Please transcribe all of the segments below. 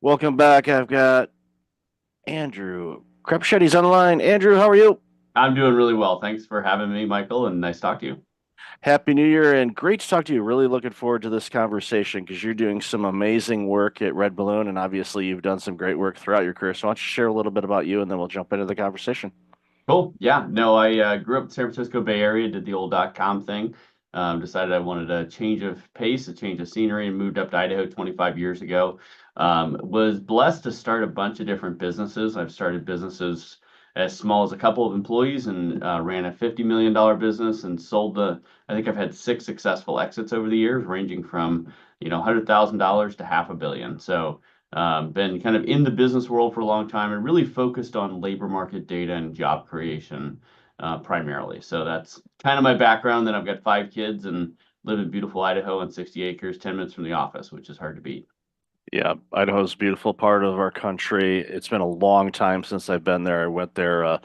Welcome back. I've got Andrew Crepshetti's on the line. Andrew, how are you? I'm doing really well. Thanks for having me, Michael, and nice to talk to you. Happy New Year and great to talk to you. Really looking forward to this conversation because you're doing some amazing work at Red Balloon, and obviously you've done some great work throughout your career. So why don't you share a little bit about you, and then we'll jump into the conversation. Cool. Yeah. No, I grew up in San Francisco Bay Area, did the old .com thing. Decided I wanted a change of pace, a change of scenery, and moved up to Idaho 25 years ago. Was blessed to start a bunch of different businesses. I've started businesses as small as a couple of employees and ran a $50 million business and I think I've had six successful exits over the years, ranging from, $100,000 to half a billion. So been kind of in the business world for a long time and really focused on labor market data and job creation primarily. So that's kind of my background. Then I've got five kids and live in beautiful Idaho on 60 acres, 10 minutes from the office, which is hard to beat. Yeah, Idaho's a beautiful part of our country. It's been a long time since I've been there. I went there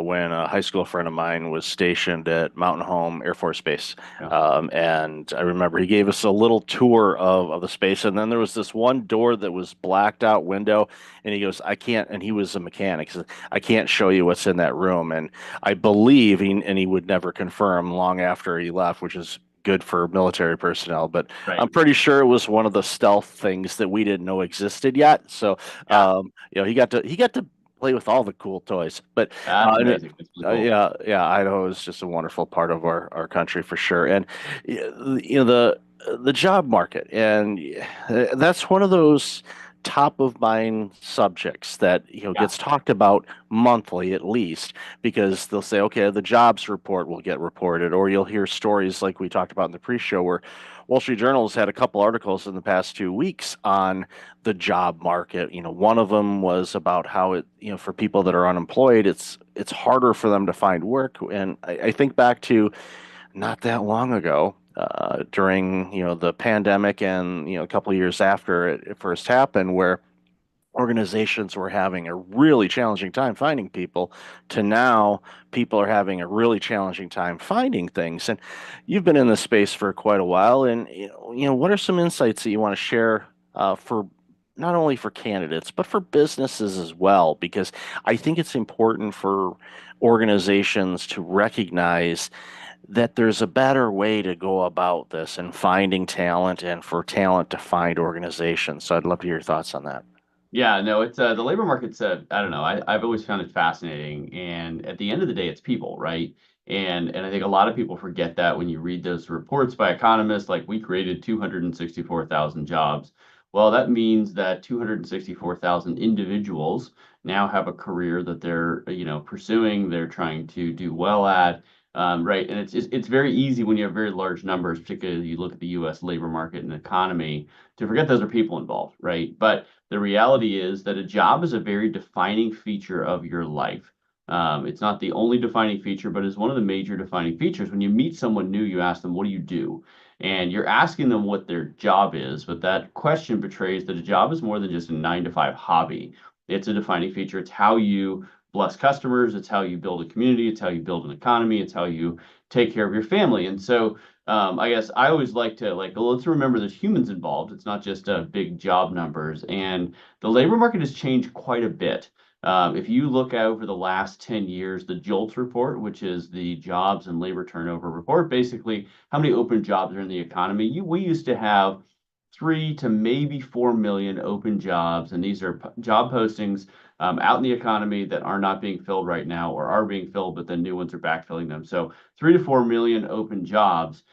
when a high school friend of mine was stationed at Mountain Home Air Force Base. Yeah. And I remember he gave us a little tour of the space. And then there was this one door that was blacked out window. And he goes, I can't, and he was a mechanic. He said, I can't show you what's in that room. And I believe, and he would never confirm long after he left, which is good for military personnel, but I'm Right. pretty sure it was one of the stealth things that we didn't know existed yet. So, Yeah. he got to play with all the cool toys. But That's amazing. That's really cool. yeah, Idaho is just a wonderful part of our country for sure. And the job market, and that's one of those top of mind subjects that Yeah. gets talked about monthly at least, because they'll say, okay, the jobs report will get reported, or you'll hear stories like we talked about in the pre-show where Wall Street Journal has had a couple articles in the past 2 weeks on the job market. One of them was about how for people that are unemployed, it's harder for them to find work. And I think back to not that long ago, during the pandemic, and a couple of years after it first happened, where organizations were having a really challenging time finding people, to now people are having a really challenging time finding things. And you've been in this space for quite a while, and what are some insights that you want to share for not only for candidates but for businesses as well? Because I think it's important for organizations to recognize that there's a better way to go about this and finding talent, and for talent to find organizations. So I'd love to hear your thoughts on that. Yeah, no, it's the labor market's I don't know. I've always found it fascinating. And at the end of the day, it's people, right? And I think a lot of people forget that when you read those reports by economists, like we created 264,000 jobs. Well, that means that 264,000 individuals now have a career that they're, pursuing, they're trying to do well at. Right. And it's very easy when you have very large numbers, particularly you look at the US labor market and economy, to forget those are people involved, right? But the reality is that a job is a very defining feature of your life. It's not the only defining feature, but it's one of the major defining features. When you meet someone new, you ask them, what do you do? And you're asking them what their job is, but that question betrays that a job is more than just a 9 to 5 hobby. It's a defining feature. It's how you bless customers. It's how you build a community. It's how you build an economy. It's how you take care of your family. And so I guess I always like to well, let's remember there's humans involved. It's not just big job numbers. And the labor market has changed quite a bit. If you look over the last 10 years, the JOLTS report, which is the jobs and labor turnover report, basically how many open jobs are in the economy. We used to have 3 to maybe 4 million open jobs, and these are job postings out in the economy that are not being filled right now or are being filled, but then new ones are backfilling them. So 3 to 4 million open jobs.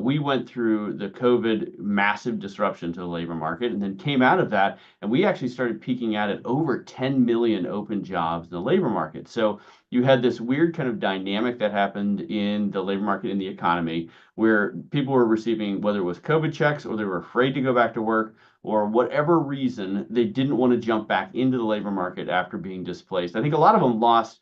We went through the COVID massive disruption to the labor market and then came out of that. And we actually started peaking out at over 10 million open jobs in the labor market. So you had this weird kind of dynamic that happened in the labor market, in the economy, where people were receiving, whether it was COVID checks or they were afraid to go back to work or whatever reason, they didn't want to jump back into the labor market after being displaced. I think a lot of them lost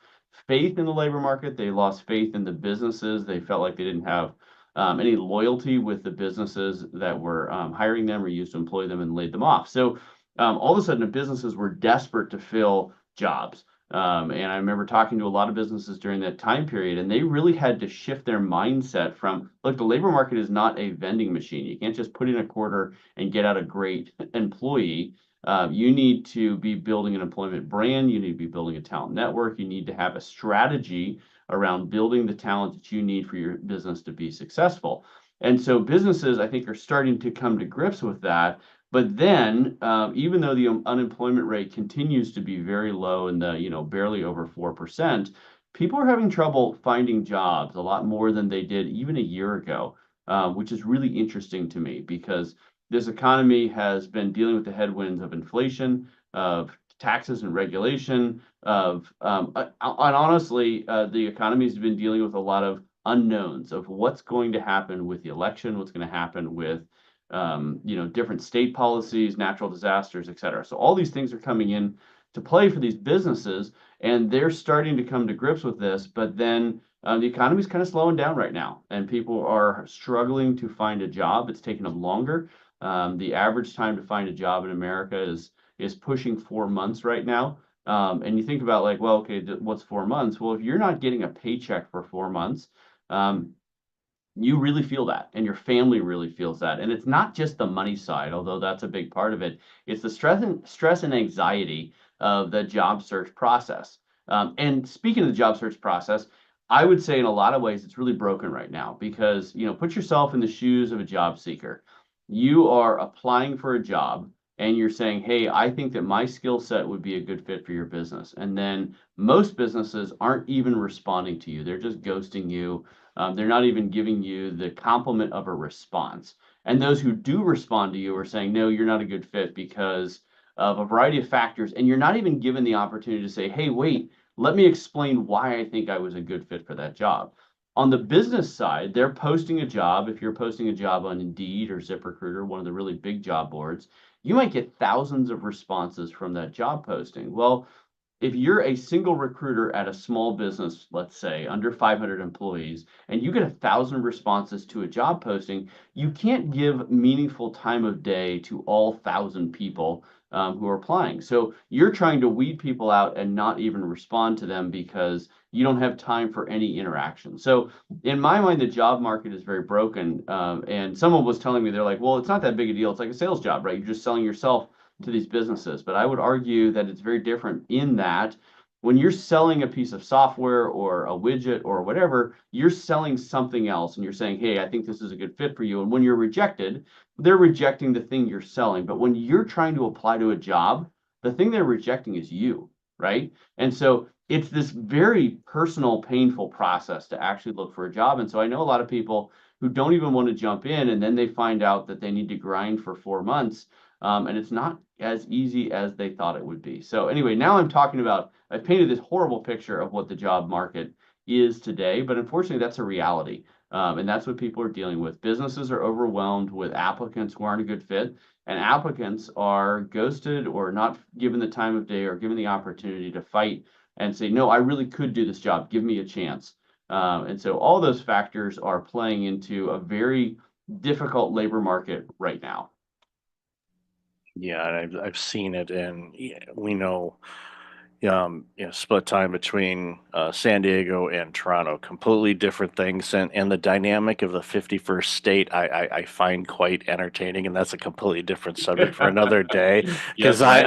faith in the labor market. They lost faith in the businesses. They felt like they didn't have any loyalty with the businesses that were hiring them or used to employ them, and laid them off. So all of a sudden, the businesses were desperate to fill jobs. And I remember talking to a lot of businesses during that time period, and they really had to shift their mindset from, look, the labor market is not a vending machine. You can't just put in a quarter and get out a great employee. You need to be building an employment brand. You need to be building a talent network. You need to have a strategy around building the talent that you need for your business to be successful. And so businesses, I think, are starting to come to grips with that. But then, even though the unemployment rate continues to be very low in the, barely over 4%, people are having trouble finding jobs a lot more than they did even a year ago, which is really interesting to me because this economy has been dealing with the headwinds of inflation, of taxes and regulation, and honestly, the economy has been dealing with a lot of unknowns of what's going to happen with the election, what's going to happen with different state policies, natural disasters, et cetera. So all these things are coming in to play for these businesses, and they're starting to come to grips with this. But then the economy is kind of slowing down right now, and people are struggling to find a job. It's taking them longer. The average time to find a job in America is pushing 4 months right now. And you think about like, well, okay, what's 4 months? Well, if you're not getting a paycheck for 4 months, um, you really feel that and your family really feels that, and it's not just the money side, although that's a big part of it. It's the stress and anxiety of the job search process. And speaking of the job search process, I would say in a lot of ways it's really broken right now because put yourself in the shoes of a job seeker. You are applying for a job and you're saying, hey, I think that my skill set would be a good fit for your business, and then most businesses aren't even responding to you. They're just ghosting you. They're not even giving you the compliment of a response. And those who do respond to you are saying, no, you're not a good fit because of a variety of factors. And you're not even given the opportunity to say, hey, wait, let me explain why I think I was a good fit for that job. On the business side, they're posting a job. If you're posting a job on Indeed or ZipRecruiter, one of the really big job boards, you might get thousands of responses from that job posting. Well, if you're a single recruiter at a small business, let's say under 500 employees, and you get 1,000 responses to a job posting, you can't give meaningful time of day to all 1,000 people who are applying. So you're trying to weed people out and not even respond to them because you don't have time for any interaction. So in my mind, the job market is very broken. And someone was telling me, they're like, well, it's not that big a deal. It's like a sales job, right? You're just selling yourself to these businesses. But I would argue that it's very different in that when you're selling a piece of software or a widget or whatever, you're selling something else and you're saying, hey, I think this is a good fit for you. And when you're rejected, they're rejecting the thing you're selling. But when you're trying to apply to a job, the thing they're rejecting is you, right? And so it's this very personal, painful process to actually look for a job. And so I know a lot of people who don't even want to jump in, and then they find out that they need to grind for 4 months, and it's not as easy as they thought it would be. So anyway, now I've painted this horrible picture of what the job market is today, but unfortunately that's a reality. And that's what people are dealing with. Businesses are overwhelmed with applicants who aren't a good fit, and applicants are ghosted or not given the time of day or given the opportunity to fight and say, no, I really could do this job. Give me a chance. And so all those factors are playing into a very difficult labor market right now. Yeah, and I've seen it, and yeah, we know, split time between San Diego and Toronto, completely different things, and the dynamic of the 51st state, I find quite entertaining, and that's a completely different subject for another day, because Yes, right.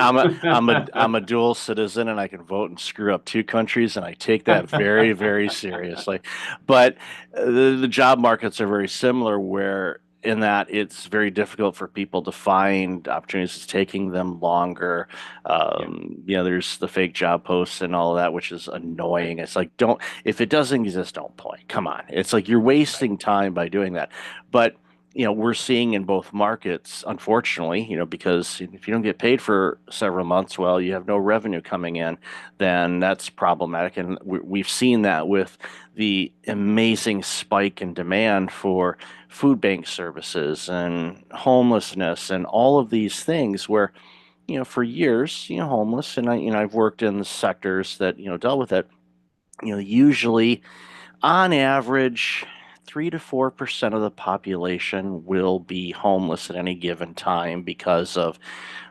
I'm a dual citizen, and I can vote and screw up two countries, and I take that very, very seriously. But the job markets are very similar, where in that it's very difficult for people to find opportunities. It's taking them longer. Yeah, There's the fake job posts and all of that, which is right, annoying. It's like, don't, if it doesn't exist, don't play. Come on. It's like you're right. wasting time by doing that. But, we're seeing in both markets, unfortunately, because if you don't get paid for several months, well, you have no revenue coming in, then that's problematic. And we've seen that with the amazing spike in demand for food bank services and homelessness and all of these things where for years, homeless, and I've worked in the sectors that, dealt with it, usually on average, 3 to 4% of the population will be homeless at any given time because of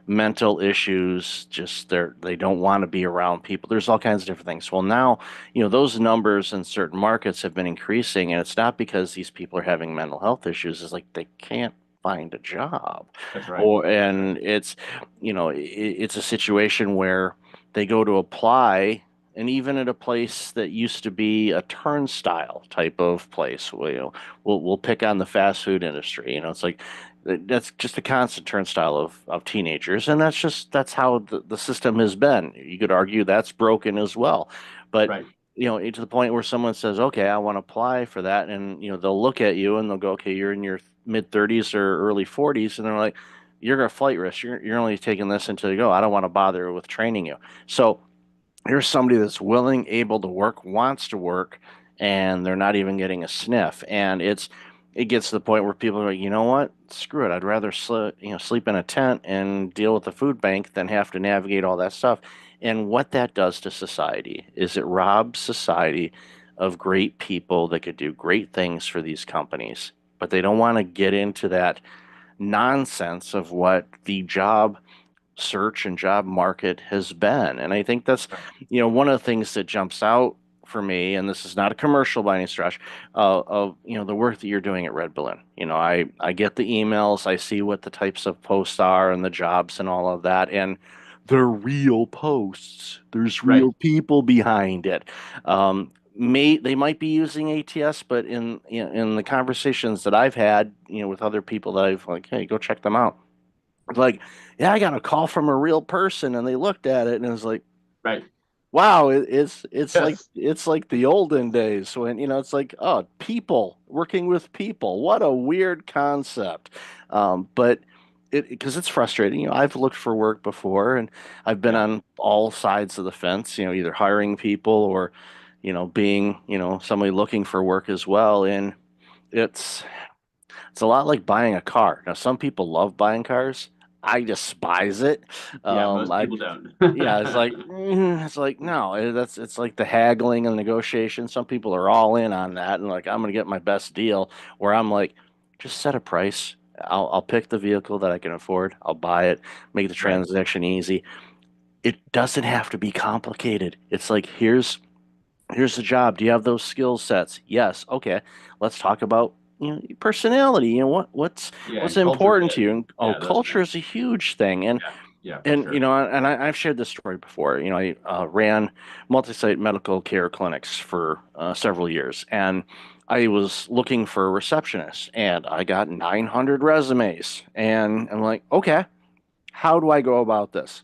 mental issues. Just they don't want to be around people. There's all kinds of different things. Well, now, those numbers in certain markets have been increasing, and it's not because these people are having mental health issues. It's like they can't find a job. That's right. Or and it's it's a situation where they go to apply, and even at a place that used to be a turnstile type of place, we'll pick on the fast food industry. It's like that's just a constant turnstile of teenagers, and that's how the system has been. You could argue that's broken as well, but Right. to the point where someone says, "Okay, I want to apply for that," and they'll look at you and they'll go, "Okay, you're in your mid 30s or early 40s," and they're like, "You're a flight risk. You're only taking this until you go. I don't want to bother with training you." So here's somebody that's willing, able to work, wants to work, and they're not even getting a sniff. And it gets to the point where people are like, you know what? Screw it. I'd rather sleep in a tent and deal with the food bank than have to navigate all that stuff. And what that does to society is it robs society of great people that could do great things for these companies, but they don't want to get into that nonsense of what the job search and job market has been. And I think that's, Right. one of the things that jumps out for me, and this is not a commercial by any stretch, of, the work that you're doing at Red Balloon. I get the emails, I see what the types of posts are and the jobs and all of that. And they're real posts. There's Right. real people behind it. They might be using ATS, but in the conversations that I've had, with other people that I've like, hey, go check them out. Like, yeah, I got a call from a real person, and they looked at it, and it was like, Right. wow, it's like Yes. the olden days when it's like, oh, people working with people. What a weird concept. But because it's frustrating. I've looked for work before, and I've been Yeah. on all sides of the fence. Either hiring people or being somebody looking for work as well, and it's it's a lot like buying a car. Now, some people love buying cars. I despise it. Yeah. Um, Most I, people don't. yeah, it's like no, it's like the haggling and negotiation. Some people are all in on that, and like I'm gonna get my best deal. Where I'm like, just set a price. I'll pick the vehicle that I can afford. I'll buy it. Make the Right. transaction easy. It doesn't have to be complicated. It's like here's the job. Do you have those skill sets? Yes. Okay. Let's talk about personality. Yeah. What's And culture important fit. to you. And, oh, Yeah. Those culture things. is a huge thing. And Yeah. Yeah. For and sure. I've shared this story before. I ran multi-site medical care clinics for several years, and I was looking for a receptionist, and I got 900 resumes, and I'm like, okay, how do I go about this?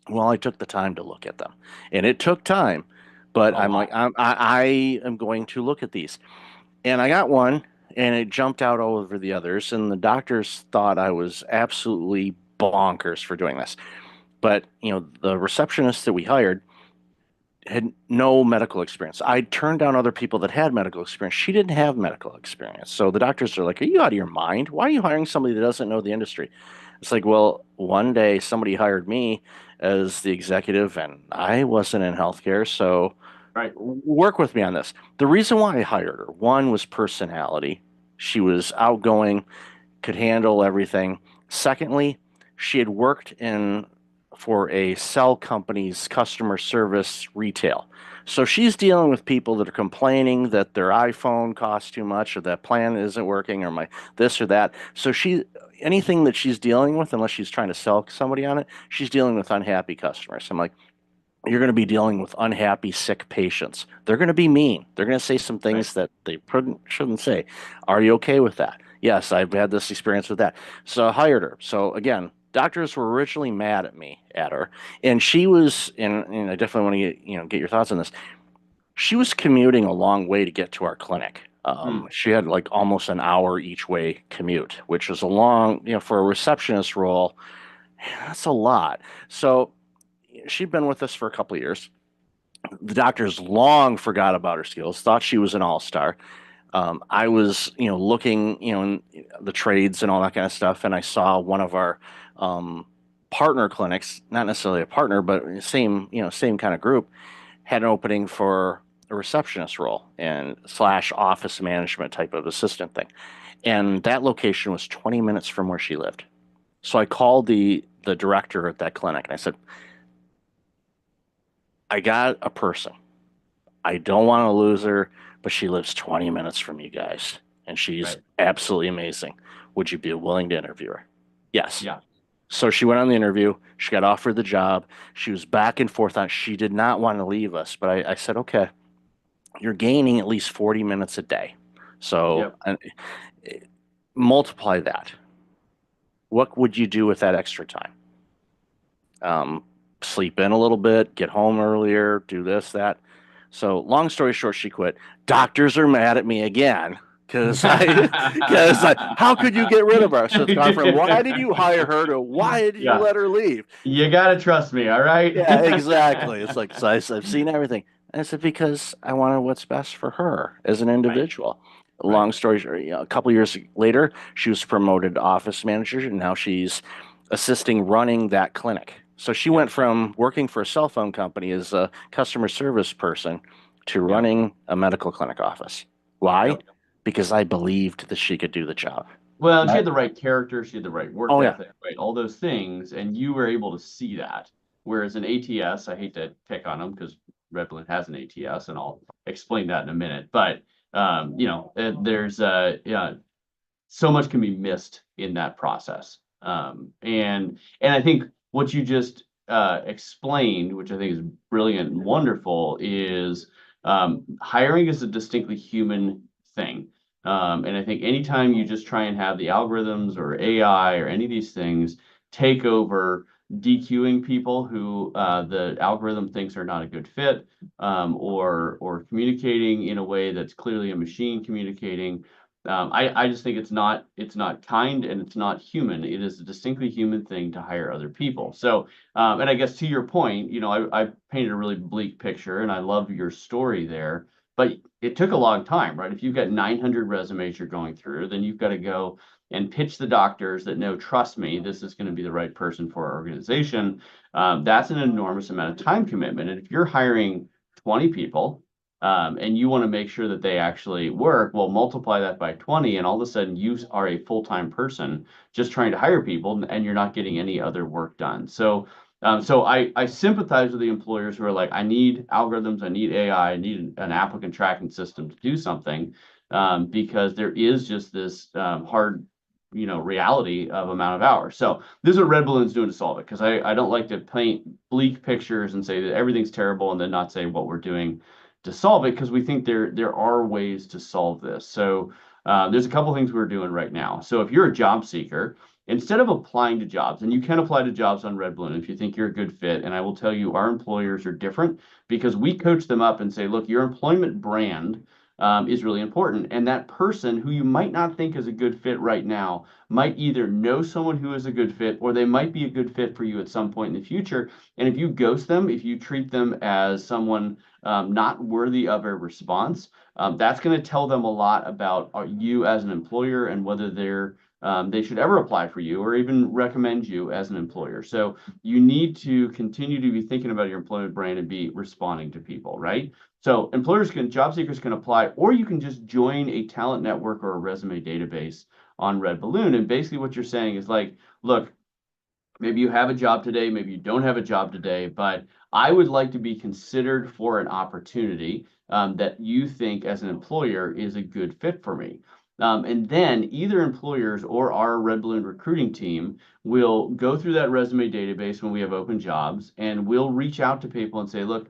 Well, I took the time to look at them, and it took time, but A I'm like, lot. I am going to look at these, and I got one, and it jumped out all over the others, and the doctors thought I was absolutely bonkers for doing this. But the receptionist that we hired had no medical experience. I turned down other people that had medical experience. She didn't have medical experience. So the doctors are like, "Are you out of your mind? Why are you hiring somebody that doesn't know the industry?" It's like, well, one day somebody hired me as the executive, and I wasn't in healthcare, so Right. work with me on this. The reason why I hired her, one was personality. She was outgoing, could handle everything. Secondly, she had worked in for a cell company's customer service retail. So she's dealing with people that are complaining that their iPhone costs too much or that plan isn't working or my this or that. So she anything that she's dealing with, unless she's trying to sell somebody on it, she's dealing with unhappy customers. I'm like, you're going to be dealing with unhappy, sick patients. They're going to be mean. They're going to say some Right. things that they shouldn't say. Are you okay with that? Yes, I've had this experience with that. So I hired her. So again, doctors were originally mad at her, and she was, and I definitely want to get your thoughts on this. She was commuting a long way to get to our clinic. Mm. She had like almost an hour each way commute, which is a long, for a receptionist role. That's a lot. So she'd been with us for a couple of years. The doctors long forgot about her skills, thought she was an all-star. I was, looking, in the trades and all that kind of stuff, and I saw one of our um, partner clinics, not necessarily a partner, but same kind of group, had an opening for a receptionist role and slash office management type of assistant thing. And that location was 20 minutes from where she lived. So I called the director at that clinic and I said, I got a person. I don't want to lose her, but she lives 20 minutes from you guys, and she's Right. absolutely amazing. Would you be willing to interview her? Yes. Yeah. So she went on the interview. She got offered the job. She was back and forth on. She did not want to leave us, but I said, okay, you're gaining at least 40 minutes a day. So Yep. multiply that. What would you do with that extra time? Um, Sleep in a little bit, get home earlier, do this, that. So long story short, she quit. Doctors are mad at me again how could you get rid of her? So it's gone from why did you hire her to why did you Yeah. let her leave? You gotta trust me, all right? Yeah, exactly. It's like, so I've seen everything. And I said, because I wanted what's best for her as an Right. individual. Right. Long story short, a couple years later, she was promoted to office manager, and now she's assisting running that clinic. So she Yep. went from working for a cell phone company as a customer service person to Yep. running a medical clinic office. Why? Yep. Because I believed that she could do the job. Well, and she Right. had the right character, she had the right work Oh, yeah. ethic, right? All those things, and you were able to see that. Whereas an ATS, I hate to pick on them because Red Balloon has an ATS, and I'll explain that in a minute. But there's yeah, so much can be missed in that process. And I think what you just explained, which I think is brilliant and wonderful, is hiring is a distinctly human thing. And I think anytime you just try and have the algorithms or AI or any of these things take over DQing people who the algorithm thinks are not a good fit, or communicating in a way that's clearly a machine communicating. I just think it's not kind and it's not human. It is a distinctly human thing to hire other people. So, and I guess to your point, I painted a really bleak picture, and I love your story there. But it took a long time, right? If you've got 900 resumes you're going through, then you've got to go and pitch the doctors that no, trust me, this is going to be the right person for our organization. That's an enormous amount of time commitment. And if you're hiring 20 people, and you want to make sure that they actually work, well, multiply that by 20, and all of a sudden you are a full-time person just trying to hire people, and you're not getting any other work done. So I sympathize with the employers who are like, I need algorithms, I need AI, I need an applicant tracking system to do something, because there is just this hard, reality of amount of hours. So this is what Red Balloon's doing to solve it, because I don't like to paint bleak pictures and say that everything's terrible and then not say what we're doing to solve it, because we think there are ways to solve this. So there's a couple things we're doing right now. So if you're a job seeker, instead of applying to jobs, and you can apply to jobs on Red Balloon if you think you're a good fit, and I will tell you our employers are different because we coach them up and say, look, your employment brand is really important. And that person who you might not think is a good fit right now might either know someone who is a good fit, or they might be a good fit for you at some point in the future. And if you ghost them, if you treat them as someone not worthy of a response, that's going to tell them a lot about you as an employer and whether they should ever apply for you or even recommend you as an employer. So you need to continue to be thinking about your employment brand and be responding to people, right? So job seekers can apply, or you can just join a talent network or a resume database on Red Balloon. And basically what you're saying is like, look, maybe you have a job today, maybe you don't have a job today, but I would like to be considered for an opportunity that you think as an employer is a good fit for me. And then either employers or our Red Balloon recruiting team will go through that resume database when we have open jobs, and we'll reach out to people and say, look,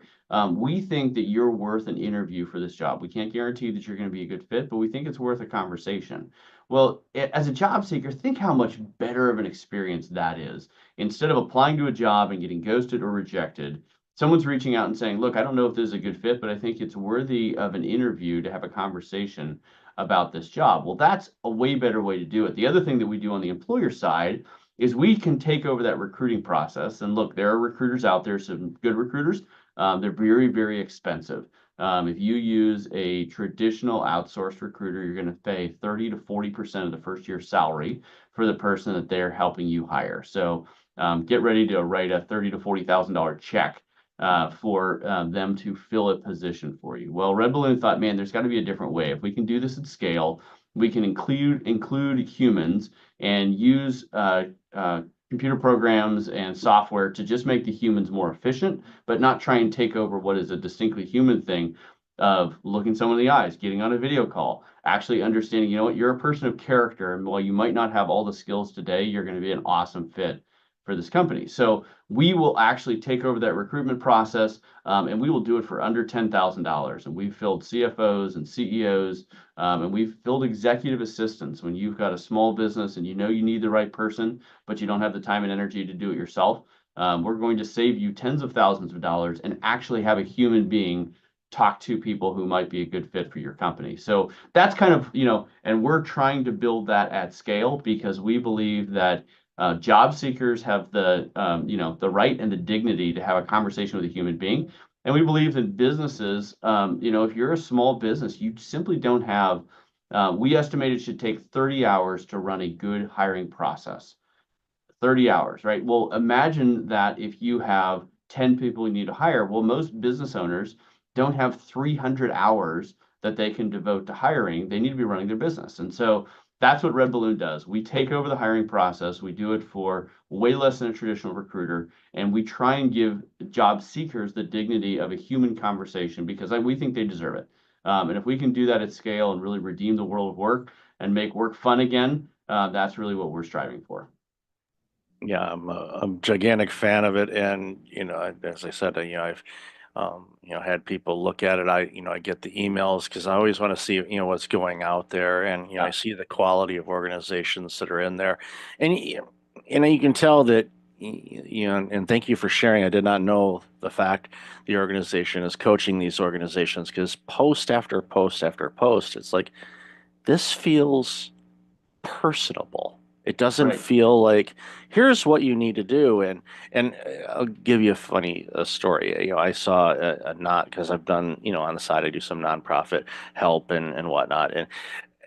we think that you're worth an interview for this job. We can't guarantee that you're going to be a good fit, but we think it's worth a conversation. Well, as a job seeker, think how much better of an experience that is. Instead of applying to a job and getting ghosted or rejected, someone's reaching out and saying, look, I don't know if this is a good fit, but I think it's worthy of an interview to have a conversation about this job. Well, that's a way better way to do it. The other thing that we do on the employer side is we can take over that recruiting process. And look, there are recruiters out there, some good recruiters. They're very, very expensive. If you use a traditional outsourced recruiter, you're going to pay 30 to 40% of the first year salary for the person that they're helping you hire. So get ready to write a $30,000 to $40,000 check for them to fill a position for you. Well, Red Balloon thought, man, there's got to be a different way. If we can do this at scale, we can include humans and use computer programs and software to just make the humans more efficient, but not try and take over what is a distinctly human thing. of looking someone in the eyes, getting on a video call, actually understanding, you know what, you're a person of character. And while you might not have all the skills today, you're going to be an awesome fit for this company. So we will actually take over that recruitment process, and we will do it for under $10,000. And we've filled CFOs and CEOs, and we've filled executive assistants. When you've got a small business and you know you need the right person, but you don't have the time and energy to do it yourself, we're going to save you tens of thousands of dollars and actually have a human being talk to people who might be a good fit for your company. So that's kind of, and we're trying to build that at scale because we believe that job seekers have the right and the dignity to have a conversation with a human being. And we believe in businesses, if you're a small business, you simply don't have, we estimate it should take 30 hours to run a good hiring process. 30 hours, right? Well, imagine that if you have 10 people you need to hire. Well, most business owners don't have 300 hours that they can devote to hiring. They need to be running their business. And so that's what Red Balloon does. We take over the hiring process. We do it for way less than a traditional recruiter. And we try and give job seekers the dignity of a human conversation because we think they deserve it. And if we can do that at scale and really redeem the world of work and make work fun again, that's really what we're striving for. Yeah, I'm a gigantic fan of it, and as I said, I've had people look at it. I get the emails because I always want to see what's going out there, and I Yeah. see the quality of organizations that are in there, and you can tell that and thank you for sharing. I did not know the fact the organization is coaching these organizations because post after post after post, it's like this feels personable. It doesn't Right. feel like here's what you need to do. And I'll give you a funny story. I saw a not because I've done on the side I do some nonprofit help and whatnot,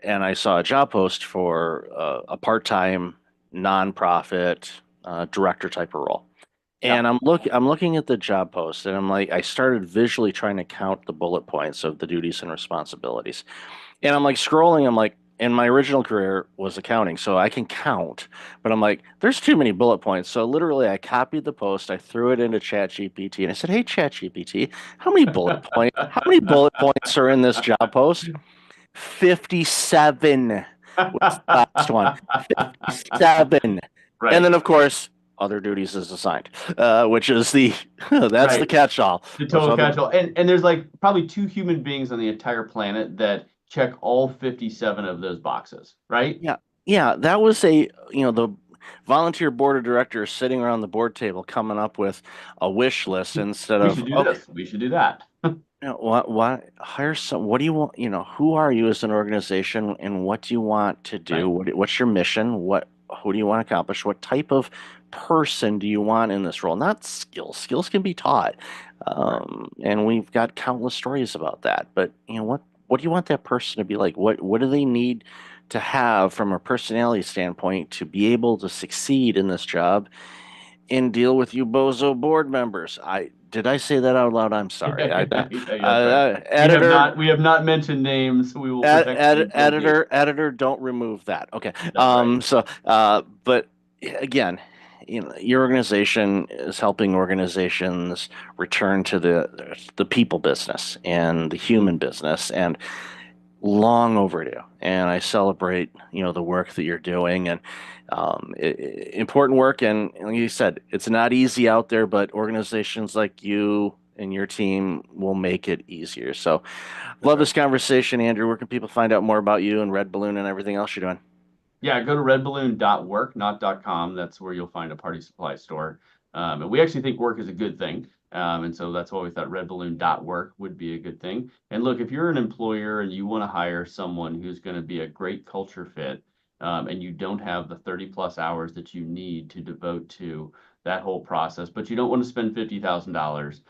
and I saw a job post for a part-time nonprofit director type of role. Yeah. And I'm looking at the job post and I'm like I started visually trying to count the bullet points of the duties and responsibilities. And I'm like scrolling, I'm like, and my original career was accounting, so I can count, but I'm like, there's too many bullet points. So literally, I copied the post, I threw it into ChatGPT, and I said, "Hey, ChatGPT, how many bullet points are in this job post?" 57 was the last one. 57. And Right. then, of course, other duties is assigned, which is that's the Right. catch-all. The Those total other catch-all. And there's like probably two human beings on the entire planet that check all 57 of those boxes, right? Yeah, yeah, that was the volunteer board of directors sitting around the board table coming up with a wish list instead We of, should do okay, this. We should do that. hire some, what do you want, who are you as an organization and what do you want to do? Right. What's your mission? Who do you want to accomplish? What type of person do you want in this role? Not skills. Skills can be taught. Right. And we've got countless stories about that. But what do you want that person to be like? What do they need to have from a personality standpoint to be able to succeed in this job and deal with you bozo board members? Did I say that out loud? I'm sorry. Yeah, that's right. We have Editor, not we have not mentioned names. We will protect the guilty. editor, don't remove that. Okay. That's right. But again, your organization is helping organizations return to the people business and the human business, and long overdue. And I celebrate, the work that you're doing and important work. And like you said, it's not easy out there, but organizations like you and your team will make it easier. So, That's love right. this conversation, Andrew. Where can people find out more about you and Red Balloon and everything else you're doing? Yeah, go to redballoon.work, not .com. That's where you'll find a party supply store. And we actually think work is a good thing. And so that's why we thought redballoon.work would be a good thing. And look, if you're an employer and you want to hire someone who's going to be a great culture fit, and you don't have the 30 plus hours that you need to devote to that whole process, but you don't want to spend $50,000,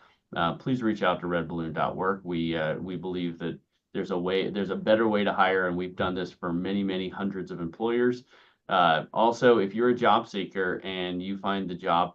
please reach out to redballoon.work. We believe that there's a better way to hire, and we've done this for many, many hundreds of employers. Also, if you're a job seeker and you find the job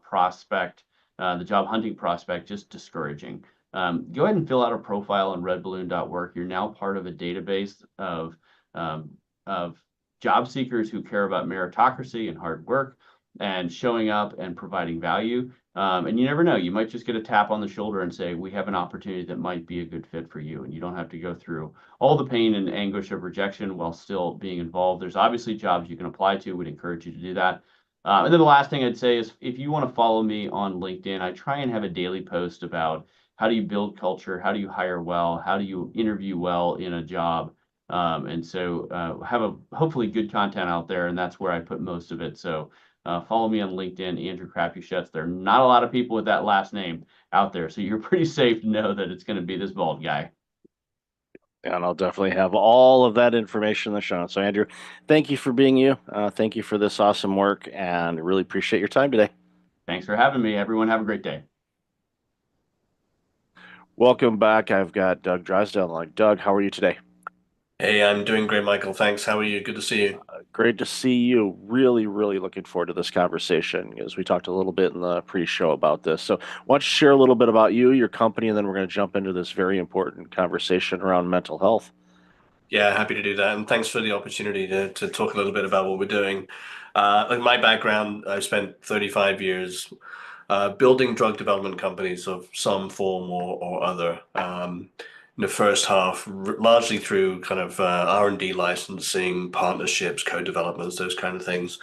hunting prospect just discouraging, go ahead and fill out a profile on redballoon.work. You're now part of a database um, of job seekers who care about meritocracy and hard work. and showing up and providing value. And you never know, you might just get a tap on the shoulder and say, we have an opportunity that might be a good fit for you. And you don't have to go through all the pain and anguish of rejection while still being involved. There's obviously jobs you can apply to, would encourage you to do that. And then the last thing I'd say is if you want to follow me on LinkedIn, I try and have a daily post about how do you build culture, how do you hire well, how do you interview well in a job. And so have a hopefully good content out there, and that's where I put most of it. So follow me on LinkedIn, Andrew Crapuchettes. There are not a lot of people with that last name out there, so you're pretty safe to know that it's going to be this bald guy. And I'll definitely have all of that information in the show notes. So, Andrew, thank you for being you. Thank you for this awesome work, and really appreciate your time today. Thanks for having me. Everyone, have a great day. Welcome back. I've got Doug Drysdale. Like, Doug, how are you today? Hey, I'm doing great, Michael. Thanks. How are you? Good to see you. Great to see you. Really, really looking forward to this conversation as we talked a little bit in the pre-show about this. So, why don't you share a little bit about you, your company, and then we're going to jump into this very important conversation around mental health. Yeah, happy to do that. And thanks for the opportunity to talk a little bit about what we're doing. Like my background, I've spent 35 years building drug development companies of some form or other. In the first half, largely through kind of R&D licensing, partnerships, co-developments, those kind of things.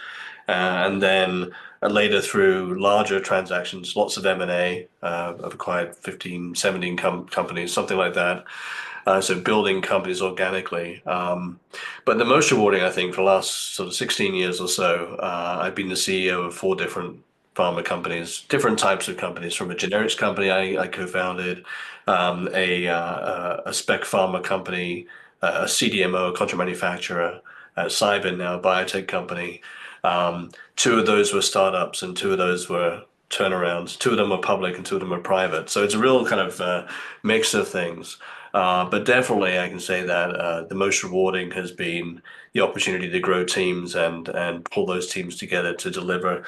And then later through larger transactions, lots of M&A. I've acquired 15, 17 companies, something like that. So building companies organically. But the most rewarding, I think, for the last sort of 16 years or so, I've been the CEO of four different pharma companies, different types of companies, from a generics company I co-founded, a spec pharma company, a CDMO, a contract manufacturer, Cybin, now a biotech company. Two of those were startups and two of those were turnarounds. Two of them were public and two of them were private. So it's a real kind of mix of things. But definitely, I can say that the most rewarding has been the opportunity to grow teams and pull those teams together to deliver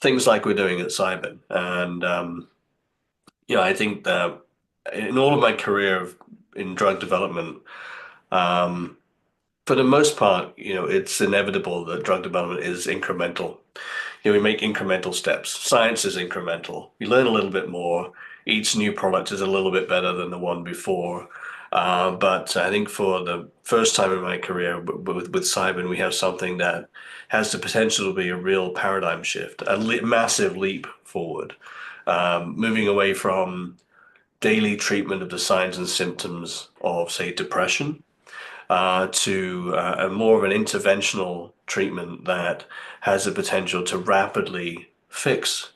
things like we're doing at Cybin. And I think that in all of my career in drug development, um, for the most part, it's inevitable that drug development is incremental. We make incremental steps. Science is incremental. We learn a little bit more. Each new product is a little bit better than the one before. But I think for the first time in my career with Cybin, we have something that has the potential to be a real paradigm shift, a massive leap forward, moving away from daily treatment of the signs and symptoms of, say, depression to a more of an interventional treatment that has the potential to rapidly fix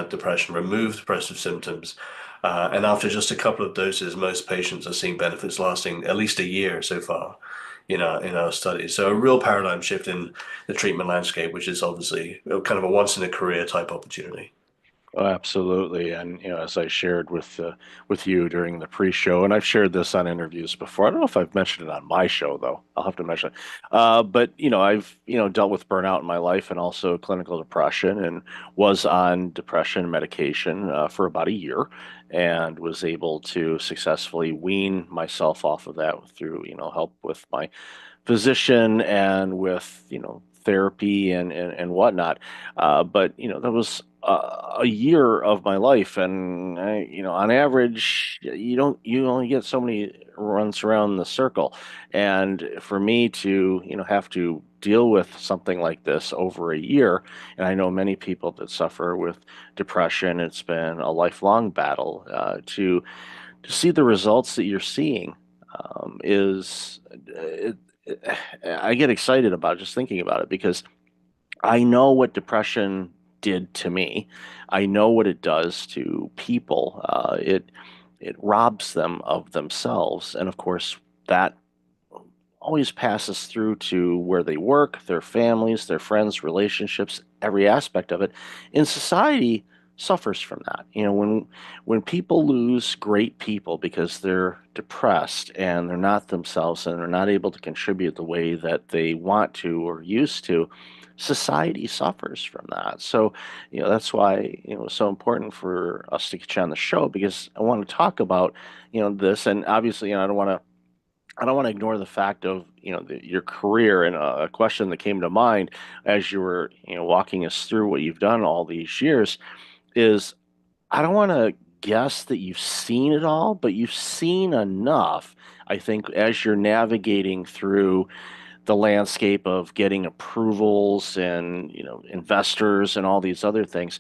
depression, remove depressive symptoms. And after just a couple of doses, most patients are seeing benefits lasting at least a year so far in our studies. So a real paradigm shift in the treatment landscape, which is obviously kind of a once in a career type opportunity. Oh, absolutely. And as I shared with you during the pre-show, and I've shared this on interviews before. I don't know if I've mentioned it on my show though. I'll have to mention it. But I've dealt with burnout in my life and also clinical depression, and was on depression medication for about a year, and was able to successfully wean myself off of that through help with my physician and with therapy and whatnot. But that was a year of my life, and on average, you only get so many runs around the circle, and for me to have to deal with something like this over a year, and I know many people that suffer with depression. It's been a lifelong battle to see the results that you're seeing is I get excited about just thinking about it, because I know what depression did to me. I know what it does to people. It robs them of themselves, and of course that always passes through to where they work, their families, their friends, relationships, every aspect of it. In society suffers from that. When people lose great people because they're depressed and they're not themselves and they're not able to contribute the way that they want to or used to, society suffers from that. So, that's why, it's so important for us to get you on the show, because I want to talk about, this. And obviously, I don't want to I don't want to ignore the fact of, your career, and a question that came to mind as you were, walking us through what you've done all these years is, I don't want to guess that you've seen it all, but you've seen enough. I think as you're navigating through the landscape of getting approvals and, investors and all these other things,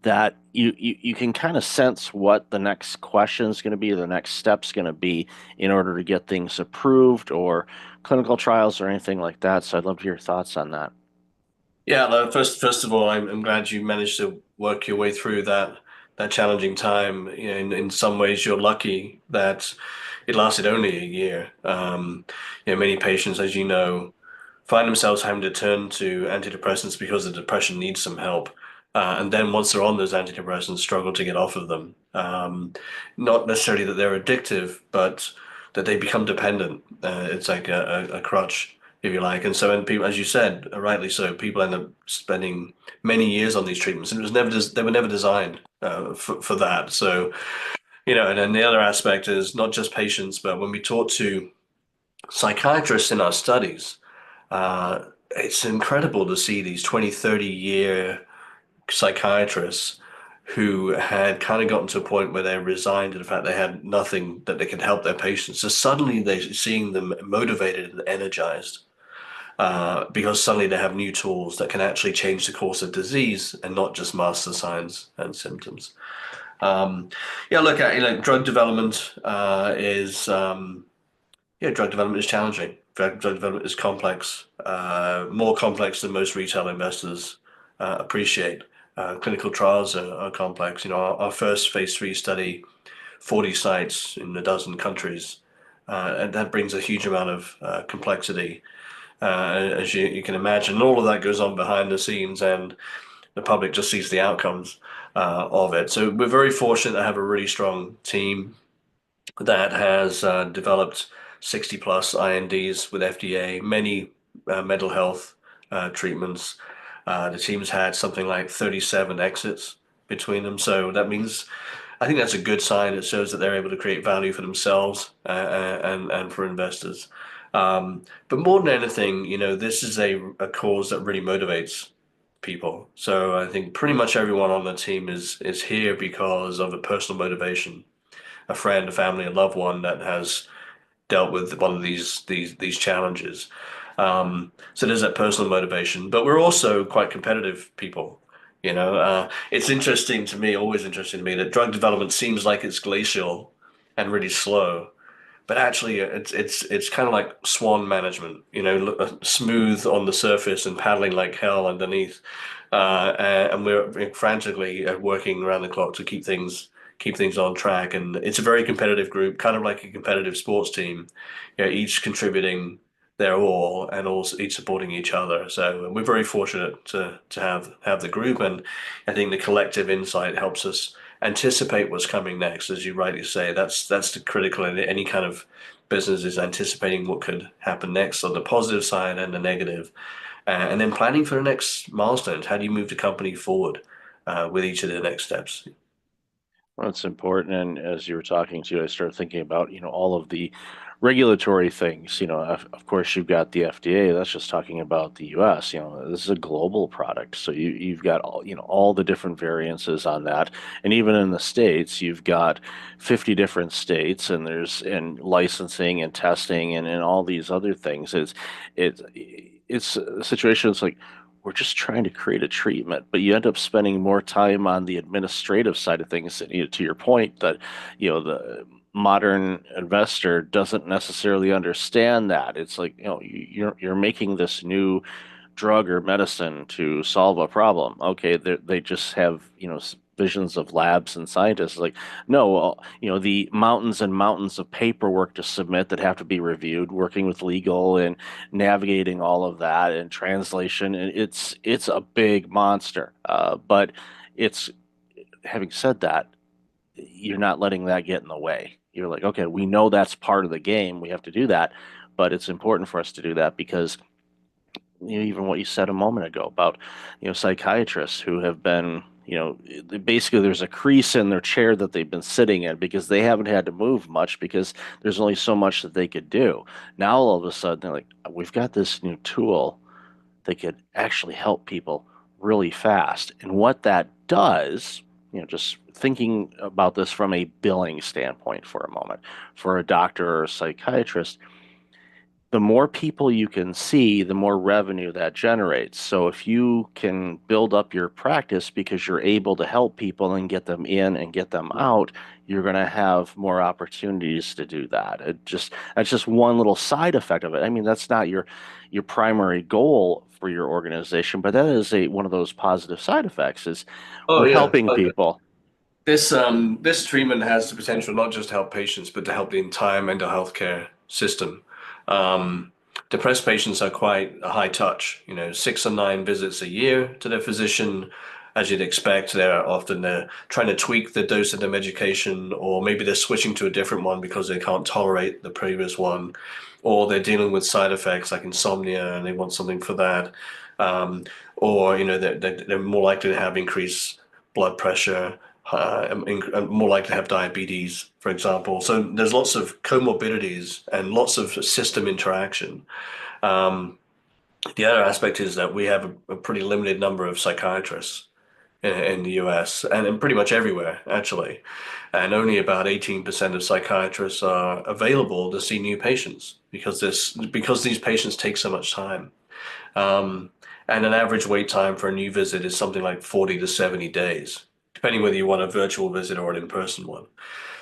that you can kind of sense what the next question is going to be, the next step's going to be in order to get things approved or clinical trials or anything like that. So I'd love to hear your thoughts on that. Yeah, no, first of all, I'm glad you managed to work your way through that challenging time. In some ways, you're lucky that it lasted only a year. Many patients, as you know, find themselves having to turn to antidepressants because the depression needs some help. And then once they're on those antidepressants, struggle to get off of them. Not necessarily that they're addictive, but that they become dependent. It's like a crutch, if you like. And so, and people, as you said, rightly so, people end up spending many years on these treatments, and they were never designed for that. So, and then the other aspect is not just patients, but when we talk to psychiatrists in our studies, it's incredible to see these 20, 30-year psychiatrists who had kind of gotten to a point where they resigned to the fact they had nothing that they could help their patients. So suddenly they're seeing them motivated and energized because suddenly they have new tools that can actually change the course of disease and not just mask the signs and symptoms. Yeah, look, drug development drug development is challenging. Drug development is complex, more complex than most retail investors appreciate. Clinical trials are complex. Our first phase 3 study, 40 sites in a dozen countries, and that brings a huge amount of complexity, as you can imagine. And all of that goes on behind the scenes, and the public just sees the outcomes of it. So we're very fortunate to have a really strong team that has developed 60 plus INDs with FDA, many mental health treatments. The team's had something like 37 exits between them. So that means I think that's a good sign. It shows that they're able to create value for themselves and for investors. But more than anything, this is a cause that really motivates people. So I think pretty much everyone on the team is here because of a personal motivation, a friend, a family, a loved one that has dealt with one of these challenges. So there's that personal motivation, but we're also quite competitive people. It's interesting to me, always interesting to me, that drug development seems like it's glacial and really slow, but actually it's kind of like swan management. Smooth on the surface and paddling like hell underneath. And we're frantically working around the clock to keep things on track. And it's a very competitive group, kind of like a competitive sports team, each contributing their all and also each supporting each other. So we're very fortunate to have the group, and I think the collective insight helps us anticipate what's coming next. As you rightly say, that's the critical in any kind of business, is anticipating what could happen next on the positive side and the negative, and then planning for the next milestones. How do you move the company forward with each of the next steps? Well, it's important. And as you were talking to, I started thinking about, all of the regulatory things. Of course, you've got the FDA. That's just talking about the U.S. This is a global product, so you've got all the different variances on that. And even in the states, you've got 50 different states, and there's and licensing and testing and all these other things. It's it's a situation. It's like, we're just trying to create a treatment, but you end up spending more time on the administrative side of things. To your point, that the modern investor doesn't necessarily understand that. It's like, you're making this new drug or medicine to solve a problem. Okay, they just have, visions of labs and scientists. Like, no, well, the mountains and mountains of paperwork to submit that have to be reviewed, working with legal and navigating all of that and translation. And it's a big monster. But it's having said that, you're not letting that get in the way. You're like, okay, we know that's part of the game. We have to do that, but it's important for us to do that because, even what you said a moment ago about, psychiatrists who have been, basically there's a crease in their chair that they've been sitting in because they haven't had to move much because there's only so much that they could do. Now all of a sudden they're like, we've got this new tool that could actually help people really fast. And what that does, just thinking about this from a billing standpoint for a moment, for a doctor or a psychiatrist, the more people you can see, the more revenue that generates. So if you can build up your practice because you're able to help people and get them in and get them out, you're going to have more opportunities to do that. That's just one little side effect of it. I mean, that's not your primary goal for your organization, but that is a one of those positive side effects is Oh we're yeah. helping people. This treatment has the potential not just to help patients, but to help the entire mental health care system. Um, Depressed patients are quite a high touch, 6 or 9 visits a year to their physician. As you'd expect, they're often trying to tweak the dose of the medication, or maybe they're switching to a different one because they can't tolerate the previous one, or they're dealing with side effects like insomnia and they want something for that. Um, or, they're more likely to have increased blood pressure, more likely to have diabetes, for example. So there's lots of comorbidities and lots of system interaction. Um, the other aspect is that we have a pretty limited number of psychiatrists in the US and in pretty much everywhere, actually. And only about 18% of psychiatrists are available to see new patients because these patients take so much time. Um, and an average wait time for a new visit is something like 40 to 70 days, depending whether you want a virtual visit or an in-person one.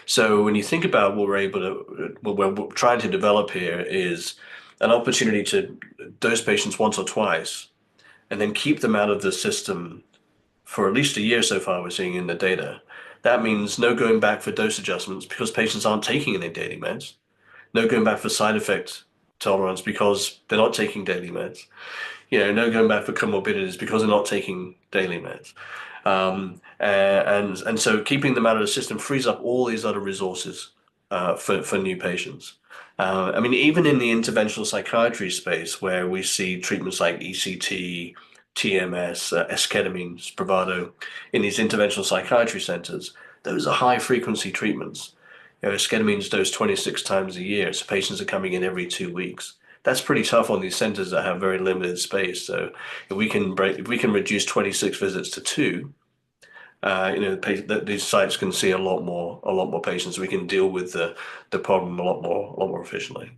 So when you think about what we're trying to develop here is an opportunity to dose patients once or twice and then keep them out of the system for at least a year so far, we're seeing in the data. That means no going back for dose adjustments because patients aren't taking any daily meds. No going back for side effect tolerance because they're not taking daily meds. No going back for comorbidities because they're not taking daily meds. And so keeping them out of the system frees up all these other resources for new patients. I mean, even in the interventional psychiatry space, where we see treatments like ECT, TMS, esketamine, Spravato, in these interventional psychiatry centers, those are high frequency treatments. Esketamine dosed 26 times a year, so patients are coming in every 2 weeks. That's pretty tough on these centers that have very limited space. So if we can reduce 26 visits to two, these sites can see a lot more patients. We can deal with the problem a lot more efficiently.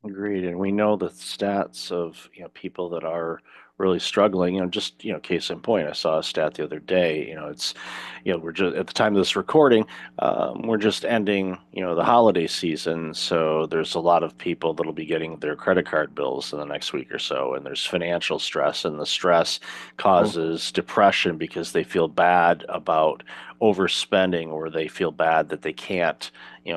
Agreed. And we know the stats of, people that are really struggling, just, case in point, I saw a stat the other day, it's, we're just at the time of this recording, we're just ending, the holiday season. So there's a lot of people that'll be getting their credit card bills in the next week or so. And there's financial stress, and the stress Oh, causes depression because they feel bad about overspending, or they feel bad that they can't,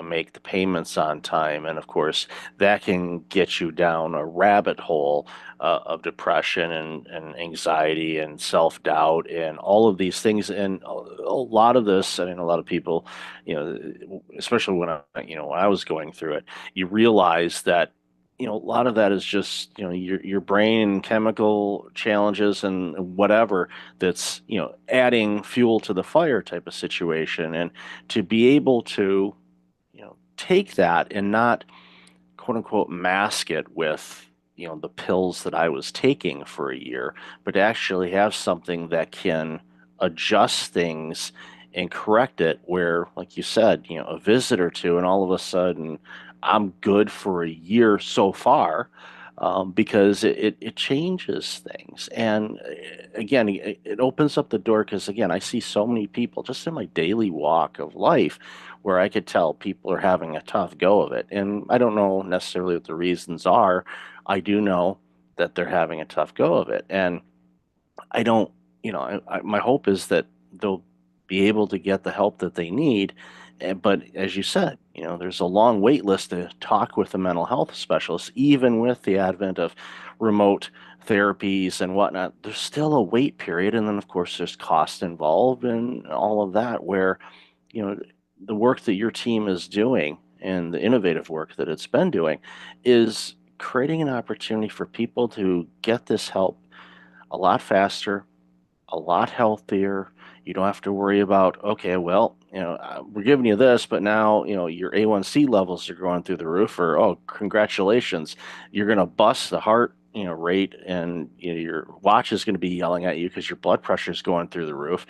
make the payments on time. And of course, that can get you down a rabbit hole of depression and anxiety and self-doubt and all of these things. And a lot of this, I mean, a lot of people, especially when I was going through it, you realize that a lot of that is just your brain chemical challenges and whatever that's adding fuel to the fire type of situation. And to be able to take that and not quote unquote mask it with the pills that I was taking for a year, but to actually have something that can adjust things and correct it where, like you said, a visit or two, and all of a sudden I'm good for a year so far. Because it changes things. And again, it opens up the door because, again, I see so many people just in my daily walk of life where I could tell people are having a tough go of it. And I don't know necessarily what the reasons are. I do know that they're having a tough go of it. And I don't, my hope is that they'll be able to get the help that they need. But as you said, there's a long wait list to talk with a mental health specialist, even with the advent of remote therapies and whatnot. There's still a wait period. And then, of course, there's cost involved and all of that, where, you know, the work that your team is doing and the innovative work that it's been doing is creating an opportunity for people to get this help a lot faster, a a lot healthier. You don't have to worry about, okay, well, we're giving you this, but now, your A1C levels are going through the roof, or, oh, congratulations, you're going to bust the heart, rate, and your watch is going to be yelling at you because your blood pressure is going through the roof.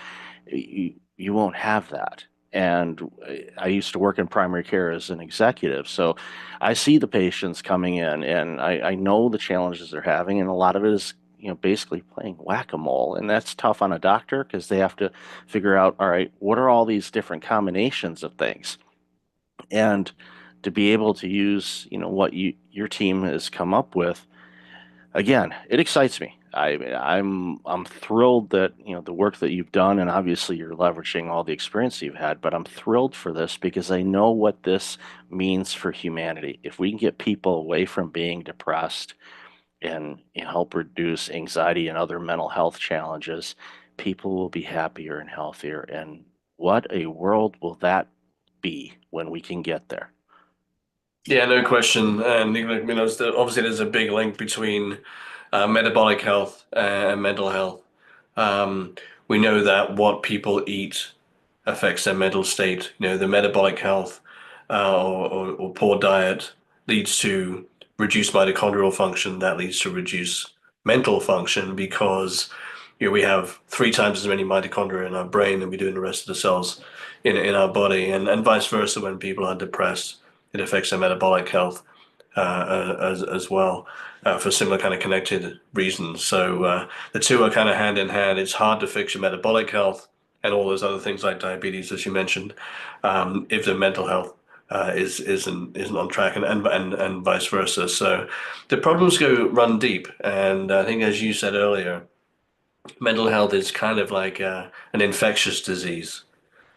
You won't have that. And I used to work in primary care as an executive, so I see the patients coming in, and I know the challenges they're having, and a lot of it is, basically playing whack-a-mole, and that's tough on a doctor because they have to figure out, all right, what are all these different combinations of things, and to be able to use, what your team has come up with. Again, it excites me. I'm thrilled that the work that you've done, and obviously you're leveraging all the experience you've had. But I'm thrilled for this because I know what this means for humanity. If we can get people away from being depressed and help reduce anxiety and other mental health challenges, people will be happier and healthier. And what a world will that be when we can get there? Yeah, no question. And obviously there's a big link between metabolic health and mental health. Um, we know that what people eat affects their mental state. The metabolic health or poor diet leads to reduced mitochondrial function. That leads to reduced mental function because we have 3 times as many mitochondria in our brain than we do in the rest of the cells in our body, and vice versa. When people are depressed, it affects their metabolic health as well for similar kind of connected reasons. So the two are kind of hand in hand. It's hard to fix your metabolic health and all those other things like diabetes, as you mentioned, if the mental health isn't on track, and vice versa. So the problems run deep, and I think, as you said earlier, mental health is kind of like an infectious disease.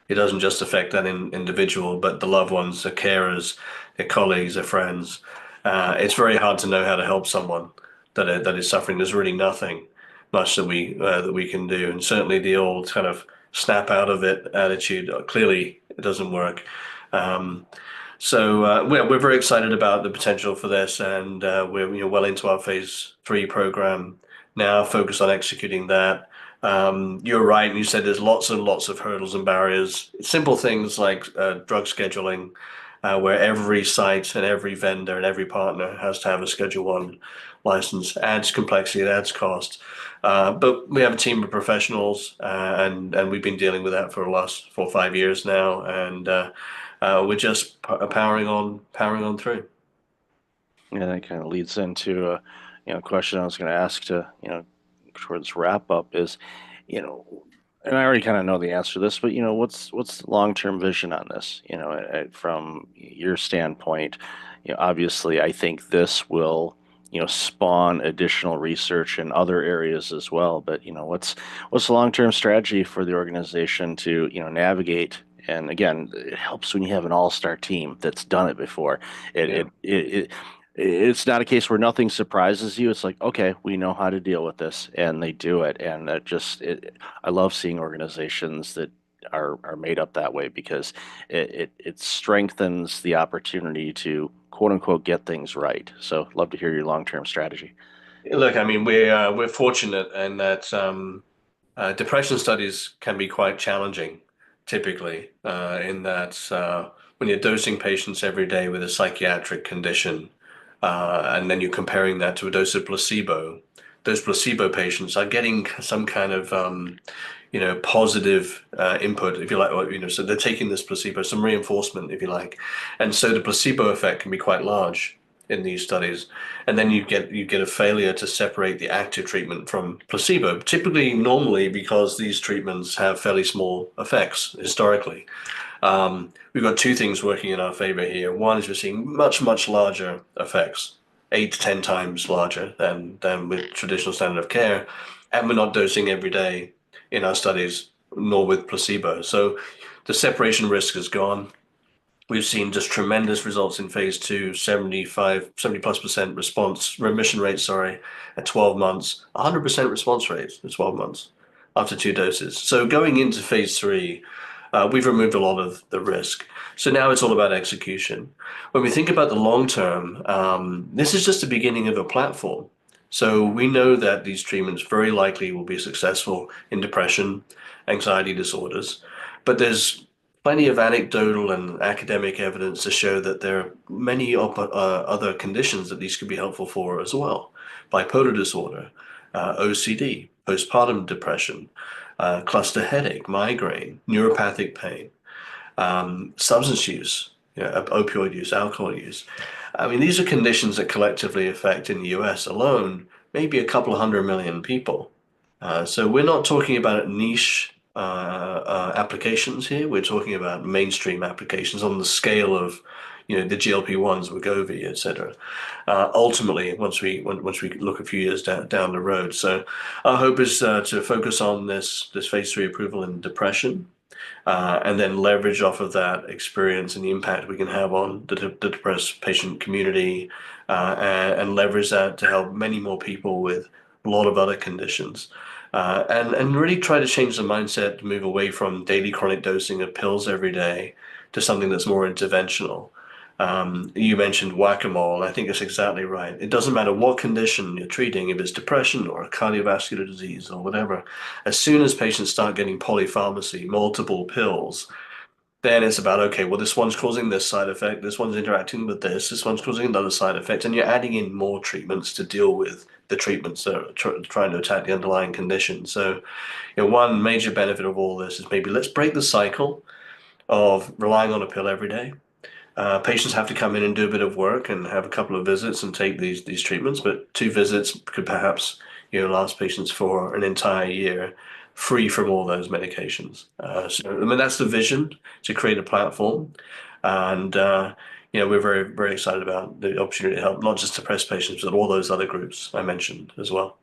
It doesn't just affect that individual, but the loved ones, the carers, their colleagues, their friends. It's very hard to know how to help someone that is suffering. There's really nothing much that we can do, and certainly the old kind of snap out of it attitude clearly it doesn't work. Um, so we're very excited about the potential for this, and we're well into our phase 3 program now, focused on executing that. You're right, and you said there's lots and lots of hurdles and barriers. Simple things like drug scheduling, where every site and every vendor and every partner has to have a Schedule 1 license. Adds complexity, it adds cost. But we have a team of professionals, and we've been dealing with that for the last 4 or 5 years now, and we're just powering on through. Yeah, that kind of leads into a question I was going to ask to towards wrap up is, you know, and I already kind of know the answer to this, but what's the long-term vision on this? From your standpoint, obviously I think this will spawn additional research in other areas as well. But what's the long-term strategy for the organization to navigate? And again, it helps when you have an all-star team that's done it before. It Yeah. it it, it's not a case where nothing surprises you. It's like, okay, we know how to deal with this, and they do it. And I love seeing organizations that are made up that way because it strengthens the opportunity to quote unquote get things right. So, love to hear your long-term strategy. Look, I mean, we're fortunate in that depression studies can be quite challenging, typically, in that when you're dosing patients every day with a psychiatric condition, and then you're comparing that to a dose of placebo, those placebo patients are getting some kind of positive input, if you like, or, so they're taking this placebo, some reinforcement, if you like, and so the placebo effect can be quite large in these studies, and then you get a failure to separate the active treatment from placebo, typically normally because these treatments have fairly small effects historically. We've got two things working in our favor here. One is we're seeing much, much larger effects, 8 to 10 times larger than with traditional standard of care, and we're not dosing every day in our studies, nor with placebo. So the separation risk is gone. We've seen just tremendous results in phase 2, 70+% remission rate, sorry, at 12 months, 100% response rate at 12 months after 2 doses. So going into phase 3, we've removed a lot of the risk. So now it's all about execution. When we think about the long term, this is just the beginning of a platform. So we know that these treatments very likely will be successful in depression, anxiety disorders, but there's plenty of anecdotal and academic evidence to show that there are many other conditions that these could be helpful for as well. Bipolar disorder, OCD, postpartum depression, cluster headache, migraine, neuropathic pain, substance use, opioid use, alcohol use. I mean, these are conditions that collectively affect in the US alone maybe a couple of 100 million people. So we're not talking about niche applications here. We're talking about mainstream applications on the scale of, the GLP-1s, Wegovy, et cetera. Ultimately, once we look a few years down the road. So our hope is to focus on this phase 3 approval in depression, and then leverage off of that experience and the impact we can have on the depressed patient community, and leverage that to help many more people with a lot of other conditions. And really try to change the mindset to move away from daily chronic dosing of pills every day to something that's more interventional. You mentioned whack-a-mole. I think that's exactly right. It doesn't matter what condition you're treating, if it's depression or a cardiovascular disease or whatever. As soon as patients start getting polypharmacy, multiple pills, then it's about, okay, well, this one's causing this side effect, this one's interacting with this one's causing another side effect, and you're adding in more treatments to deal with the treatments that are trying to attack the underlying condition. So, one major benefit of all this is maybe let's break the cycle of relying on a pill every day. Patients have to come in and do a bit of work and have a couple of visits and take these treatments, but 2 visits could perhaps last patients for an entire year, free from all those medications. So I mean that's the vision, to create a platform, and we're very very excited about the opportunity to help not just depressed patients but all those other groups I mentioned as well.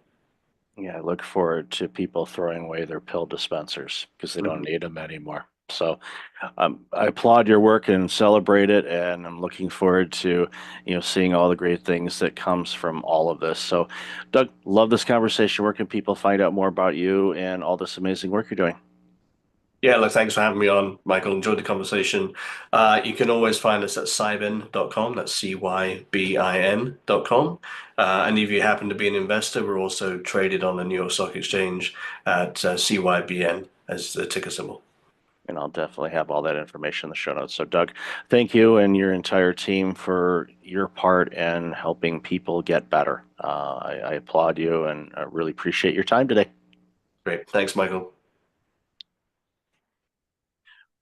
Yeah, I look forward to people throwing away their pill dispensers because they don't Mhm. need them anymore. So I applaud your work and celebrate it, and I'm looking forward to seeing all the great things that comes from all of this. So, Doug, love this conversation. Where can people find out more about you and all this amazing work you're doing? Yeah, look, thanks for having me on, Michael. Enjoyed the conversation. You can always find us at cybin.com. That's cybin.com. And if you happen to be an investor, we're also traded on the New York Stock Exchange at CYBN as the ticker symbol. And I'll definitely have all that information in the show notes. So, Doug, thank you and your entire team for your part in helping people get better. I applaud you and I really appreciate your time today. Great. Thanks, Michael.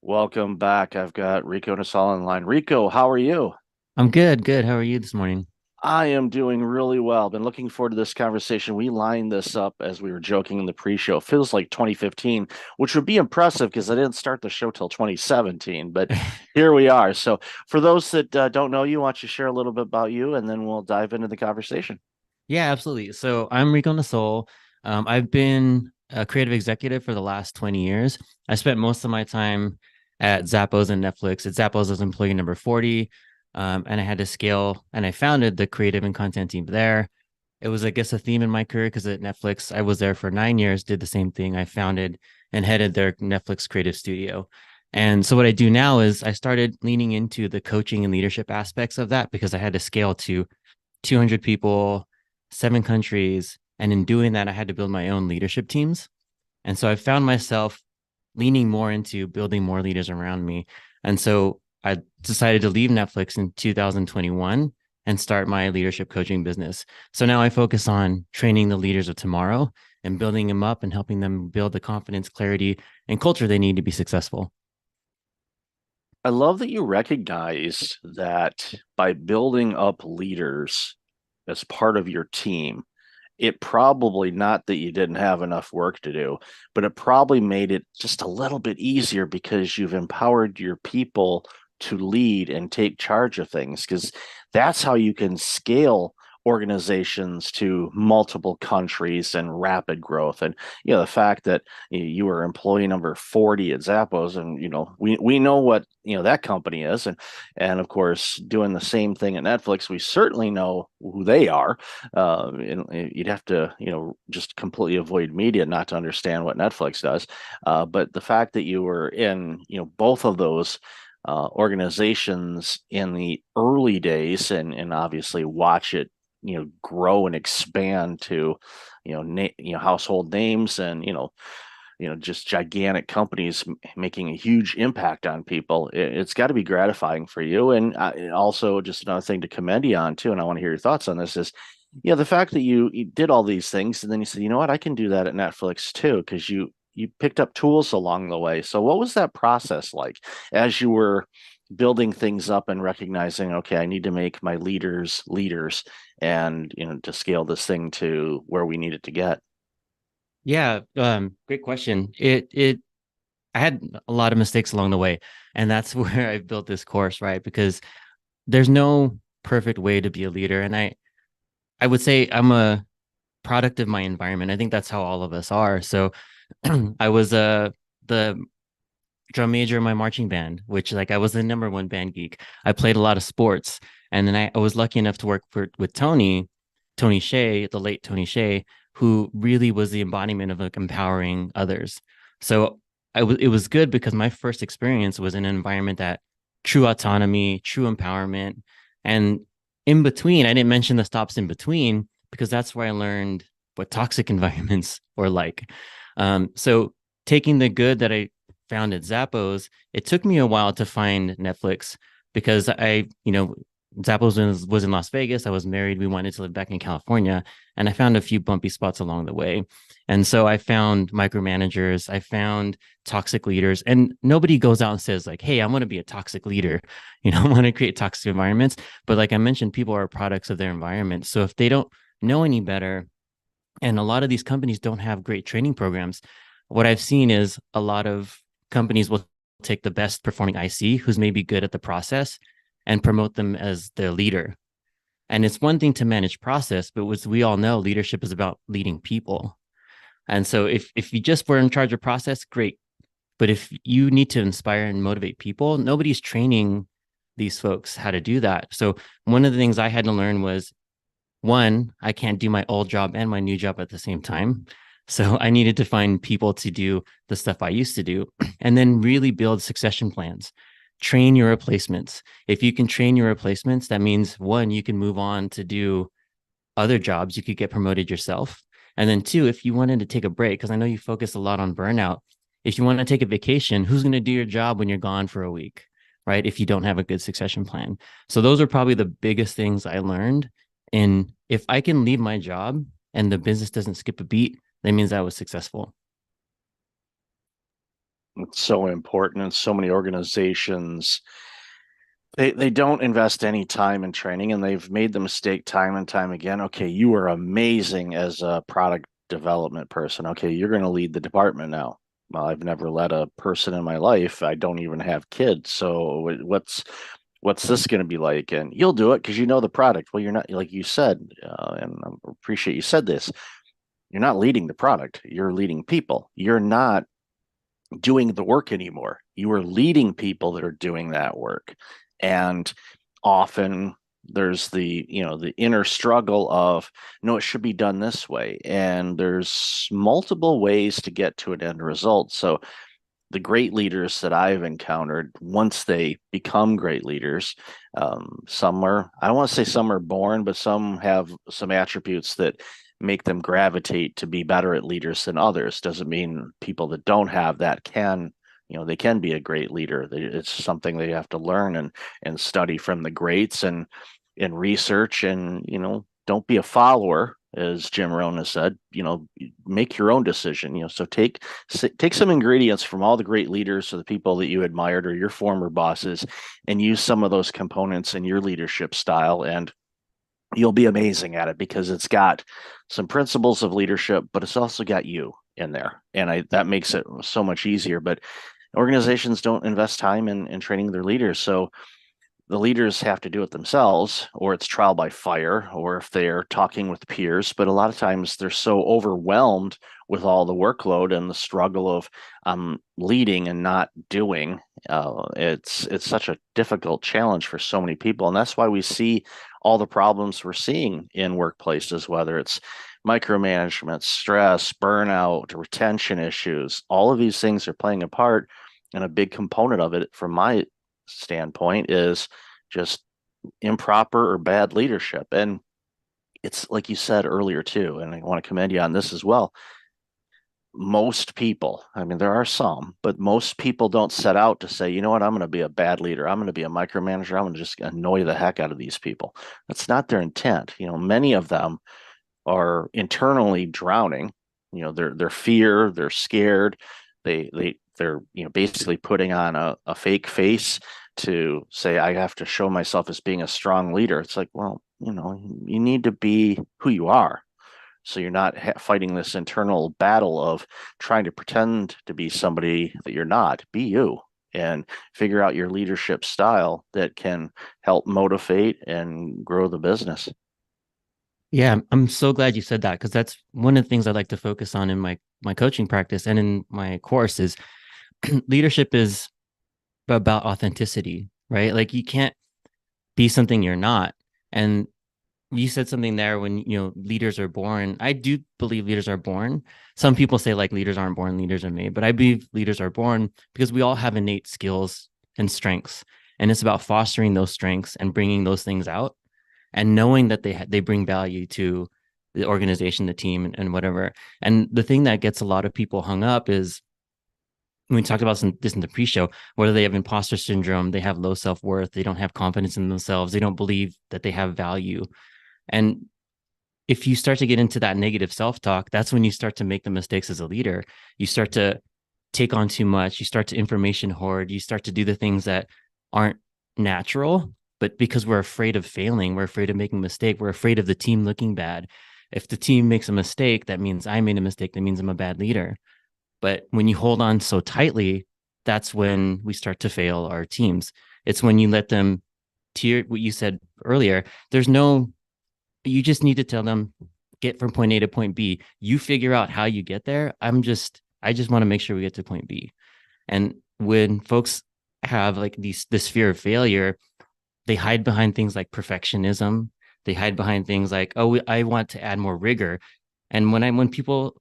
Welcome back. I've got Rico Nasal on the line. Rico, how are you? I'm good, good. How are you this morning? I am doing really well. Been looking forward to this conversation. We lined this up as we were joking in the pre-show. Feels like 2015, which would be impressive because I didn't start the show till 2017, but here we are. So, for those that don't know you, why don't you share a little bit about you, and then we'll dive into the conversation. Yeah, absolutely. So I'm Rico Nasol. I've been a creative executive for the last 20 years. I spent most of my time at Zappos and Netflix. At Zappos, I was employee number 40, and I had to scale, and I founded the creative and content team there. It was, I guess, a theme in my career because at Netflix, I was there for 9 years, did the same thing. I founded and headed their Netflix creative studio. And so what I do now is I started leaning into the coaching and leadership aspects of that because I had to scale to 200 people, 7 countries. And in doing that, I had to build my own leadership teams. And so I found myself leaning more into building more leaders around me. And so I decided to leave Netflix in 2021 and start my leadership coaching business. So now I focus on training the leaders of tomorrow and building them up and helping them build the confidence, clarity, and culture they need to be successful. I love that you recognize that by building up leaders as part of your team, it probably not that you didn't have enough work to do, but it probably made it just a little bit easier because you've empowered your people to lead and take charge of things, because that's how you can scale organizations to multiple countries and rapid growth. And the fact that you were employee number 40 at Zappos, and we know what that company is, and of course doing the same thing at Netflix, we certainly know who they are. And you'd have to just completely avoid media not to understand what Netflix does. But the fact that you were in both of those organizations in the early days, and obviously watch it grow and expand to, household names and, just gigantic companies making a huge impact on people. It's got to be gratifying for you. And also, just another thing to commend you on too, and I want to hear your thoughts on this is, the fact that you did all these things and then you said, you know what, I can do that at Netflix too, because you picked up tools along the way. So what was that process like as you were building things up and recognizing, okay, I need to make my leaders leaders and, to scale this thing to where we need it to get? Yeah, great question. It I had a lot of mistakes along the way, and that's where I built this course, right? Because there's no perfect way to be a leader, and I would say I'm a product of my environment. I think that's how all of us are. So I was the drum major in my marching band, which like I was the number one band geek. I played a lot of sports, and then I was lucky enough to work with Tony Shea, the late Tony Shea, who really was the embodiment of like empowering others. So it was good because my first experience was in an environment that true autonomy, true empowerment, and in between, I didn't mention the stops in between because that's where I learned what toxic environments were like. So taking the good that I found at Zappos, it took me a while to find Netflix because Zappos was in Las Vegas. I was married. We wanted to live back in California, and I found a few bumpy spots along the way. And so I found micromanagers, I found toxic leaders, and nobody goes out and says like, "Hey, I want to be a toxic leader." I want to create toxic environments. But like I mentioned, people are products of their environment. So if they don't know any better, and a lot of these companies don't have great training programs, what I've seen is a lot of companies will take the best performing IC who's maybe good at the process and promote them as their leader. And it's one thing to manage process, but as we all know, leadership is about leading people. And so if you just were in charge of process, great. But if you need to inspire and motivate people, nobody's training these folks how to do that. So one of the things I had to learn was, one, I can't do my old job and my new job at the same time. So I needed to find people to do the stuff I used to do and then really build succession plans. Train your replacements. If you can train your replacements, that means one, you can move on to do other jobs. You could get promoted yourself. And then two, if you wanted to take a break, because I know you focus a lot on burnout, if you want to take a vacation, who's going to do your job when you're gone for a week, right? If you don't have a good succession plan. So those are probably the biggest things I learned. And if I can leave my job and the business doesn't skip a beat, that means I was successful. It's so important, and so many organizations they don't invest any time in training, and they've made the mistake time and time again. Okay, you are amazing as a product development person. Okay, you're going to lead the department now. Well, I've never led a person in my life. I don't even have kids. So what's this going to be like? And you'll do it because you know the product. Well, you're not, like you said, and I appreciate you said this. You're not leading the product. You're leading people. You're not doing the work anymore. You are leading people that are doing that work. And often there's the inner struggle of, no, it should be done this way. And there's multiple ways to get to an end result. So the great leaders that I've encountered, once they become great leaders, I don't want to say some are born, but some have some attributes that make them gravitate to be better at leaders than others. Doesn't mean people that don't have that can, they can be a great leader. It's something they have to learn and study from the greats and research and, don't be a follower, as Jim Rohn has said, make your own decision, so take some ingredients from all the great leaders or the people that you admired or your former bosses and use some of those components in your leadership style, and you'll be amazing at it because it's got some principles of leadership, but it's also got you in there. And that makes it so much easier. But organizations don't invest time in training their leaders. So the leaders have to do it themselves, or it's trial by fire, or if they're talking with peers. But a lot of times they're so overwhelmed with all the workload and the struggle of leading and not doing. It's such a difficult challenge for so many people, and that's why we see all the problems we're seeing in workplaces, whether it's micromanagement, stress, burnout, retention issues. All of these things are playing a part, and a big component of it, from my standpoint, is just improper or bad leadership. And it's like you said earlier too, and I want to commend you on this as well. Most people, I mean, there are some, but most people don't set out to say, you know what, I'm going to be a bad leader. I'm going to be a micromanager. I'm going to just annoy the heck out of these people. That's not their intent. Many of them are internally drowning. They're fear, they're scared. They're basically putting on a fake face to say, I have to show myself as being a strong leader. It's like, well, you need to be who you are. So you're not fighting this internal battle of trying to pretend to be somebody that you're not. Be you and figure out your leadership style that can help motivate and grow the business. Yeah, I'm so glad you said that because that's one of the things I like to focus on in my coaching practice and in my course is leadership is about authenticity, right? Like you can't be something you're not. And you said something there when leaders are born. I do believe leaders are born. Some people say like leaders aren't born, leaders are made, but I believe leaders are born because we all have innate skills and strengths, and it's about fostering those strengths and bringing those things out, and knowing that they bring value to the organization, the team, and whatever. And the thing that gets a lot of people hung up is we talked about this in the pre-show, whether they have imposter syndrome, they have low self-worth, they don't have confidence in themselves, they don't believe that they have value. And if you start to get into that negative self-talk, that's when you start to make the mistakes as a leader. You start to take on too much. You start to information hoard. You start to do the things that aren't natural, but because we're afraid of failing, we're afraid of making a mistake. We're afraid of the team looking bad. If the team makes a mistake, that means I made a mistake. That means I'm a bad leader. But when you hold on so tightly, that's when we start to fail our teams. It's when you let them tier what you said earlier. You just need to tell them, get from point A to point B. You figure out how you get there. I just want to make sure we get to point B. And when folks have like this fear of failure, they hide behind things like perfectionism. They hide behind things like, oh, I want to add more rigor. And when people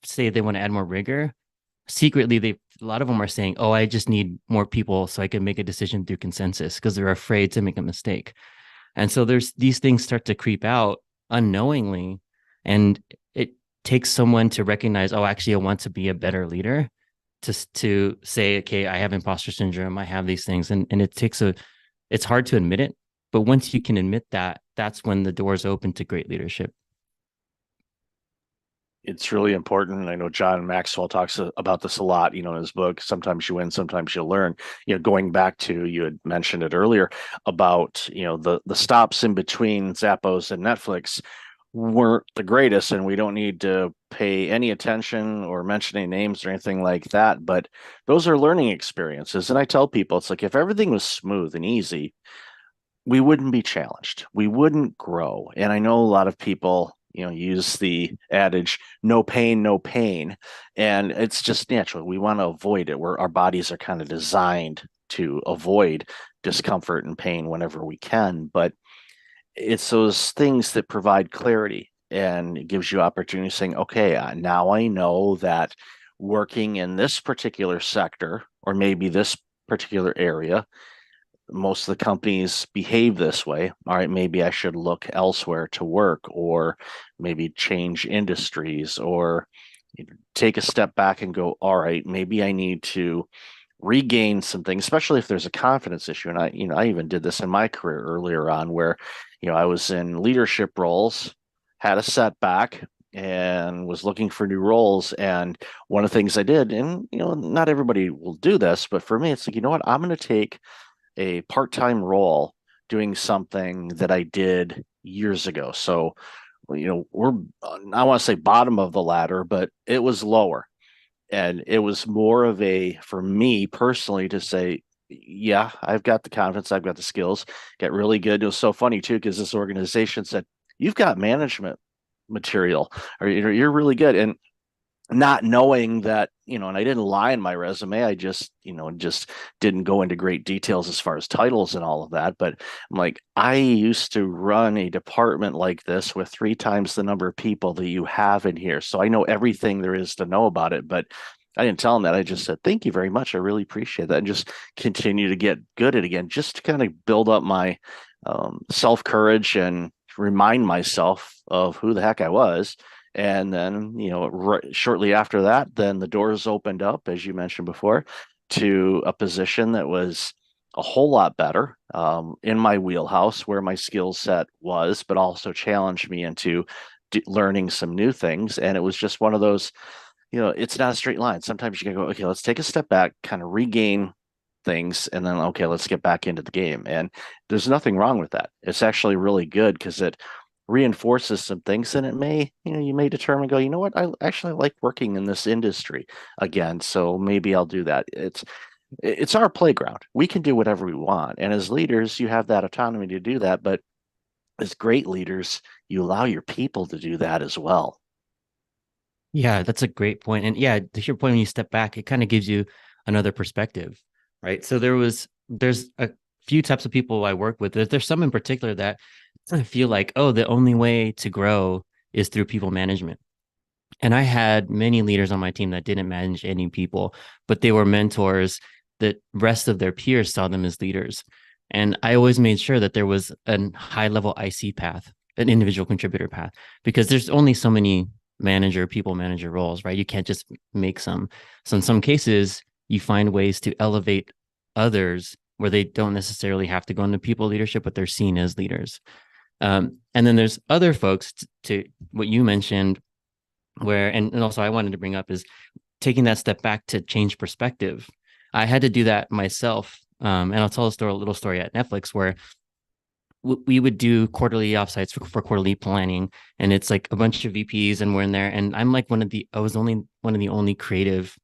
say they want to add more rigor, secretly a lot of them are saying, oh, I just need more people so I can make a decision through consensus because they're afraid to make a mistake. And so there's these things start to creep out unknowingly. And it takes someone to recognize, oh, actually, I want to be a better leader, to say, okay, I have imposter syndrome, I have these things. And it's hard to admit it. But once you can admit that, that's when the doors open to great leadership. It's really important. I know John Maxwell talks about this a lot, in his book, Sometimes You Win, Sometimes You Learn. Going back to, you had mentioned it earlier about, the stops in between Zappos and Netflix weren't the greatest, and we don't need to pay any attention or mention any names or anything like that. But those are learning experiences. And I tell people, it's like if everything was smooth and easy, we wouldn't be challenged. We wouldn't grow. And I know a lot of people, use the adage, no pain, no pain. And it's just natural. We want to avoid it, where our bodies are kind of designed to avoid discomfort and pain whenever we can. But it's those things that provide clarity, and it gives you opportunity saying, okay, now I know that working in this particular sector, or maybe this particular area, most of the companies behave this way. All right, maybe I should look elsewhere to work, or maybe change industries, or take a step back and go, all right, maybe I need to regain some things, especially if there's a confidence issue. And I even did this in my career earlier on, where, I was in leadership roles, had a setback, and was looking for new roles. And one of the things I did, and, not everybody will do this, but for me, it's like, you know what, I'm going to take a part-time role doing something that I did years ago. So, we're, I want to say bottom of the ladder, but it was lower. And it was more of a, for me personally, to say, yeah, I've got the confidence, I've got the skills, get really good. It was so funny too, because this organization said, you've got management material, or you're really good. And not knowing that, and I didn't lie in my resume. I just didn't go into great details as far as titles and all of that. But I'm like, I used to run a department like this with 3 times the number of people that you have in here. So I know everything there is to know about it. But I didn't tell him that. I just said, thank you very much. I really appreciate that. And just continue to get good at it again, just to kind of build up my self courage and remind myself of who the heck I was. And then, shortly after that, then the doors opened up, as you mentioned before, to a position that was a whole lot better, in my wheelhouse where my skill set was, but also challenged me into learning some new things. And it was just one of those, it's not a straight line. Sometimes you can go, okay, let's take a step back, kind of regain things, and then, okay, let's get back into the game. And there's nothing wrong with that. It's actually really good because it reinforces some things, and it may, you may determine, go, you know what, I actually like working in this industry again, so maybe I'll do that. It's our playground. We can do whatever we want. And as leaders, you have that autonomy to do that. But as great leaders, you allow your people to do that as well. Yeah, that's a great point. And yeah, to your point, when you step back, it kind of gives you another perspective, right? So there's a few types of people I work with. There's some in particular that I feel like, oh, the only way to grow is through people management. And I had many leaders on my team that didn't manage any people, but they were mentors. The rest of their peers saw them as leaders. And I always made sure that there was a high level IC path, an individual contributor path, because there's only so many people manager roles, right? You can't just make some. So in some cases, you find ways to elevate others where they don't necessarily have to go into people leadership, but they're seen as leaders. And then there's other folks to what you mentioned, where, and also I wanted to bring up is taking that step back to change perspective. I had to do that myself. And I'll tell a little story at Netflix where we would do quarterly offsites for quarterly planning, and it's like a bunch of VPs, and we're in there, and I'm like I was only one of the only creative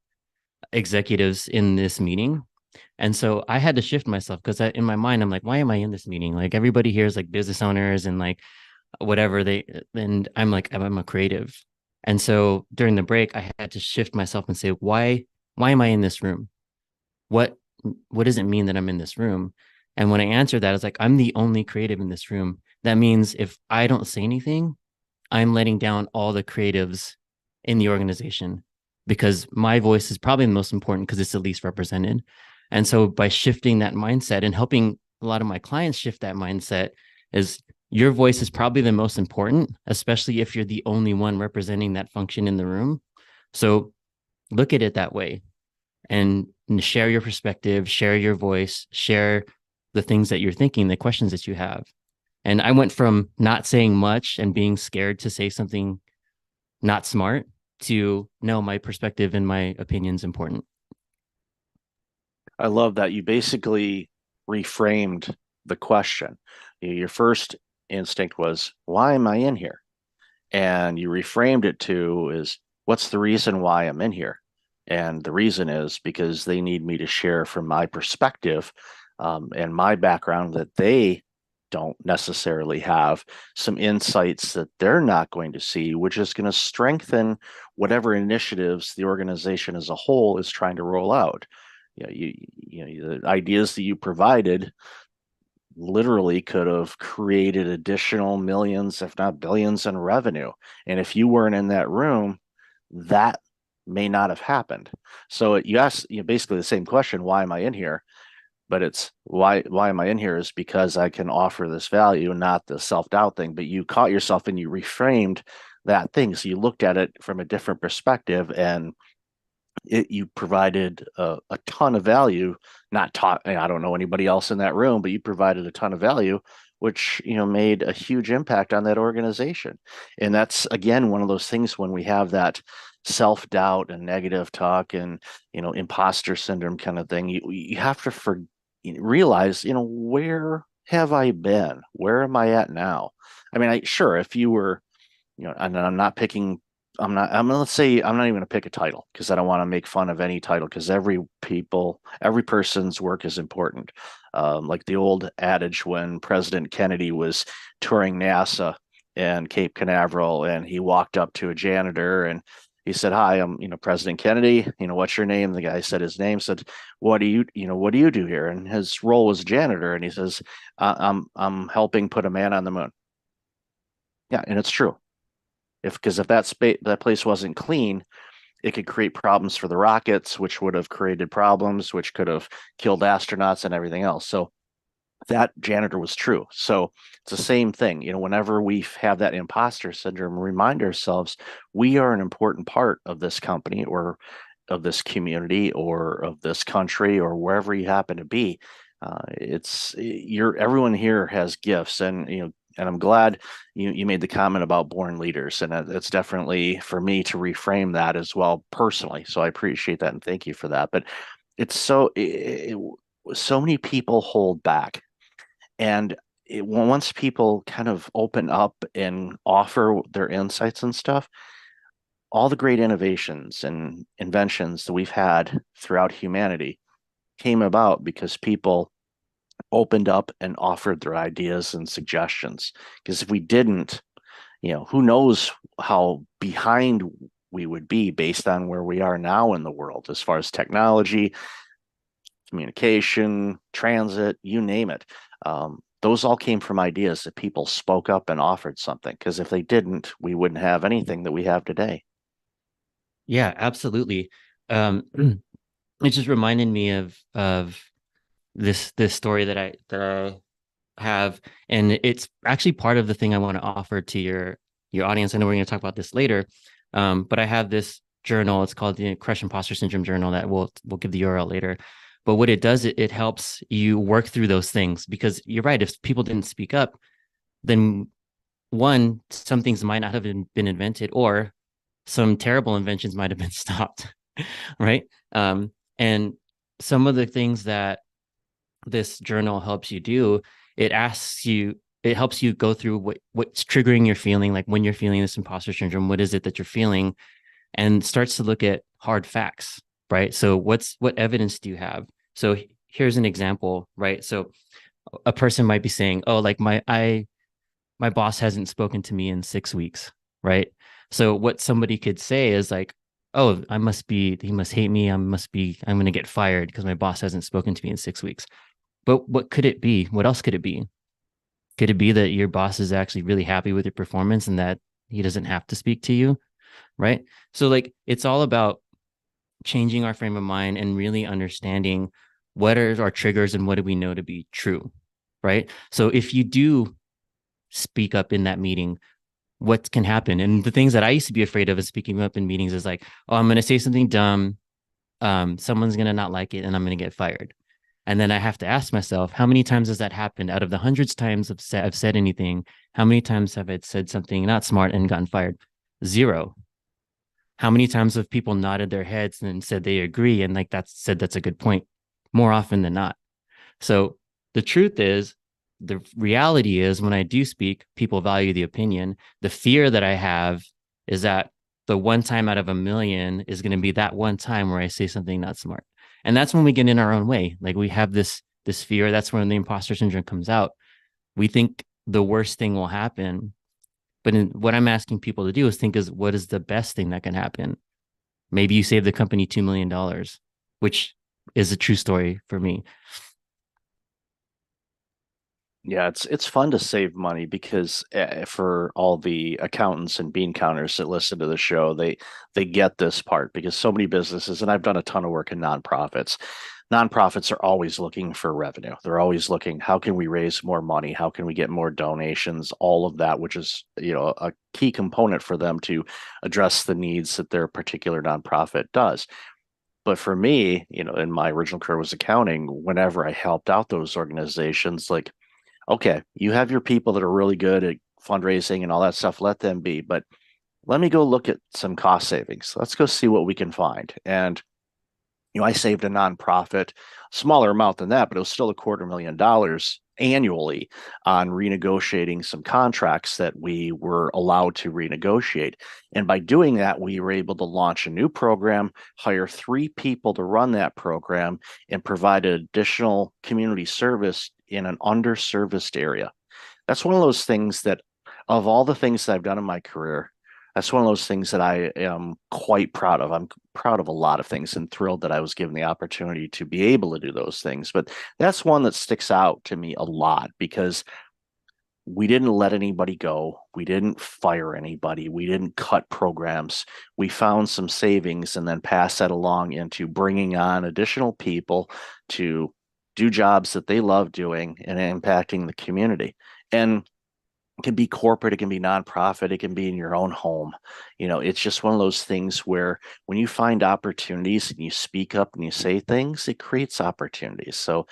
executives in this meeting. And so I had to shift myself because in my mind, I'm like, why am I in this meeting? Like everybody here is like business owners and like whatever and I'm like, I'm a creative. And so during the break, I had to shift myself and say, why am I in this room? What, what does it mean that I'm in this room? And when I answered that, it's like, I'm the only creative in this room. That means if I don't say anything, I'm letting down all the creatives in the organization because my voice is probably the most important because it's the least represented. And so by shifting that mindset and helping a lot of my clients shift that mindset is your voice is probably the most important, especially if you're the only one representing that function in the room. So look at it that way and share your perspective, share your voice, share the things that you're thinking, the questions that you have. And I went from not saying much and being scared to say something not smart to no, my perspective and my opinion's important. I love that you basically reframed the question. Your first instinct was, why am I in here? And you reframed it to is, what's the reason why I'm in here? And the reason is because they need me to share from my perspective, and my background that they don't necessarily have, some insights that they're not going to see, which is going to strengthen whatever initiatives the organization as a whole is trying to roll out. The ideas that you provided literally could have created additional millions, if not billions, in revenue. And if you weren't in that room, that may not have happened. So you ask, basically the same question: why am I in here? But it's why am I in here is because I can offer this value, not the self-doubt thing. But you caught yourself and you reframed that thing. So you looked at it from a different perspective, and you provided a ton of value. Not taught, I don't know anybody else in that room, but you provided a ton of value, which made a huge impact on that organization. And that's again one of those things when we have that self-doubt and negative talk and imposter syndrome kind of thing. You have to realize, where have I been? Where am I at now? I mean, sure, if you were, and I'm not picking, let's say I'm not even going to pick a title because I don't want to make fun of any title, because every person's work is important. Like the old adage when President Kennedy was touring NASA and Cape Canaveral, and he walked up to a janitor and he said, "Hi, I'm, President Kennedy. What's your name?" The guy said his name, said, what do you do here?" And his role was janitor. And he says, I'm helping put a man on the moon. Yeah. And it's true. Because if that place wasn't clean, it could create problems for the rockets, which would have created problems, which could have killed astronauts and everything else. So that janitor was true. So it's the same thing. Whenever we have that imposter syndrome, remind ourselves we are an important part of this company or of this community or of this country or wherever you happen to be. Everyone here has gifts, and I'm glad you made the comment about born leaders, and it's definitely for me to reframe that as well personally. So I appreciate that and thank you for that. But it's so many people hold back, and once people kind of open up and offer their insights and stuff, all the great innovations and inventions that we've had throughout humanity came about because people opened up and offered their ideas and suggestions. Because if we didn't, who knows how behind we would be based on where we are now in the world as far as technology, communication, transit, you name it. Those all came from ideas that people spoke up and offered something. Because if they didn't, we wouldn't have anything that we have today. Yeah, absolutely. Um, it just reminded me of this story that I have, and it's actually part of the thing I want to offer to your audience. I know we're going to talk about this later, but I have this journal. It's called the Crush Imposter Syndrome Journal that we'll give the URL later. But what it does, it helps you work through those things, because you're right. If people didn't speak up, then one, some things might not have been invented, or some terrible inventions might have been stopped, right? And some of the things that this journal helps you do, it helps you go through what's triggering your feeling, like when you're feeling this imposter syndrome, what is it that you're feeling, and starts to look at hard facts, right? So what evidence do you have? So here's an example, right? So a person might be saying, oh, like my boss hasn't spoken to me in 6 weeks, right? So what somebody could say is like, oh, he must hate me. I'm going to get fired because my boss hasn't spoken to me in 6 weeks. But what could it be? What else could it be? Could it be that your boss is actually really happy with your performance and that he doesn't have to speak to you, right? So like it's all about changing our frame of mind and really understanding what are our triggers and what do we know to be true, right? So if you do speak up in that meeting, what can happen? And the things that I used to be afraid of is speaking up in meetings is like, oh, I'm going to say something dumb. Someone's going to not like it and I'm going to get fired. And then I have to ask myself, how many times has that happened? Out of the hundreds of times I've said anything, how many times have I said something not smart and gotten fired? Zero. How many times have people nodded their heads and said they agree and like that's a good point? More often than not. So the truth is, the reality is when I do speak, people value the opinion. The fear that I have is that the one time out of a million is going to be that one time where I say something not smart. And that's when we get in our own way. Like we have this fear. That's when the imposter syndrome comes out. We think the worst thing will happen. But what I'm asking people to do is think is what is the best thing that can happen? Maybe you save the company $2 million, which is a true story for me. Yeah, it's fun to save money because for all the accountants and bean counters that listen to the show, they get this part because so many businesses, and I've done a ton of work in nonprofits. Nonprofits are always looking for revenue. They're always looking, how can we raise more money? How can we get more donations? All of that, which is, a key component for them to address the needs that their particular nonprofit does. But for me, in my original career was accounting, whenever I helped out those organizations, like, okay, you have your people that are really good at fundraising and all that stuff, let them be. But let me go look at some cost savings. Let's go see what we can find. And, I saved a nonprofit, smaller amount than that, but it was still $250,000 annually on renegotiating some contracts that we were allowed to renegotiate. And by doing that, we were able to launch a new program, hire 3 people to run that program, and provide additional community service in an underserviced area. That's one of those things that, of all the things that I've done in my career, that's one of those things that I am quite proud of. I'm proud of a lot of things and thrilled that I was given the opportunity to be able to do those things. But that's one that sticks out to me a lot because we didn't let anybody go. We didn't fire anybody. We didn't cut programs. We found some savings and then passed that along into bringing on additional people to do jobs that they love doing and impacting the community. And it can be corporate, it can be nonprofit, it can be in your own home. It's just one of those things where when you find opportunities and you speak up and you say things, it creates opportunities. So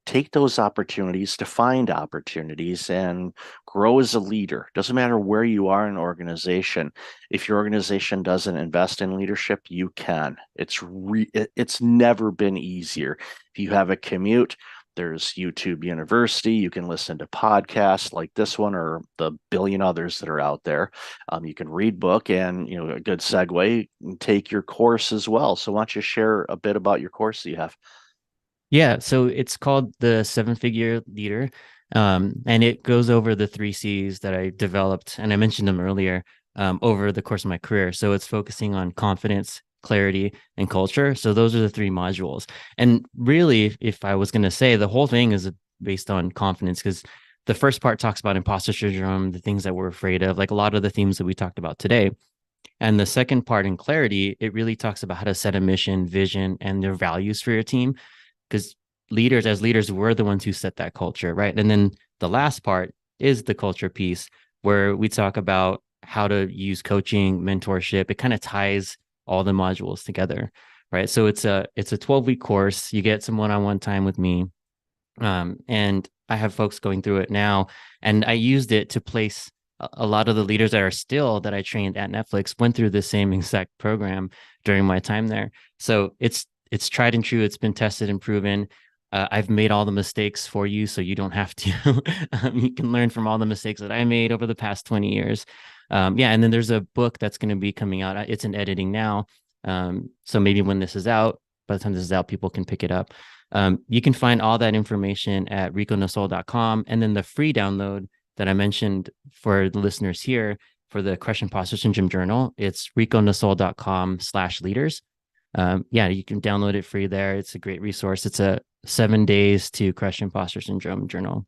take those opportunities to find opportunities and grow as a leader. Doesn't matter where you are in an organization. If your organization doesn't invest in leadership, you can. It's never been easier. If you have a commute, there's YouTube University. You can listen to podcasts like this one or the billion others that are out there. You can read book and, a good segue, take your course as well. So why don't you share a bit about your course that you have? Yeah, so it's called the Seven Figure Leader, and it goes over the three C's that I developed, and I mentioned them earlier, over the course of my career. So it's focusing on confidence, clarity, and culture. So those are the three modules. And really, if I was going to say, the whole thing is based on confidence, because the first part talks about imposter syndrome, the things that we're afraid of, like a lot of the themes that we talked about today. And the second part in clarity, it really talks about how to set a mission, vision, and their values for your team, because as leaders, we're the ones who set that culture, right? And then the last part is the culture piece, where we talk about how to use coaching, mentorship. It kind of ties all the modules together, right? So it's a 12-week course. You get some one-on-one time with me, and I have folks going through it now, and I used it to place a lot of the leaders that I trained at Netflix went through the same exact program during my time there. So it's tried and true. It's been tested and proven. I've made all the mistakes for you, so you don't have to. You can learn from all the mistakes that I made over the past 20 years. Yeah, and then there's a book that's going to be coming out. It's in editing now. So maybe when this is out, by the time this is out, people can pick it up. You can find all that information at riconasol.com. And then the free download that I mentioned for the listeners here for the Crush Imposter Syndrome Journal, it's riconasol.com/leaders. Yeah, you can download it free there. It's a great resource. It's a 7 days to Crush Imposter Syndrome journal.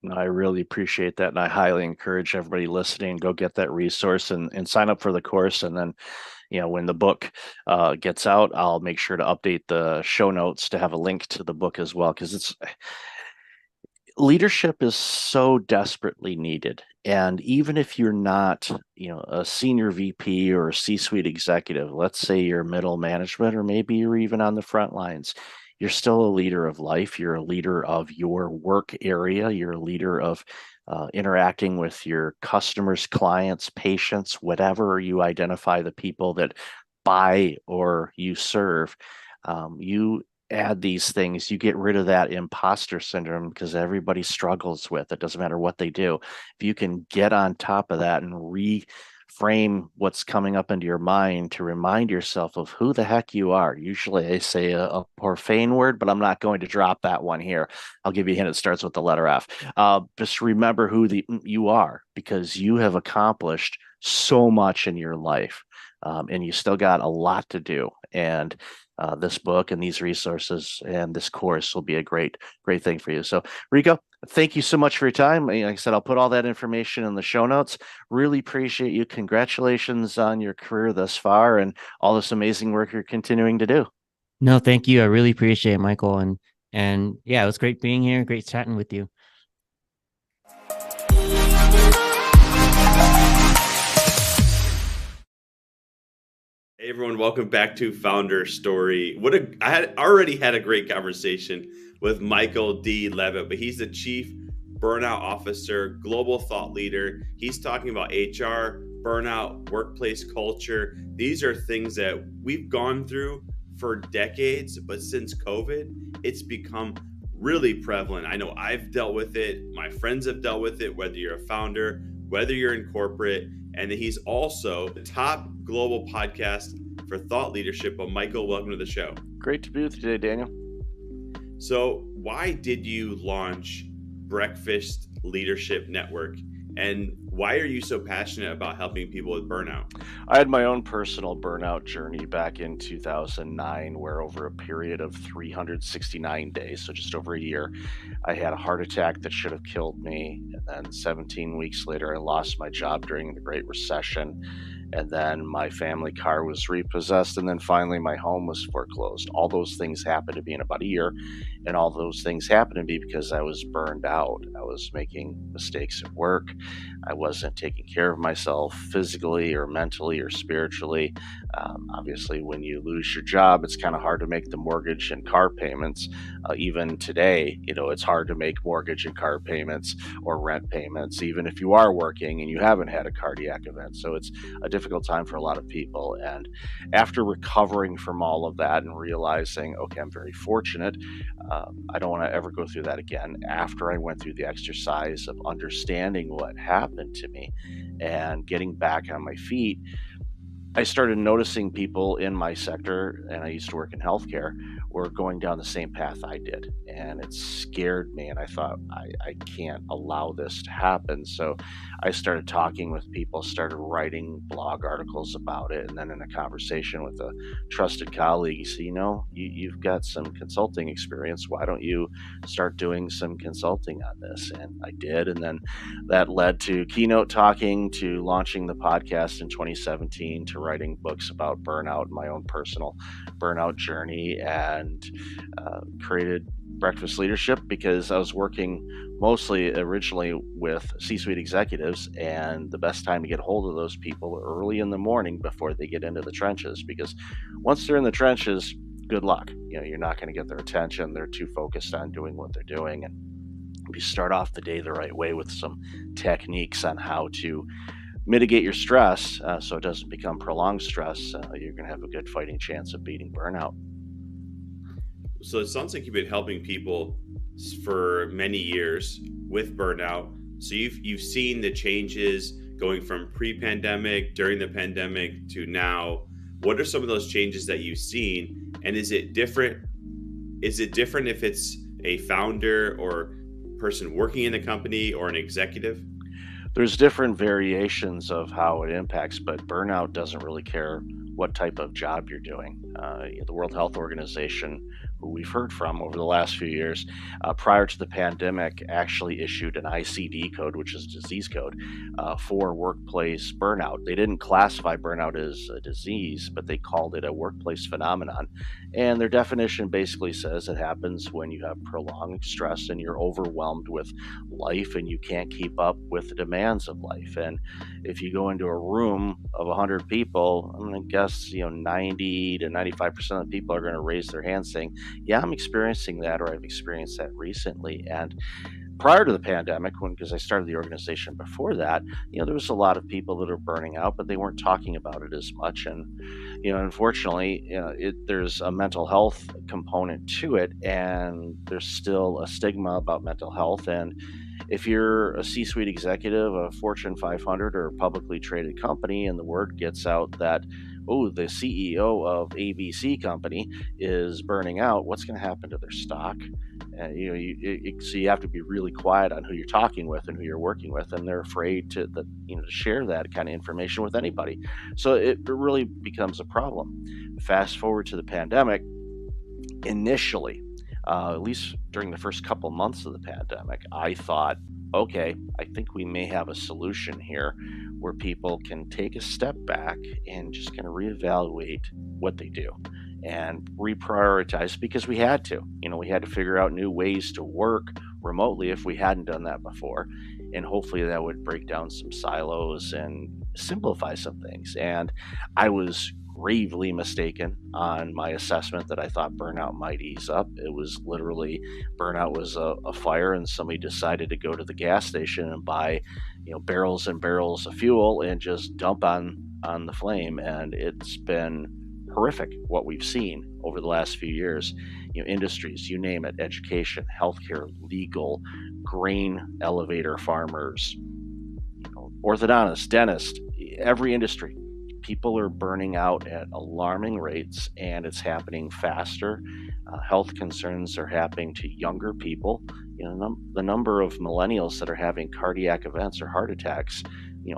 I really appreciate that. And I highly encourage everybody listening, go get that resource and sign up for the course. And then, when the book gets out, I'll make sure to update the show notes to have a link to the book as well. Because leadership is so desperately needed. And even if you're not, a senior VP or a C-suite executive, let's say you're middle management, or maybe you're even on the front lines, you're still a leader of life. You're a leader of your work area. You're a leader of interacting with your customers, clients, patients, whatever you identify the people that buy or you serve. You add these things, you get rid of that imposter syndrome because everybody struggles with it. Doesn't matter what they do. If you can get on top of that and reframe what's coming up into your mind to remind yourself of who the heck you are. Usually I say a profane word, but I'm not going to drop that one here. I'll give you a hint. It starts with the letter F. Just remember who you are, because you have accomplished so much in your life. And you still got a lot to do. And this book and these resources and this course will be a great thing for you. So, Rico, thank you so much for your time. Like I said, I'll put all that information in the show notes. Really appreciate you. Congratulations on your career thus far and all this amazing work you're continuing to do. No, thank you. I really appreciate it, Michael. And yeah, it was great being here. Great chatting with you. Hey everyone, welcome back to Founder Story. I had already had a great conversation with Michael D. Levitt, but he's the Chief Burnout Officer, global thought leader. He's talking about HR, burnout, workplace culture. These are things that we've gone through for decades, but since COVID, it's become really prevalent. I know I've dealt with it. My friends have dealt with it, whether you're a founder, whether you're in corporate. And he's also the top global podcast for thought leadership. But Michael, welcome to the show. Great to be with you today, Daniel. So why did you launch Breakfast Leadership Network? And Why are you so passionate about helping people with burnout? I had my own personal burnout journey back in 2009, where over a period of 369 days, so just over a year, I had a heart attack that should have killed me. And then 17 weeks later, I lost my job during the Great Recession. And then my family car was repossessed. And then finally, my home was foreclosed. All those things happened to me in about a year. And all those things happened to me because I was burned out. I was making mistakes at work. I wasn't taking care of myself physically or mentally or spiritually. Obviously, when you lose your job, it's kind of hard to make the mortgage and car payments. Even today, it's hard to make mortgage and car payments or rent payments, even if you are working and you haven't had a cardiac event. So it's a difficult time for a lot of people. And after recovering from all of that and realizing, okay, I'm very fortunate, I don't want to ever go through that again. After I went through the exercise of understanding what happened to me and getting back on my feet, I started noticing people in my sector, and I used to work in healthcare, were going down the same path I did. And it scared me. And I thought, I can't allow this to happen. So I started talking with people, started writing blog articles about it. And then in a conversation with a trusted colleague, he said, you've got some consulting experience. Why don't you start doing some consulting on this? And I did. And then that led to keynote talking, to launching the podcast in 2017, to writing books about burnout, my own personal burnout journey, and created Breakfast Leadership because I was working mostly originally with C-suite executives, and the best time to get a hold of those people early in the morning before they get into the trenches, because once they're in the trenches, good luck. You're not going to get their attention. They're too focused on doing what they're doing. And if you start off the day the right way with some techniques on how to mitigate your stress so it doesn't become prolonged stress, you're going to have a good fighting chance of beating burnout. So it sounds like you've been helping people for many years with burnout. So you've seen the changes going from pre-pandemic, during the pandemic to now. What are some of those changes that you've seen? And is it different? Is it different if it's a founder or person working in the company or an executive? There's different variations of how it impacts, but burnout doesn't really care what type of job you're doing. The World Health Organization, who we've heard from over the last few years, prior to the pandemic, actually issued an ICD code, which is a disease code, for workplace burnout. They didn't classify burnout as a disease, but they called it a workplace phenomenon. And their definition basically says it happens when you have prolonged stress and you're overwhelmed with life and you can't keep up with the demands of life. And if you go into a room of 100 people, I'm going to guess 90 to 95% of the people are going to raise their hand saying, yeah, I'm experiencing that, or I've experienced that recently. And prior to the pandemic, because I started the organization before that, there was a lot of people that are burning out, but they weren't talking about it as much. And unfortunately, there's a mental health component to it, and there's still a stigma about mental health. And if you're a C-suite executive, a Fortune 500 or a publicly traded company, and the word gets out that, oh, the CEO of ABC company is burning out, what's going to happen to their stock? So you have to be really quiet on who you're talking with and who you're working with, and they're afraid to share that kind of information with anybody. So it really becomes a problem. Fast forward to the pandemic. Initially, at least during the first couple months of the pandemic, I thought, okay, I think we may have a solution here where people can take a step back and just kind of reevaluate what they do and reprioritize, because we had to. We had to figure out new ways to work remotely if we hadn't done that before. And hopefully that would break down some silos and simplify some things. And I was gravely mistaken on my assessment that I thought burnout might ease up. It was literally, burnout was a fire, and somebody decided to go to the gas station and buy barrels and barrels of fuel and just dump on the flame. And it's been horrific what we've seen over the last few years. Industries, you name it, education, healthcare, legal, grain elevator farmers, orthodontists, dentists, every industry. People are burning out at alarming rates, and it's happening faster. Health concerns are happening to younger people, the number of millennials that are having cardiac events or heart attacks,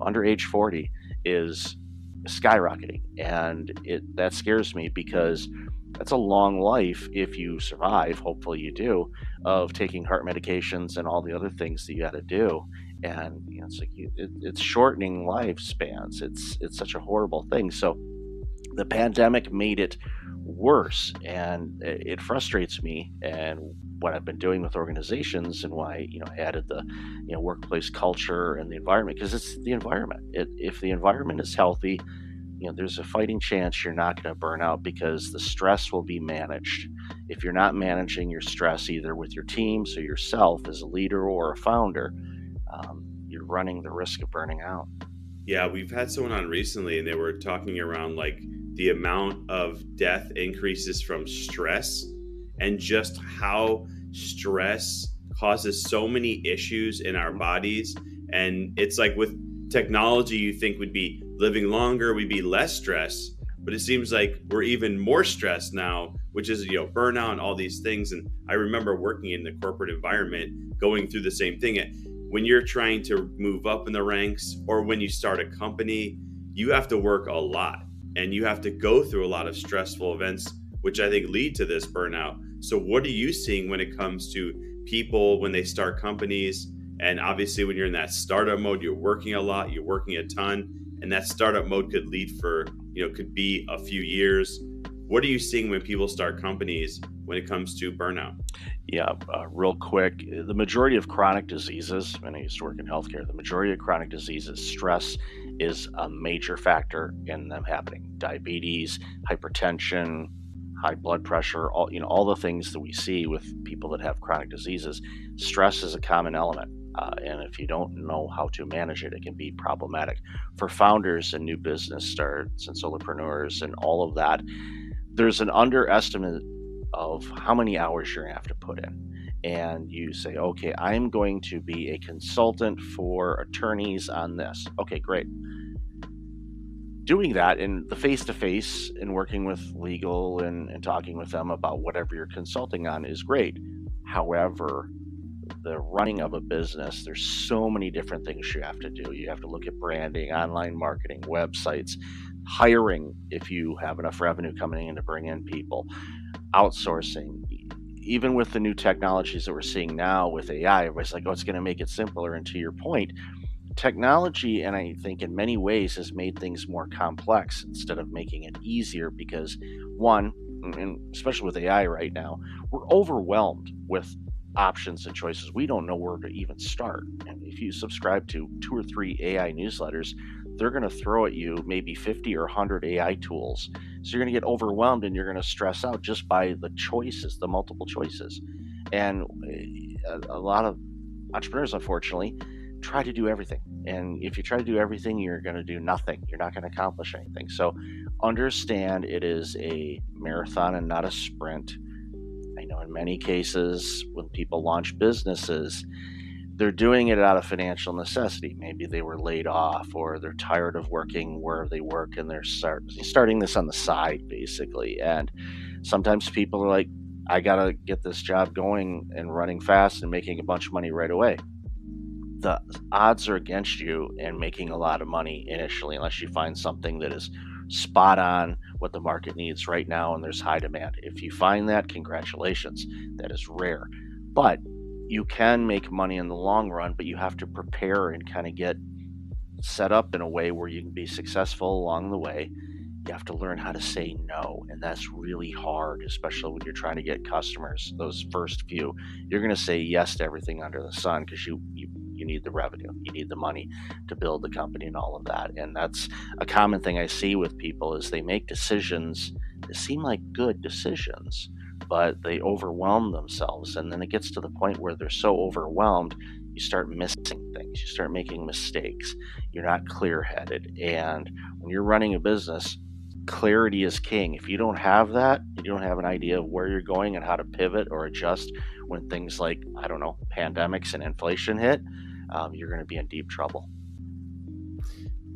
under age 40 is skyrocketing. And that scares me because that's a long life if you survive, hopefully you do, of taking heart medications and all the other things that you got to do. And it's like it's shortening lifespans. It's such a horrible thing. So the pandemic made it worse, and it frustrates me. And what I've been doing with organizations, and why I added the workplace culture and the environment, because it's the environment. If the environment is healthy, there's a fighting chance you're not going to burn out, because the stress will be managed. If you're not managing your stress, either with your teams or yourself as a leader or a founder, you're running the risk of burning out. Yeah, we've had someone on recently and they were talking around like the amount of death increases from stress, and just how stress causes so many issues in our bodies. And it's like with technology, you think would be living longer, we'd be less stressed, but it seems like we're even more stressed now, which is, burnout and all these things. And I remember working in the corporate environment, going through the same thing. When you're trying to move up in the ranks, or when you start a company, you have to work a lot and you have to go through a lot of stressful events, which I think lead to this burnout. So what are you seeing when it comes to people when they start companies? And obviously when you're in that startup mode, you're working a lot, you're working a ton, and that startup mode could lead for, could be a few years. What are you seeing when people start companies when it comes to burnout? Yeah, real quick, the majority of chronic diseases, and I used to work in healthcare, the majority of chronic diseases, stress is a major factor in them happening. Diabetes, hypertension, high blood pressure, all the things that we see with people that have chronic diseases, stress is a common element. And if you don't know how to manage it, it can be problematic. For founders and new business starts and solopreneurs and all of that, there's an underestimate of how many hours you're going to have to put in. And you say, okay, I'm going to be a consultant for attorneys on this. Okay, great. Doing that in the face-to-face and working with legal and talking with them about whatever you're consulting on is great. However, the running of a business, there's so many different things you have to do. You have to look at branding, online marketing, websites, hiring if you have enough revenue coming in to bring in people, outsourcing. Even with the new technologies that we're seeing now with AI, everybody's like, oh, it's going to make it simpler. And to your point, technology, and I think in many ways, has made things more complex instead of making it easier, because one, and especially with AI right now, we're overwhelmed with options and choices. We don't know where to even start. And if you subscribe to 2 or 3 AI newsletters, they're going to throw at you maybe 50 or 100 AI tools. So you're going to get overwhelmed and you're going to stress out just by the choices, the multiple choices. And a lot of entrepreneurs, unfortunately, try to do everything. And if you try to do everything, you're going to do nothing. You're not going to accomplish anything. So understand it is a marathon and not a sprint. I know in many cases when people launch businesses, they're doing it out of financial necessity. Maybe they were laid off, or they're tired of working where they work and they're starting this on the side, basically. And sometimes people are like, I got to get this job going and running fast and making a bunch of money right away. The odds are against you in making a lot of money initially, unless you find something that is spot on what the market needs right now and there's high demand. If you find that, congratulations. That is rare. But you can make money in the long run, but you have to prepare and kind of get set up in a way where you can be successful along the way. You have to learn how to say no, and that's really hard, especially when you're trying to get customers. Those first few, you're going to say yes to everything under the sun because you need the revenue, you need the money to build the company and all of that. And that's a common thing I see with people is they make decisions that seem like good decisions, but they overwhelm themselves. And then it gets to the point where they're so overwhelmed, you start missing things, you start making mistakes, you're not clear-headed. And when you're running a business, clarity is king. If you don't have that, you don't have an idea of where you're going and how to pivot or adjust when things like, I don't know, pandemics and inflation hit, you're going to be in deep trouble.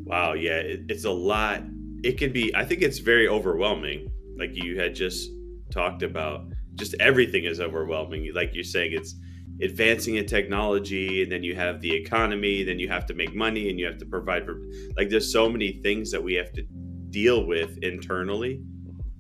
Wow, yeah, it's a lot. It can be, I think it's very overwhelming. Like you had just talked about, just everything is overwhelming. Like you're saying, advancing in technology, and then you have the economy, then you have to make money, and you have to provide for, like, there's so many things that we have to deal with internally,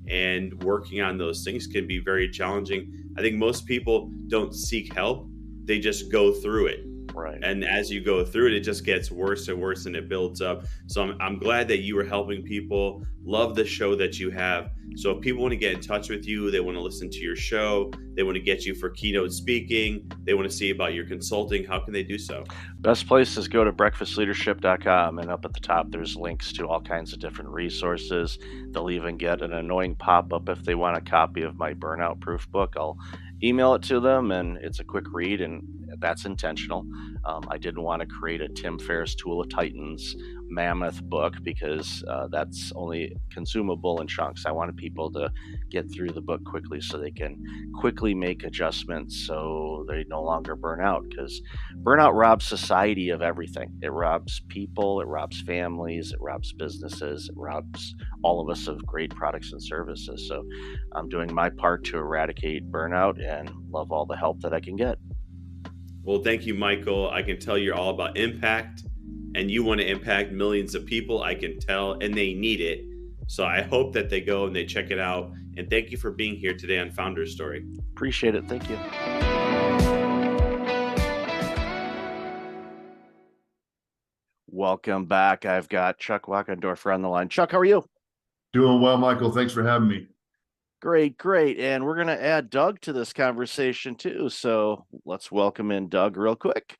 and working on those things can be very challenging. I think most people don't seek help, they just go through it. Right. And as you go through it, it just gets worse and worse, and it builds up. So I'm glad that you were helping people. Love the show that you have. So if people want to get in touch with you, they want to listen to your show, they want to get you for keynote speaking, they want to see about your consulting, how can they do so? Best place is go to breakfastleadership.com, and up at the top there's links to all kinds of different resources. They'll even get an annoying pop-up if they want a copy of my burnout proof book. I'll email it to them, and it's a quick read, and that's intentional. I didn't want to create a Tim Ferriss Tool of Titans mammoth book because that's only consumable in chunks. I wanted people to get through the book quickly so they can quickly make adjustments so they no longer burn out, because burnout robs society of everything. It robs people, it robs families, it robs businesses, it robs all of us of great products and services. So I'm doing my part to eradicate burnout and love all the help that I can get. Well, thank you, Michael. I can tell you're all about impact, and you want to impact millions of people. I can tell, and they need it. So I hope that they go and they check it out. And thank you for being here today on Founder's Story. Appreciate it. Thank you. Welcome back. I've got Chuck Wackendorfer on the line. Chuck, how are you? Doing well, Michael. Thanks for having me. Great, great. And we're going to add Doug to this conversation too. So let's welcome in Doug real quick.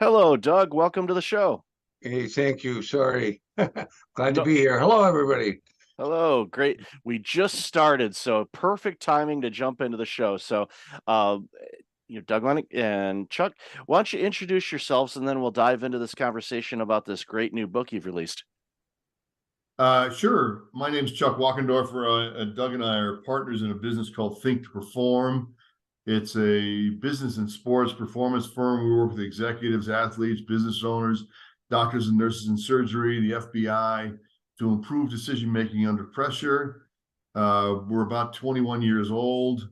Hello, Doug. Welcome to the show. Hey, thank you. Sorry. Glad to be here. Hello, everybody. Hello, great. We just started, so perfect timing to jump into the show. So, Doug Lennox and Chuck, why don't you introduce yourselves, and then we'll dive into this conversation about this great new book you've released. Sure. My name's Chuck Wackendorfer. Doug and I are partners in a business called Think to Perform. It's a business and sports performance firm. We work with executives, athletes, business owners, doctors and nurses in surgery, the FBI, to improve decision-making under pressure. We're about 21 years old.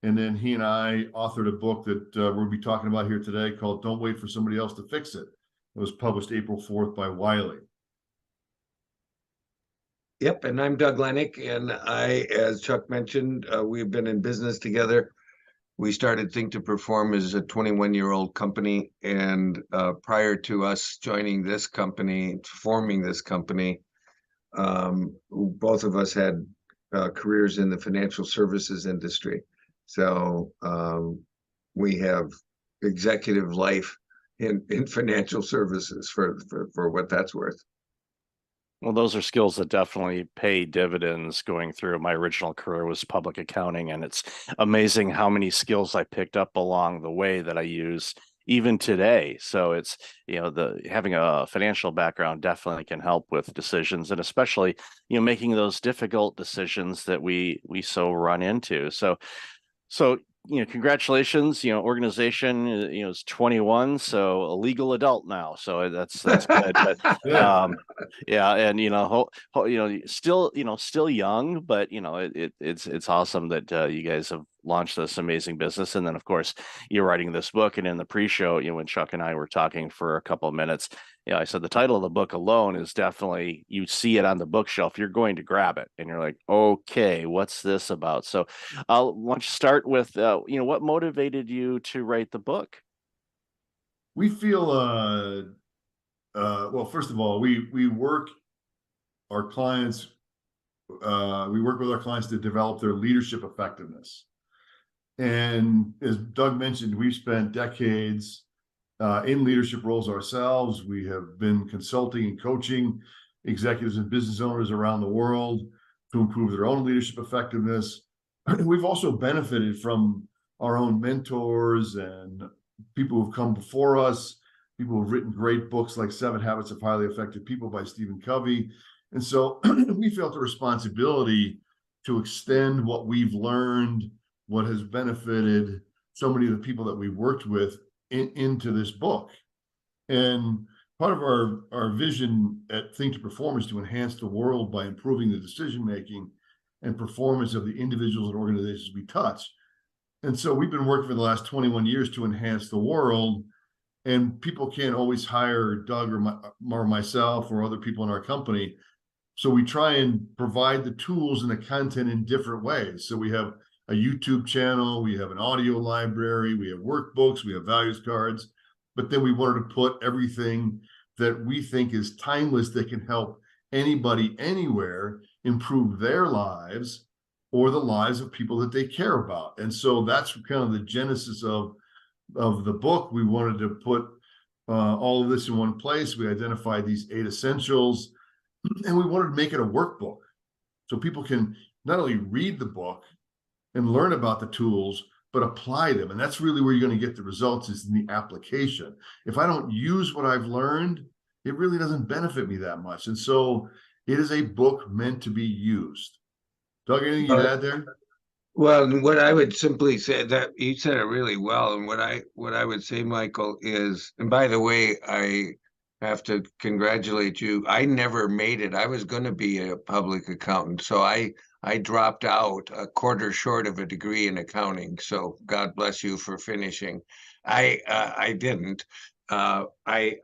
And then he and I authored a book that we'll be talking about here today called Don't Wait for Somebody Else to Fix It. It was published April 4th by Wiley. Yep, and I'm Doug Lennox, and I, as Chuck mentioned, we've been in business together. We started Think to Perform as a 21-year-old company, and prior to us joining this company, forming this company, both of us had careers in the financial services industry. So we have executive life in financial services for what that's worth. Well, those are skills that definitely pay dividends. Going through my original career was public accounting, and it's amazing how many skills I picked up along the way that I use even today. So it's, having a financial background definitely can help with decisions, and especially, making those difficult decisions that we so run into. So congratulations, organization, is 21, so a legal adult now. So that's good. But yeah, and still young, but it's awesome that you guys have launched this amazing business. And then of course you're writing this book, and in the pre-show, when Chuck and I were talking for a couple of minutes, I said the title of the book alone is definitely, you see it on the bookshelf, you're going to grab it and you're like, okay, what's this about? So I'll want you start with what motivated you to write the book? We feel well, first of all, we work our clients we work with our clients to develop their leadership effectiveness. And as Doug mentioned, we've spent decades in leadership roles ourselves. We have been consulting and coaching executives and business owners around the world to improve their own leadership effectiveness. We've also benefited from our own mentors and people who've come before us, people who've written great books like 7 Habits of Highly Effective People by Stephen Covey. And so we felt a responsibility to extend what we've learned, what has benefited so many of the people that we've worked with into this book. And part of our vision at Think to Perform is to enhance the world by improving the decision making and performance of the individuals and organizations we touch. And so we've been working for the last 21 years to enhance the world. And people can't always hire Doug or myself or other people in our company. So we try and provide the tools and the content in different ways. So we have a YouTube channel, we have an audio library, we have workbooks, we have values cards, but then we wanted to put everything that we think is timeless that can help anybody anywhere improve their lives or the lives of people that they care about. And so that's kind of the genesis of the book. We wanted to put all of this in one place. We identified these 8 essentials, and we wanted to make it a workbook so people can not only read the book and learn about the tools, but apply them. And that's really where you're going to get the results, is in the application. If I don't use what I've learned, it really doesn't benefit me that much. And so it is a book meant to be used. Doug, anything you'd add there? Well, what I would simply say, that you said it really well, and what I would say, Michael, is, and by the way, I have to congratulate you. I never made it. I was going to be a public accountant, so I dropped out a quarter short of a degree in accounting. So God bless you for finishing. I didn't. I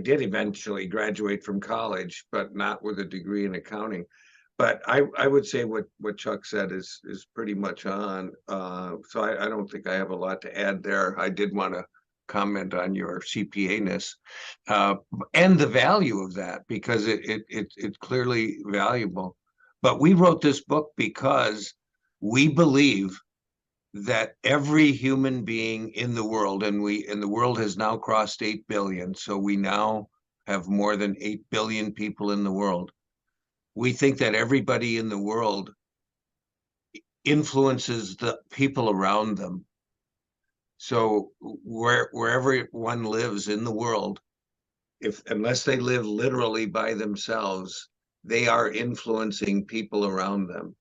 did eventually graduate from college, but not with a degree in accounting. But I would say what Chuck said is pretty much on. So I don't think I have a lot to add there. I did want to comment on your CPA-ness and the value of that, because it's clearly valuable. But we wrote this book because we believe that every human being in the world, and the world has now crossed 8 billion, so we now have more than 8 billion people in the world. We think that everybody in the world influences the people around them. So wherever one lives in the world, unless they live literally by themselves, they are influencing people around them.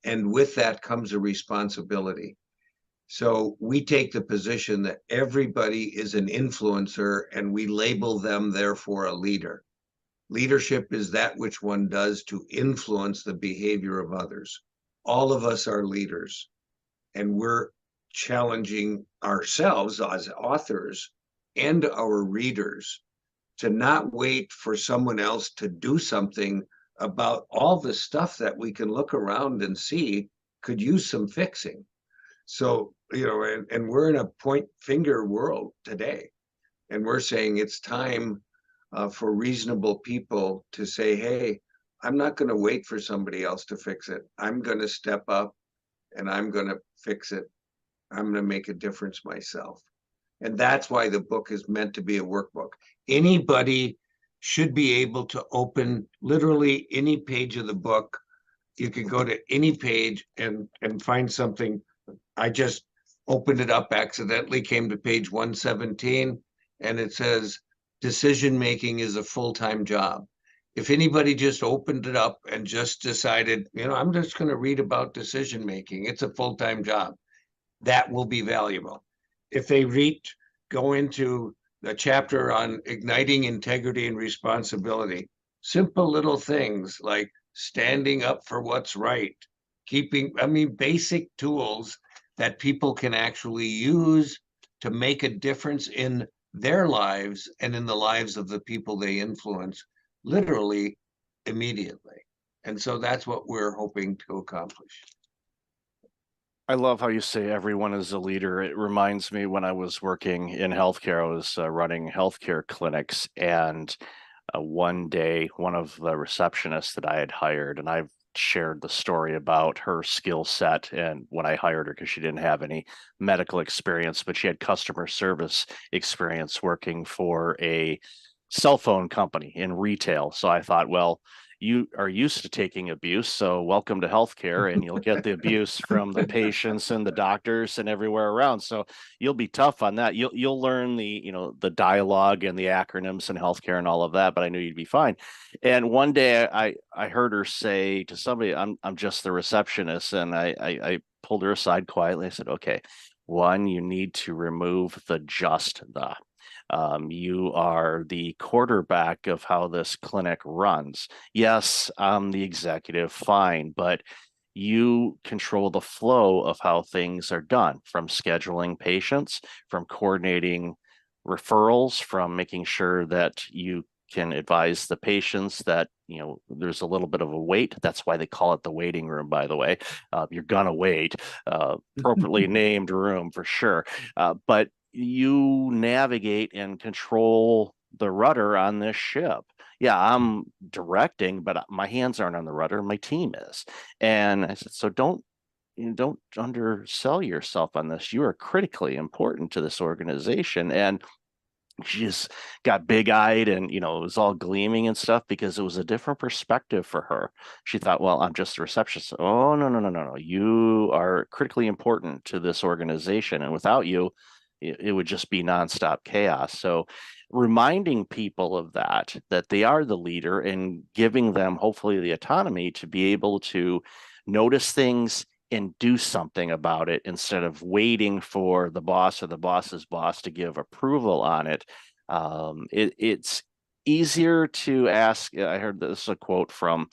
And with that comes a responsibility. So we take the position that everybody is an influencer, and we label them therefore a leader. Leadership is that which one does to influence the behavior of others. All of us are leaders, and we're challenging ourselves as authors and our readers to not wait for someone else to do something about all the stuff that we can look around and see could use some fixing. So, and we're in a point finger world today, and we're saying it's time for reasonable people to say, hey, I'm not going to wait for somebody else to fix it. I'm going to step up and I'm going to fix it. I'm going to make a difference myself. And that's why the book is meant to be a workbook. Anybody should be able to open literally any page of the book. You can go to any page and find something. I just opened it up accidentally, came to page 117, and it says, decision making is a full-time job. If anybody just opened it up and just decided, I'm just going to read about decision making, it's a full-time job, that will be valuable. If they go into the chapter on igniting integrity and responsibility, simple little things like standing up for what's right, basic tools that people can actually use to make a difference in their lives and in the lives of the people they influence, literally immediately. And so that's what we're hoping to accomplish. I love how you say everyone is a leader. It reminds me when I was working in healthcare, I was running healthcare clinics, and one day, one of the receptionists that I had hired, and I've shared the story about her skill set and when I hired her, because she didn't have any medical experience, but she had customer service experience working for a cell phone company in retail. So I thought, well, you are used to taking abuse, so welcome to healthcare, and you'll get the abuse from the patients and the doctors and everywhere around. So you'll be tough on that. You'll learn the dialogue and the acronyms in healthcare and all of that, but I knew you'd be fine. And one day I heard her say to somebody, I'm just the receptionist, and I pulled her aside quietly. I said, okay, one, you need to remove the just the. You are the quarterback of how this clinic runs. Yes, I'm the executive, fine, but you control the flow of how things are done, from scheduling patients, from coordinating referrals, from making sure that you can advise the patients that, you know, there's a little bit of a wait. That's why they call it the waiting room, by the way. You're gonna wait, appropriately named room for sure. But you navigate and control the rudder on this ship. Yeah, I'm directing, but my hands aren't on the rudder. My team is. And I said, so don't undersell yourself on this. You are critically important to this organization. And she just got big-eyed and, you know, it was all gleaming and stuff because it was a different perspective for her. She thought, well, I'm just a receptionist. Oh, no, no, no, no, no. You are critically important to this organization, and without you, it would just be nonstop chaos. So reminding people of that they are the leader, and giving them hopefully the autonomy to be able to notice things and do something about it instead of waiting for the boss or the boss's boss to give approval on it. It's easier to ask. I heard this a quote from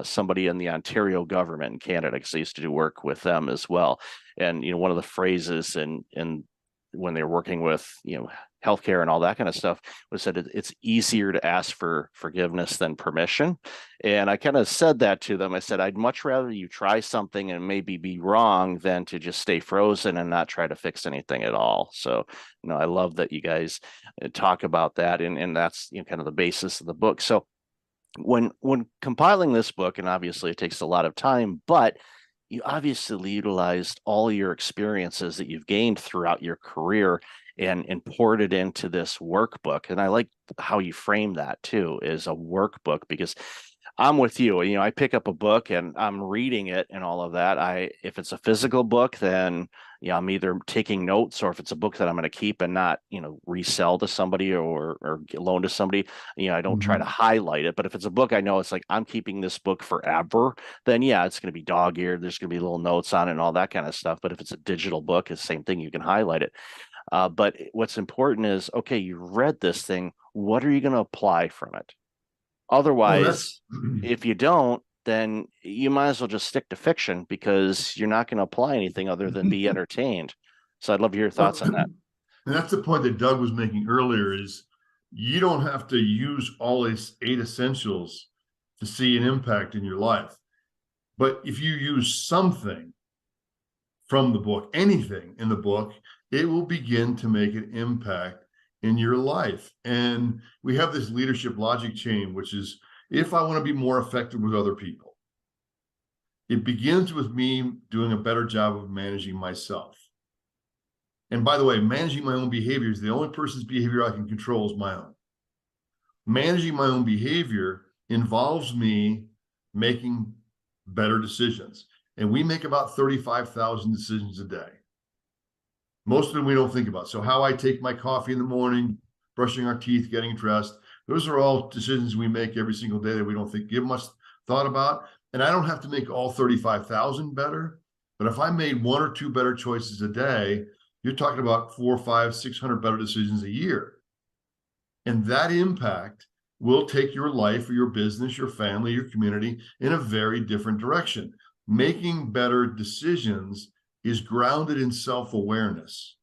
somebody in the Ontario government in Canada, because I used to do work with them as well. And you know, one of the phrases in when they're working with, you know, healthcare and all that kind of stuff, was that it's easier to ask for forgiveness than permission. And I kind of said that to them. I said, I'd much rather you try something and maybe be wrong than to just stay frozen and not try to fix anything at all. So, you know, I love that you guys talk about that. And that's, you know, kind of the basis of the book. So when compiling this book, and obviously it takes a lot of time, but you obviously utilized all your experiences that you've gained throughout your career and poured it into this workbook. And I like how you frame that too, is a workbook, because I'm with you. You know, I pick up a book and I'm reading it and all of that. If it's a physical book, then yeah, I'm either taking notes, or if it's a book that I'm going to keep and not, you know, resell to somebody or loan to somebody, you know, I don't try to highlight it. But if it's a book I know, it's like I'm keeping this book forever, then yeah, it's going to be dog-eared. There's going to be little notes on it and all that kind of stuff. But if it's a digital book, it's the same thing. You can highlight it. But what's important is, okay, you read this thing. What are you going to apply from it? Well, Otherwise, if you don't, then you might as well just stick to fiction, because you're not going to apply anything other than be entertained. So I'd love to hear your thoughts on that. And that's the point that Doug was making earlier, is you don't have to use all these 8 essentials to see an impact in your life. But if you use something from the book, anything in the book, it will begin to make an impact in your life. And we have this leadership logic chain, which is, if I want to be more effective with other people, it begins with me doing a better job of managing myself. And by the way, managing my own behavior is the only person's behavior I can control is my own. Managing my own behavior involves me making better decisions. And we make about 35,000 decisions a day. Most of them we don't think about. So how I take my coffee in the morning, brushing our teeth, getting dressed, those are all decisions we make every single day that we don't give much thought about. And I don't have to make all 35,000 better, but if I made 1 or 2 better choices a day, you're talking about 4, 5, 600 better decisions a year. And that impact will take your life or your business, your family, your community in a very different direction. Making better decisions is grounded in self-awareness.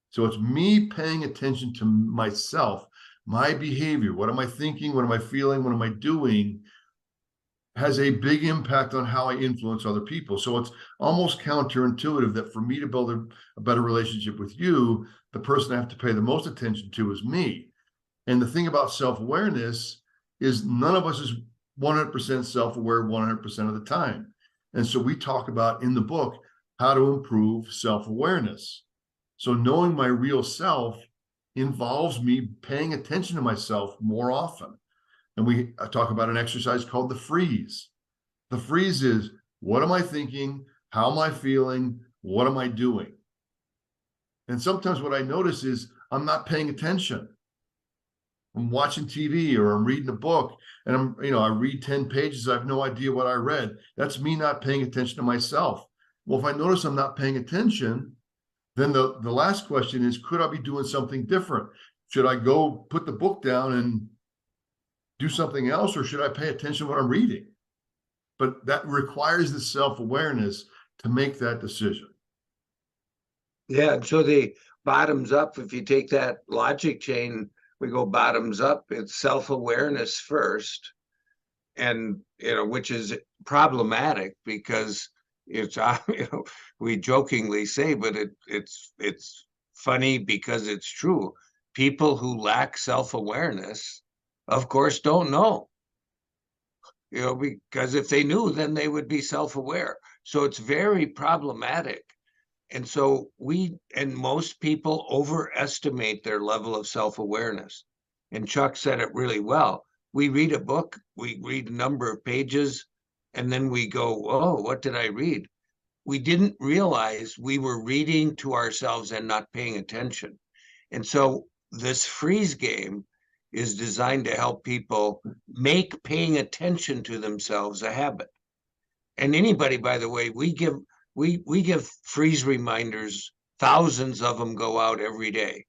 So it's me paying attention to myself, my behavior. What am I thinking? What am I feeling? What am I doing? Has a big impact on how I influence other people. So it's almost counterintuitive that for me to build a better relationship with you, the person I have to pay the most attention to is me. And the thing about self-awareness is none of us is 100% self-aware 100% of the time. And so we talk about in the book how to improve self-awareness. So knowing my real self involves me paying attention to myself more often. And we talk about an exercise called the freeze. The freeze is, what am I thinking? How am I feeling? What am I doing? And sometimes what I notice is I'm not paying attention. I'm watching TV or I'm reading a book and I read 10 pages. I have no idea what I read. That's me not paying attention to myself. Well, if I notice I'm not paying attention, Then the last question is, could I be doing something different? Should I go put the book down and do something else, or should I pay attention to what I'm reading? But that requires the self-awareness to make that decision. Yeah, and so the bottoms up, if you take that logic chain, we go bottoms up, it's self-awareness first. And, which is problematic because it's, we jokingly say, but it's funny because it's true. People who lack self-awareness, of course, don't know, because if they knew, then they would be self-aware. So it's very problematic. And so most people overestimate their level of self-awareness. And Chuck said it really well. We read a book, we read a number of pages, and then we go, oh, what did I read? We didn't realize we were reading to ourselves and not paying attention. And so this freeze game is designed to help people make paying attention to themselves a habit. And anybody, by the way, we give freeze reminders. Thousands of them go out every day.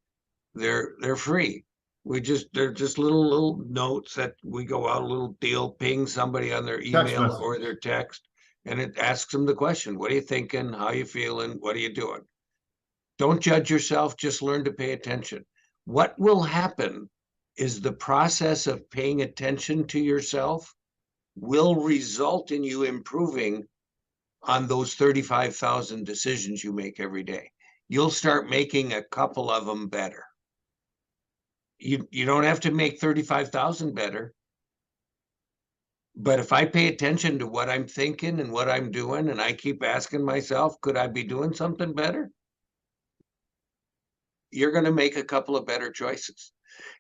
They're free. They're just little notes that we go out, a little deal, ping somebody on their email or their text, and it asks them the question: what are you thinking? How are you feeling? What are you doing? Don't judge yourself, just learn to pay attention. What will happen is the process of paying attention to yourself will result in you improving on those 35,000 decisions you make every day. You'll start making a couple of them better. You don't have to make 35,000 better. But if I pay attention to what I'm thinking and what I'm doing, and I keep asking myself, could I be doing something better? You're going to make a couple of better choices.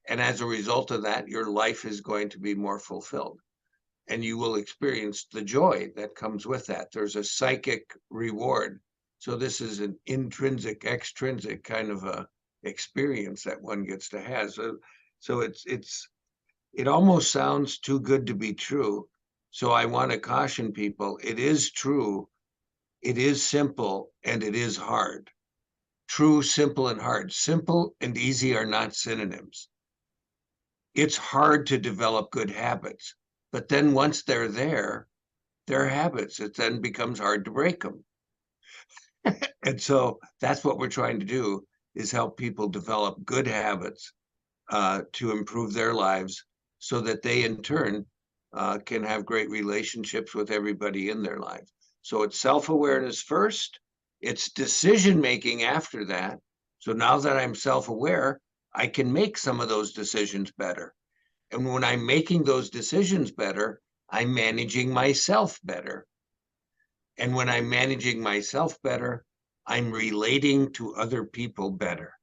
And as a result of that, your life is going to be more fulfilled. And you will experience the joy that comes with that. There's a psychic reward. So this is an intrinsic, extrinsic kind of a experience that one gets to have. So it almost sounds too good to be true. So I want to caution people, it is true, it is simple, and it is hard. True, simple, and hard. Simple and easy are not synonyms. It's hard to develop good habits, but then once they're habits. It then becomes hard to break them. And so that's what we're trying to do, is help people develop good habits to improve their lives so that they in turn can have great relationships with everybody in their life. So it's self-awareness first, it's decision-making after that. So now that I'm self-aware, I can make some of those decisions better. And when I'm making those decisions better, I'm managing myself better. And when I'm managing myself better, I'm relating to other people better.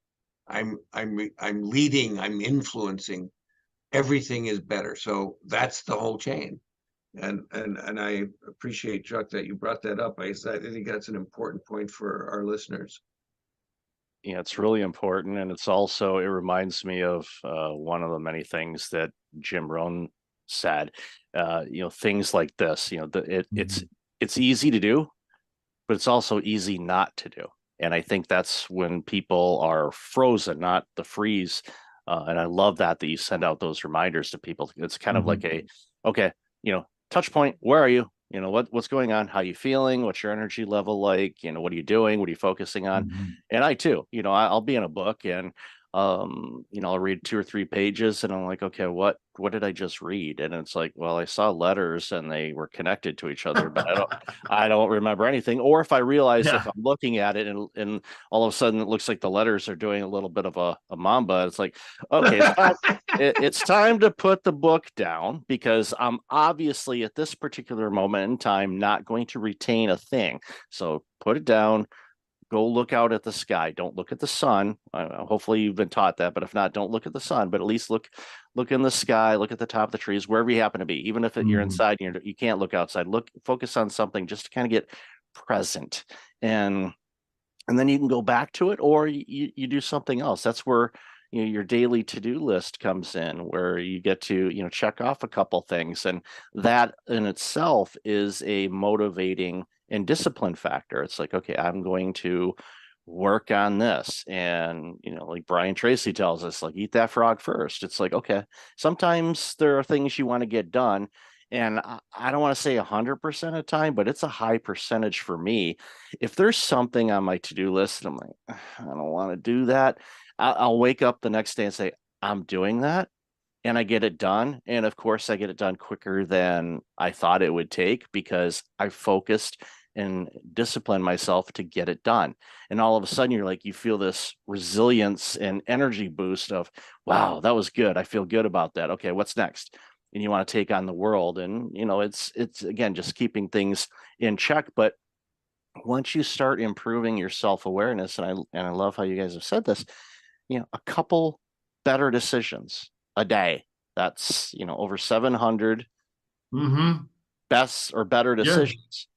I'm leading, I'm influencing. Everything is better. So that's the whole chain. And I appreciate, Chuck, that you brought that up. I think that's an important point for our listeners. Yeah, it's really important, and it reminds me of one of the many things that Jim Rohn said. Things like this. It's easy to do, but it's also easy not to do. And I think that's when people are frozen, not the freeze. And I love that you send out those reminders to people. It's kind of like okay, touch point. Where are you? What's going on? How you feeling? What's your energy level like? What are you doing? What are you focusing on? And I too, I'll be in a book and I'll read 2 or 3 pages and I'm like, okay, what did I just read? And it's like, well, I saw letters and they were connected to each other, but I don't remember anything. Or if I realize if I'm looking at it and all of a sudden it looks like the letters are doing a little bit of a mamba, it's like, okay, it's time to put the book down, because I'm obviously at this particular moment in time not going to retain a thing. So put it down. Go look out at the sky. Don't look at the sun. Hopefully you've been taught that, but if not, don't look at the sun, but at least look in the sky, look at the top of the trees, wherever you happen to be. Even if you're inside, you can't look outside. Focus on something just to kind of get present. And then you can go back to it, or you do something else. That's where your daily to-do list comes in, where you get to check off a couple things, and that in itself is a motivating and discipline factor. It's like, okay, I'm going to work on this. And, like Brian Tracy tells us, like, eat that frog first. It's like, okay, sometimes there are things you want to get done. And I don't want to say 100% of the time, but it's a high percentage for me. If there's something on my to-do list and I'm like, I don't want to do that, I'll wake up the next day and say, I'm doing that. And I get it done. And of course, I get it done quicker than I thought it would take because I focused and disciplined myself to get it done. And all of a sudden, you're like, you feel this resilience and energy boost of, wow, that was good. I feel good about that. Okay, what's next? And you want to take on the world. And, it's again, just keeping things in check. But once you start improving your self-awareness, and I love how you guys have said this, a couple better decisions a day. That's, over 700 Mm-hmm. best or better Yeah, decisions.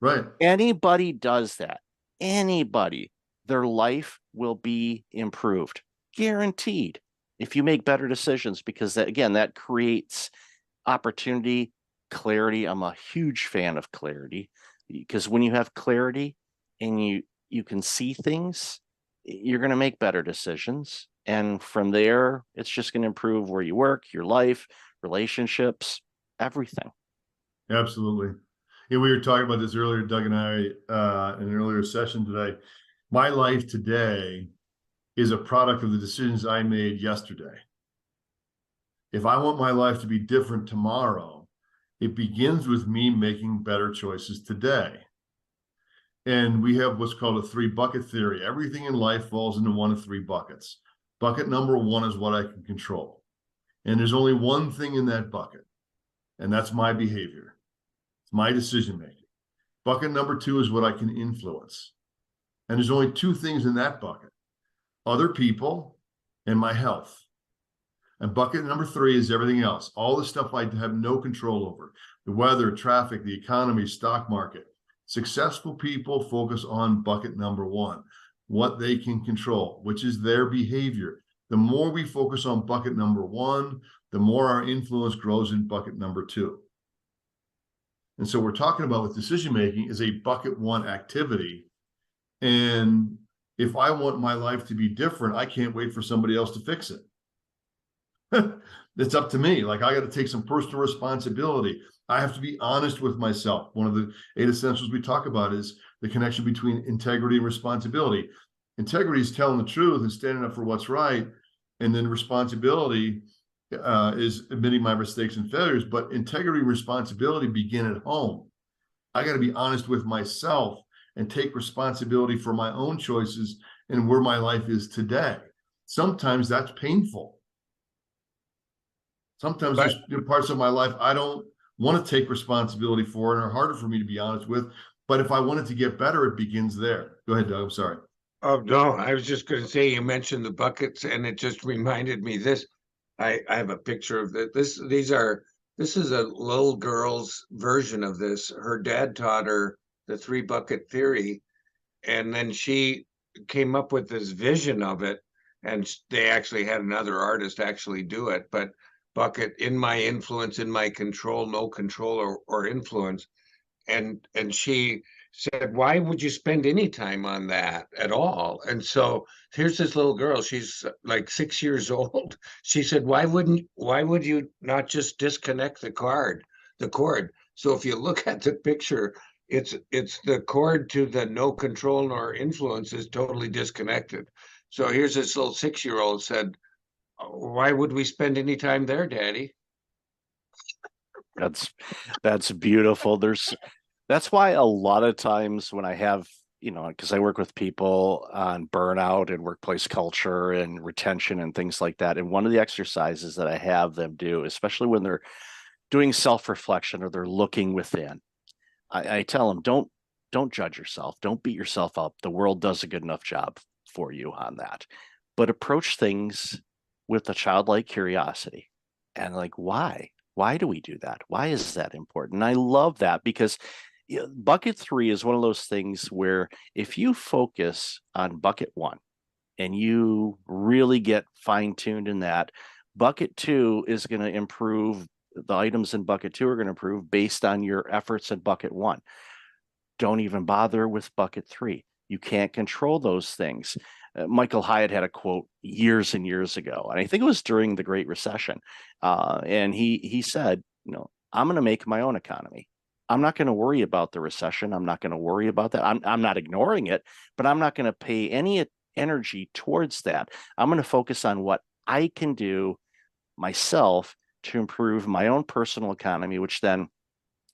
right. Anybody does that, anybody, their life will be improved, guaranteed, if you make better decisions, because that, again, that creates opportunity, clarity. I'm a huge fan of clarity because when you have clarity and you can see things, you're going to make better decisions. And from there, it's just going to improve where you work, your life, relationships, everything. Absolutely. Yeah, we were talking about this earlier, Doug and I, in an earlier session today. My life today is a product of the decisions I made yesterday. If I want my life to be different tomorrow, it begins with me making better choices today. And we have what's called a 3-bucket theory. Everything in life falls into one of 3 buckets. Bucket number 1 is what I can control. And there's only one thing in that bucket, and that's my behavior. It's my decision making. Bucket number 2 is what I can influence. And there's only 2 things in that bucket: other people and my health. And bucket number 3 is everything else, all the stuff I have no control over: the weather, traffic, the economy, stock market. Successful people focus on bucket number 1, what they can control, which is their behavior. The more we focus on bucket number 1, the more our influence grows in bucket number 2. And so we're talking about with decision making is a bucket 1 activity. And if I want my life to be different, I can't wait for somebody else to fix it. It's up to me. Like, I got to take some personal responsibility. I have to be honest with myself. One of the 8 essentials we talk about is the connection between integrity and responsibility. Integrity is telling the truth and standing up for what's right. And then responsibility is admitting my mistakes and failures. But integrity and responsibility begin at home. I got to be honest with myself and take responsibility for my own choices and where my life is today. Sometimes that's painful. Sometimes there's parts of my life I don't want to take responsibility for and are harder for me to be honest with. But if I want it to get better, it begins there. Go ahead, Doug. I'm sorry. Oh, no, I was just going to say, you mentioned the buckets and it just reminded me this. I have a picture of this. This is a little girl's version of this. Her dad taught her the 3-bucket theory, and then she came up with this vision of it, and they actually had another artist actually do it. But bucket: in my influence, in my control, no control or influence. And she said, why would you spend any time on that at all? And so here's this little girl, she's like 6 years old. She said, why would you not just disconnect the cord? So if you look at the picture, it's the cord to the no control nor influence is totally disconnected. So here's this little 6-year-old said, why would we spend any time there, Daddy? That's beautiful. That's why a lot of times when I have, because I work with people on burnout and workplace culture and retention and things like that. And one of the exercises that I have them do, especially when they're doing self-reflection or they're looking within, I tell them, don't judge yourself. Don't beat yourself up. The world does a good enough job for you on that. But approach things with a childlike curiosity. And like, why? Why do we do that? Why is that important? And I love that because bucket 3 is one of those things where if you focus on bucket 1 and you really get fine-tuned in that, bucket 2 is going to improve. The items in bucket 2 are going to improve based on your efforts in bucket 1. Don't even bother with bucket 3. You can't control those things. Michael Hyatt had a quote years and years ago, and I think it was during the Great Recession. And he said, I'm going to make my own economy. I'm not going to worry about the recession. I'm not going to worry about that. I'm not ignoring it, but I'm not going to pay any energy towards that. I'm going to focus on what I can do myself to improve my own personal economy, which then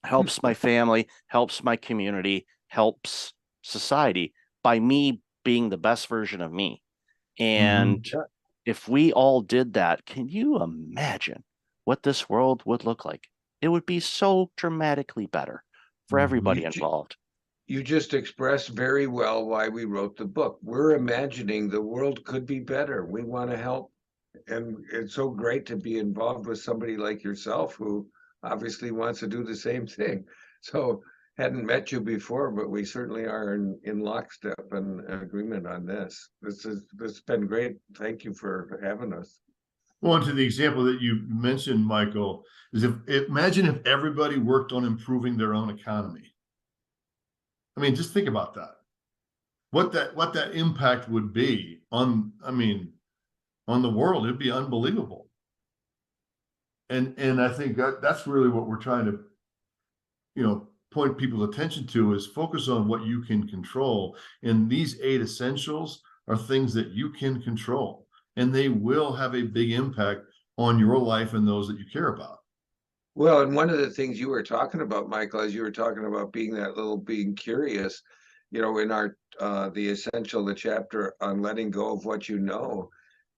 helps my family, helps my community, helps society by me being the best version of me. And if we all did that, can you imagine what this world would look like? It would be so dramatically better for everybody involved. You just expressed very well why we wrote the book. We're imagining the world could be better. We want to help. And it's so great to be involved with somebody like yourself who obviously wants to do the same thing. So hadn't met you before, but we certainly are in lockstep and agreement on this. This has been great. Thank you for having us. Well, and to the example that you mentioned, Michael, is imagine if everybody worked on improving their own economy. I mean, just think about that. What that impact would be on the world. It'd be unbelievable. And I think that's really what we're trying to, point people's attention to, is focus on what you can control. And these 8 essentials are things that you can control, and they will have a big impact on your life and those that you care about. Well, and one of the things you were talking about, Michael, as you were talking about being curious, in our the chapter on letting go of what you know,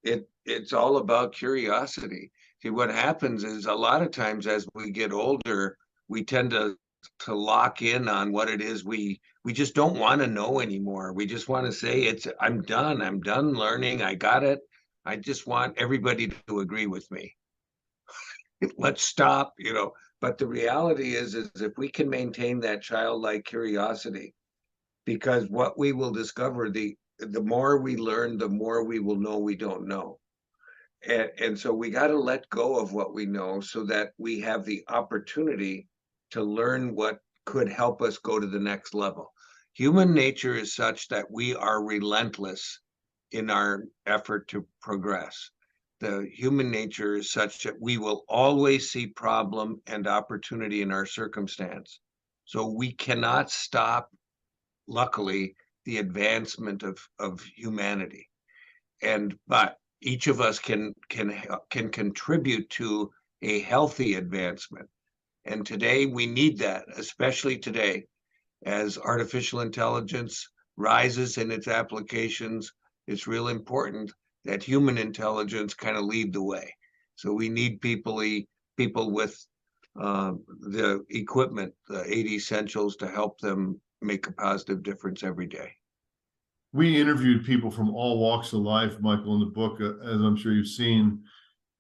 it's all about curiosity. See, what happens is a lot of times as we get older, we tend to lock in on what it is we just don't want to know anymore. We just want to say I'm done learning. I got it. I just want everybody to agree with me. Let's stop, but the reality is if we can maintain that childlike curiosity, because what we will discover, the more we learn, the more we will know we don't know. And so we got to let go of what we know so that we have the opportunity to learn what could help us go to the next level. Human nature is such that we are relentless in our effort to progress. The human nature is such that we will always see problem and opportunity in our circumstance. So we cannot stop, luckily, the advancement of humanity. But each of us can contribute to a healthy advancement. And today we need that, especially today, as artificial intelligence rises in its applications. It's real important that human intelligence kind of lead the way. So we need people with the equipment, the 8 essentials, to help them make a positive difference every day. We interviewed people from all walks of life, Michael, in the book, as I'm sure you've seen,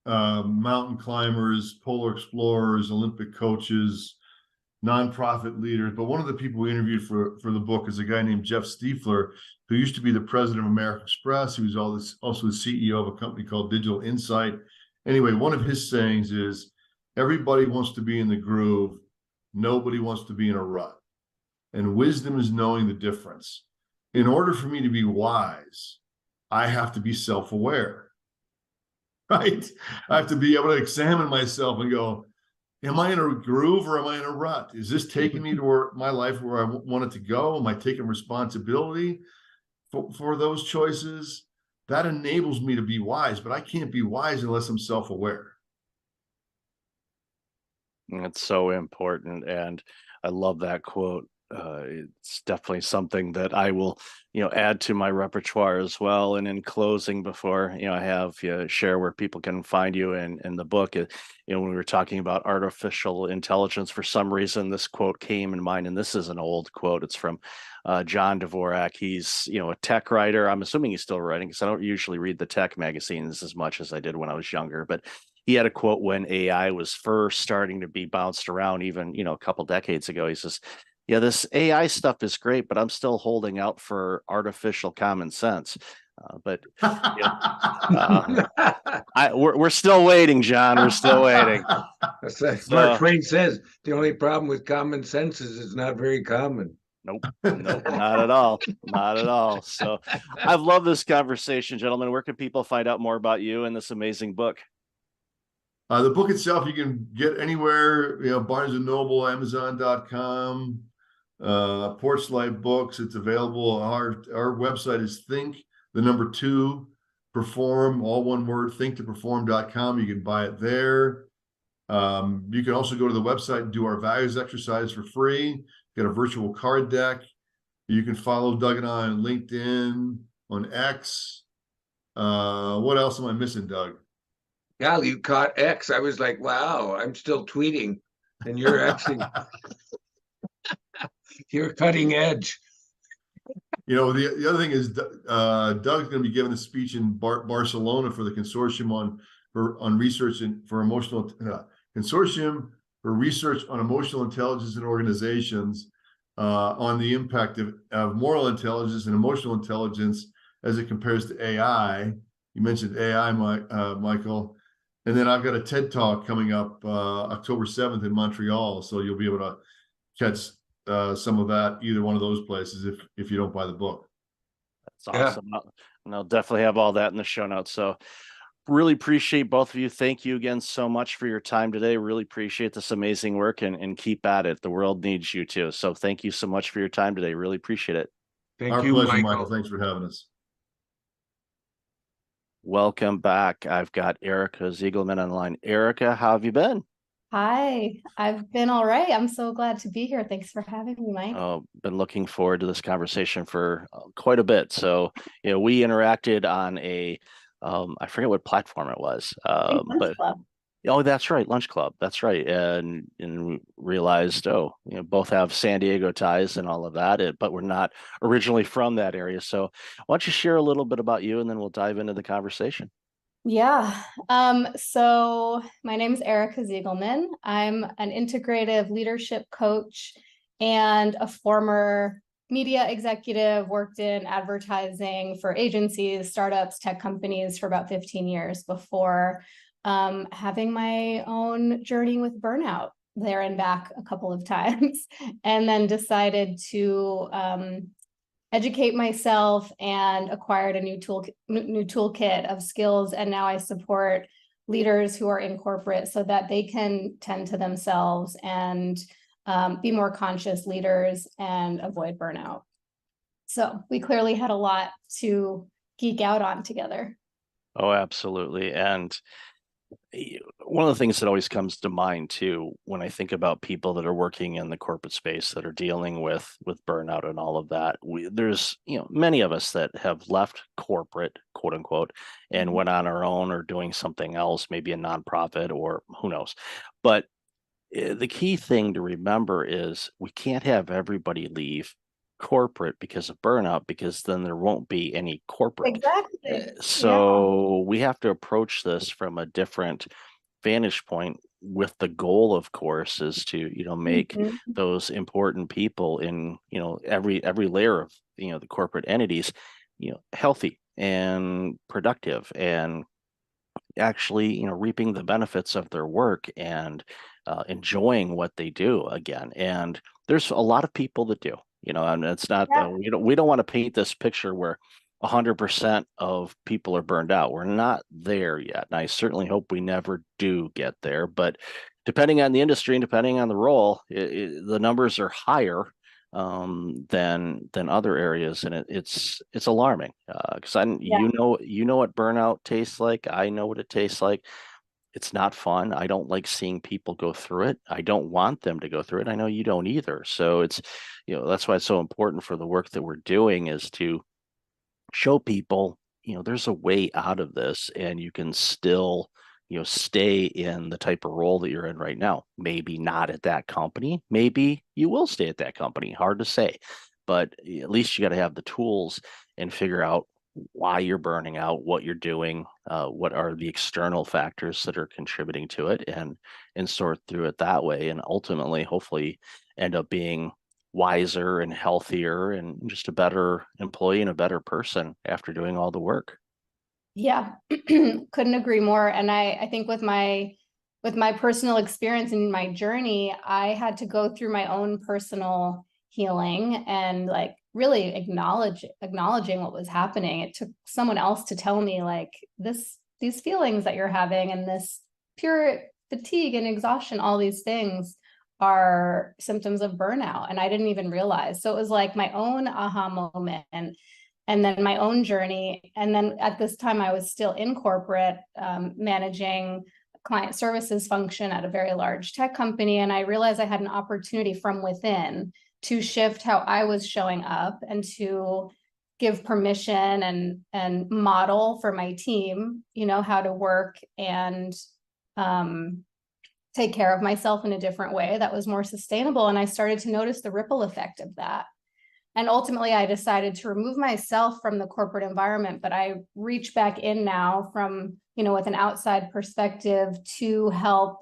mountain climbers, polar explorers, Olympic coaches, nonprofit leaders. But one of the people we interviewed for the book is a guy named Jeff Stiefler, who used to be the president of American Express. He was also the CEO of a company called Digital Insight. Anyway, one of his sayings is, everybody wants to be in the groove. Nobody wants to be in a rut. And wisdom is knowing the difference. In order for me to be wise, I have to be self-aware, right? I have to be able to examine myself and go, am I in a groove or am I in a rut? Is this taking me to my life where I want it to go? Am I taking responsibility for those choices? That enables me to be wise, but I can't be wise unless I'm self-aware. It's so important. And I love that quote. It's definitely something that I will, add to my repertoire as well. And in closing, before, I have share where people can find you in the book, when we were talking about artificial intelligence, for some reason, this quote came in mind, and this is an old quote. It's from John Dvorak. He's, a tech writer. I'm assuming he's still writing, because I don't usually read the tech magazines as much as I did when I was younger, but he had a quote when AI was first starting to be bounced around, even, a couple decades ago. He says, yeah, this AI stuff is great, but I'm still holding out for artificial common sense. But we're still waiting, John. We're still waiting. Mark Twain says the only problem with common sense is it's not very common. Nope, nope, not at all, not at all. So I've loved this conversation, gentlemen. Where can people find out more about you and this amazing book? The book itself, you can get anywhere, Barnes and Noble, Amazon.com, Porchlight Books. It's available. Our website is perform, all one word, thinktoperform.com. You can buy it there. You can also go to the website and do our values exercise for free. Get a virtual card deck. You can follow Doug and I on LinkedIn, on X. What else am I missing, Doug? Yeah, you caught X. I was like, wow, I'm still tweeting, and you're actually you're cutting edge. The other thing is Doug's going to be giving a speech in Barcelona for the consortium on research for emotional consortium for research on emotional intelligence in organizations, on the impact of moral intelligence and emotional intelligence as it compares to AI. You mentioned AI, Michael. And then I've got a TED Talk coming up October 7th in Montreal. So you'll be able to catch some of that, either one of those places, if you don't buy the book. That's awesome. Yeah. And I'll definitely have all that in the show notes. So really appreciate both of you. Thank you again so much for your time today. Really appreciate this amazing work, and keep at it. The world needs you too. So thank you so much for your time today. Really appreciate it. Thank you, pleasure, Michael. Thanks for having us. Welcome back. I've got Erica Ziegelman on the line. Erica, how have you been? Hi, I've been all right. I'm so glad to be here. Thanks for having me, Mike. Been looking forward to this conversation for quite a bit. So, we interacted on a, I forget what platform it was, but Club. Oh, that's right, Lunch Club. That's right, and realized, both have San Diego ties and all of that, but we're not originally from that area. So, why don't you share a little bit about you, and then we'll dive into the conversation. Yeah. So my name is Erica Ziegelman. I'm an integrative leadership coach and a former media executive, worked in advertising for agencies, startups, tech companies for about 15 years before having my own journey with burnout there and back a couple of times, and then decided to educate myself and acquired a new toolkit of skills. And now I support leaders who are in corporate so that they can tend to themselves and be more conscious leaders and avoid burnout. So we clearly had a lot to geek out on together. Oh, absolutely. And one of the things that always comes to mind too, when I think about people that are working in the corporate space that are dealing with burnout and all of that, there's many of us that have left corporate, quote unquote, and went on our own or doing something else, maybe a nonprofit or who knows. But the key thing to remember is we can't have everybody leave corporate because of burnout, because then there won't be any corporate. Exactly. So we have to approach this from a different vantage point, with the goal, of course, is to make those important people in every layer of the corporate entities healthy and productive, and actually reaping the benefits of their work and enjoying what they do again. And there's a lot of people that do, and it's not we don't want to paint this picture where 100% of people are burned out. We're not there yet, and I certainly hope we never do get there. But depending on the industry and depending on the role, the numbers are higher than other areas, and it's alarming, because you know what burnout tastes like. I know what it tastes like. It's not fun. I don't like seeing people go through it. I don't want them to go through it. I know you don't either. So it's that's why it's so important for the work that we're doing, is to show people there's a way out of this, and you can still stay in the type of role that you're in right now. Maybe not at that company, maybe you will stay at that company, hard to say, but at least you got to have the tools and figure out why you're burning out, what you're doing, what are the external factors that are contributing to it, and sort through it that way, and ultimately hopefully end up being wiser and healthier and just a better employee and a better person after doing all the work. Yeah, couldn't agree more. And I think with my personal experience and my journey, I had to go through my own personal healing and like really acknowledging what was happening. It took someone else to tell me like these feelings that you're having and this pure fatigue and exhaustion, all these things are symptoms of burnout. And I didn't even realize. So it was like my own aha moment and then my own journey. And then at this time, I was still in corporate, managing client services function at a very large tech company. And I realized I had an opportunity from within to shift how I was showing up and to give permission and model for my team, you know, how to work and take care of myself in a different way that was more sustainable. And I started to notice the ripple effect of that. And ultimately, I decided to remove myself from the corporate environment, but I reach back in now from, you know, with an outside perspective to help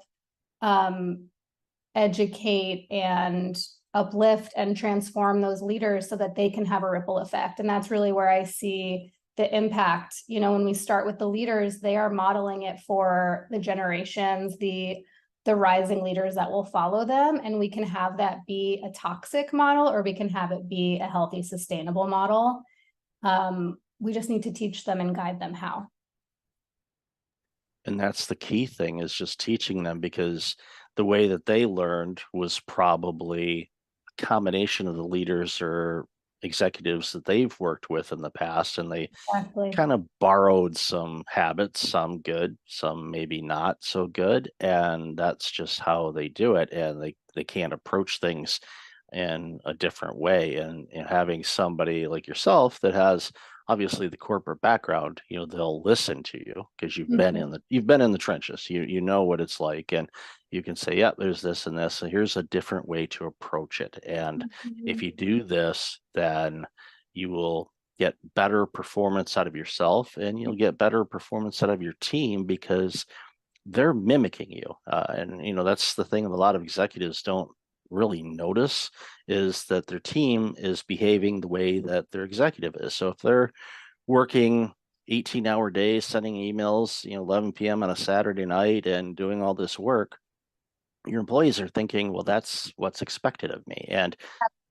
educate and uplift and transform those leaders so that they can have a ripple effect. And that's really where I see the impact. You know, when we start with the leaders, they are modeling it for the generations, the rising leaders that will follow them. And we can have that be a toxic model, or we can have it be a healthy, sustainable model. We just need to teach them and guide them how. And that's the key thing, is just teaching them, because the way that they learned was probably a combination of the leaders or executives that they've worked with in the past, and they Exactly. kind of borrowed some habits, some good, some maybe not so good, and that's just how they do it, and they can't approach things in a different way. And having somebody like yourself that has obviously the corporate background, you know, they'll listen to you because you've been in the trenches. You know what it's like, and you can say, yeah, there's this and this, so here's a different way to approach it. And if you do this, then you will get better performance out of yourself, and you'll get better performance out of your team because they're mimicking you. And you know, that's the thing that a lot of executives don't really notice, is that their team is behaving the way that their executive is. So if they're working 18-hour days, sending emails, you know, 11 p.m. on a Saturday night and doing all this work, your employees are thinking, well, that's what's expected of me. And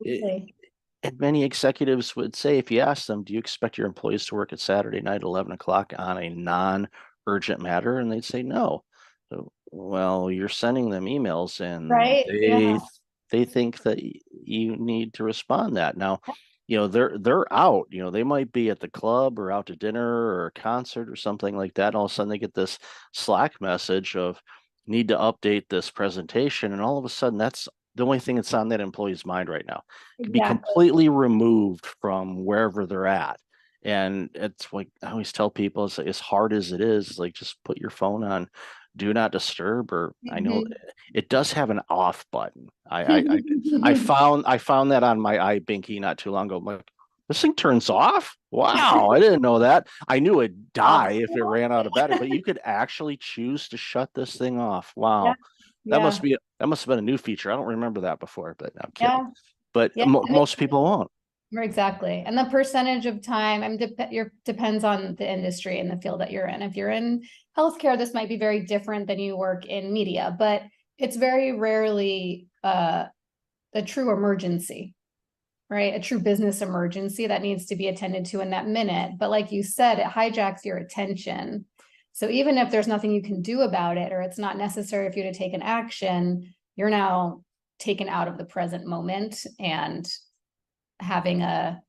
and many executives would say, if you ask them, do you expect your employees to work at Saturday night, 11 o'clock on a non-urgent matter? And they'd say, no. So, well, you're sending them emails, and Right. Yeah. they think that you need to respond that. Now, you know, they're out, you know, they might be at the club or out to dinner or a concert or something like that. And all of a sudden they get this Slack message of, need to update this presentation. And all of a sudden that's the only thing that's on that employee's mind right now. It could be completely removed from wherever they're at. And it's like I always tell people, it's like, as hard as it is, like just put your phone on do not disturb, or I know it does have an off button. I found that on my iBinky not too long ago. I'm like, this thing turns off? Wow, I didn't know that. I knew it'd die if it ran out of battery, but you could actually choose to shut this thing off. Wow. That must have been a new feature. I don't remember that before, but I'm kidding. But most people won't. Exactly. And the percentage of time, I mean, depends on the industry and the field that you're in. If you're in healthcare, this might be very different than you work in media, but it's very rarely a true emergency, right? A true business emergency that needs to be attended to in that minute. But like you said, it hijacks your attention. So even if there's nothing you can do about it, or it's not necessary for you to take an action, you're now taken out of the present moment and having a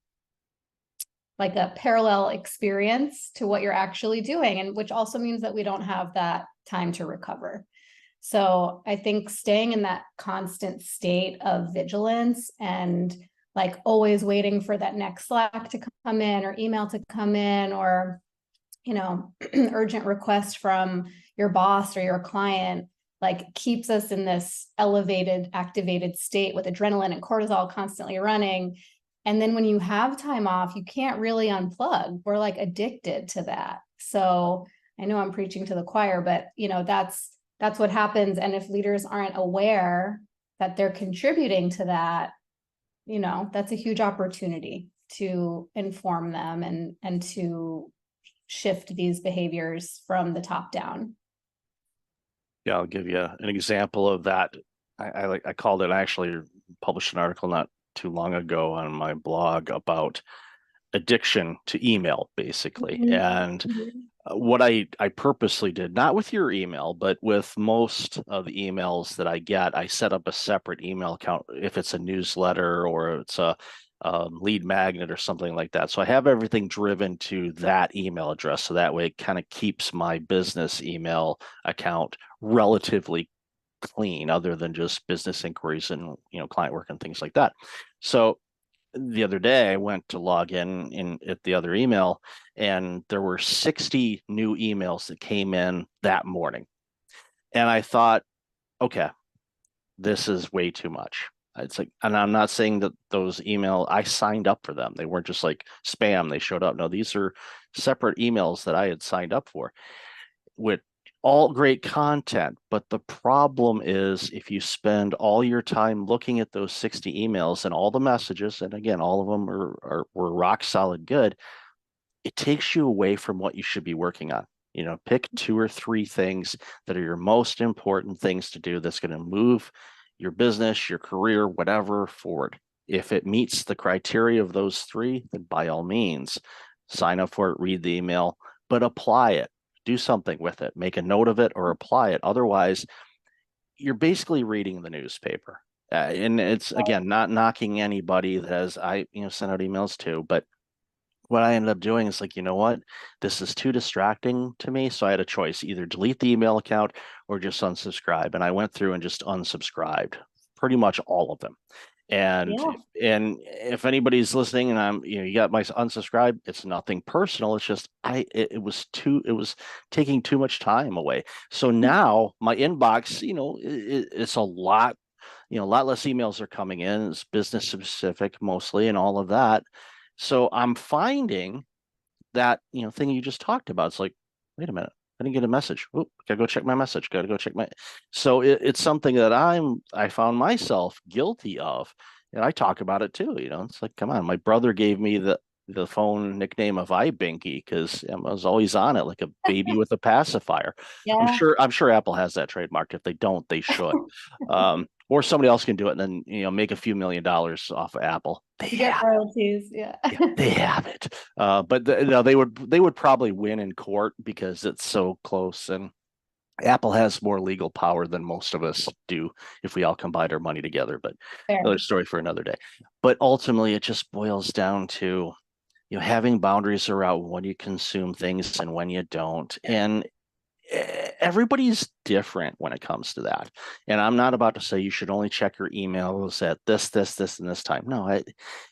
parallel experience to what you're actually doing, and which also means that we don't have that time to recover. So I think staying in that constant state of vigilance and like always waiting for that next Slack to come in or email to come in, or, you know, urgent request from your boss or your client, like keeps us in this elevated, activated state with adrenaline and cortisol constantly running. And then when you have time off, you can't really unplug. We're like addicted to that. So I know I'm preaching to the choir, but you know, that's what happens. And if leaders aren't aware that they're contributing to that, you know, that's a huge opportunity to inform them and to shift these behaviors from the top down. Yeah, I'll give you an example of that. I called it, I actually published an article not too long ago on my blog about addiction to email, basically. And what I purposely did, not with your email, but with most of the emails that I get, I set up a separate email account if it's a newsletter or it's a lead magnet or something like that. So I have everything driven to that email address. So that way it kind of keeps my business email account relatively clean, other than just business inquiries and client work and things like that. So the other day I went to log in at the other email, and there were 60 new emails that came in that morning. And I thought, okay, this is way too much. It's like, and I'm not saying that those I signed up for them. They weren't just like spam, they showed up. No, these are separate emails that I had signed up for with all great content. But the problem is, if you spend all your time looking at those 60 emails and all the messages, and again, all of them were rock solid good, it takes you away from what you should be working on. Pick 2 or 3 things that are your most important things to do that's going to move your business, your career, whatever forward. If it meets the criteria of those 3, then by all means, sign up for it, read the email, but apply it. Do something with it, make a note of it or apply it. Otherwise, you're basically reading the newspaper. And it's, again, not knocking anybody that has, I sent out emails too, but what I ended up doing is like, you know what, this is too distracting to me. So I had a choice, either delete the email account or just unsubscribe. And I went through and just unsubscribed pretty much all of them. And if anybody's listening and you got my unsubscribe, it's nothing personal. It's just it was taking too much time away. So now my inbox, it's a lot, a lot less emails are coming in. It's business specific mostly and all of that. So I'm finding that, thing you just talked about. It's like, wait a minute, I didn't get a message. Oh, gotta go check my message. Gotta go check my. So it's something that I found myself guilty of, and I talk about it too. It's like, come on, my brother gave me the phone nickname of iBinky because I was always on it like a baby with a pacifier. Yeah. I'm sure Apple has that trademarked. If they don't, they should. Or somebody else can do it and then make a few $1 million off of Apple. You get royalties, yeah. They have it. But they would probably win in court because it's so close, and Apple has more legal power than most of us do if we all combine our money together. But Fair. another story for another day. But ultimately, it just boils down to having boundaries around when you consume things and when you don't. And everybody's different when it comes to that. And I'm not about to say you should only check your emails at this, and this time. No,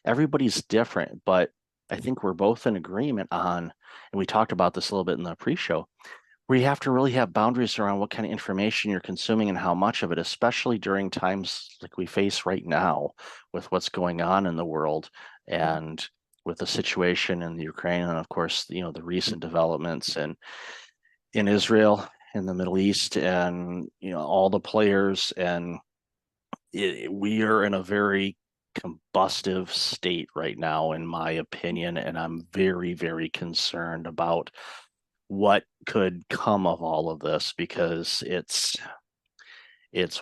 everybody's different. But I think we're both in agreement on, and we talked about this a little bit in the pre-show, where you have to really have boundaries around what kind of information you're consuming and how much of it, especially during times like we face right now with what's going on in the world and with the situation in the Ukraine, and of course, the recent developments in Israel, in the Middle East, and all the players. And we are in a very combustive state right now, in my opinion, and I'm very, very concerned about what could come of all of this, because it's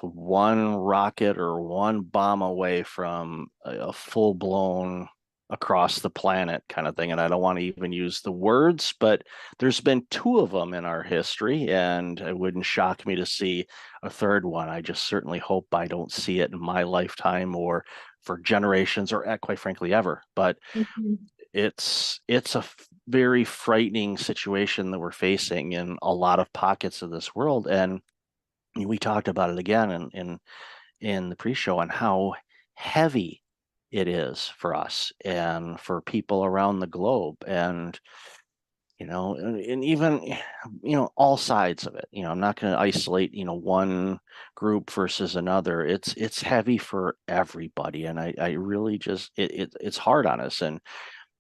one rocket or one bomb away from a full-blown across the planet kind of thing. And I don't want to even use the words, but there's been 2 of them in our history, and it wouldn't shock me to see a third one. I just certainly hope I don't see it in my lifetime or for generations or quite frankly ever. But it's a very frightening situation that we're facing in a lot of pockets of this world. And we talked about it again in the pre-show on how heavy it is for us and for people around the globe. And and even all sides of it. I'm not going to isolate one group versus another. It's heavy for everybody, and I really just it's hard on us, and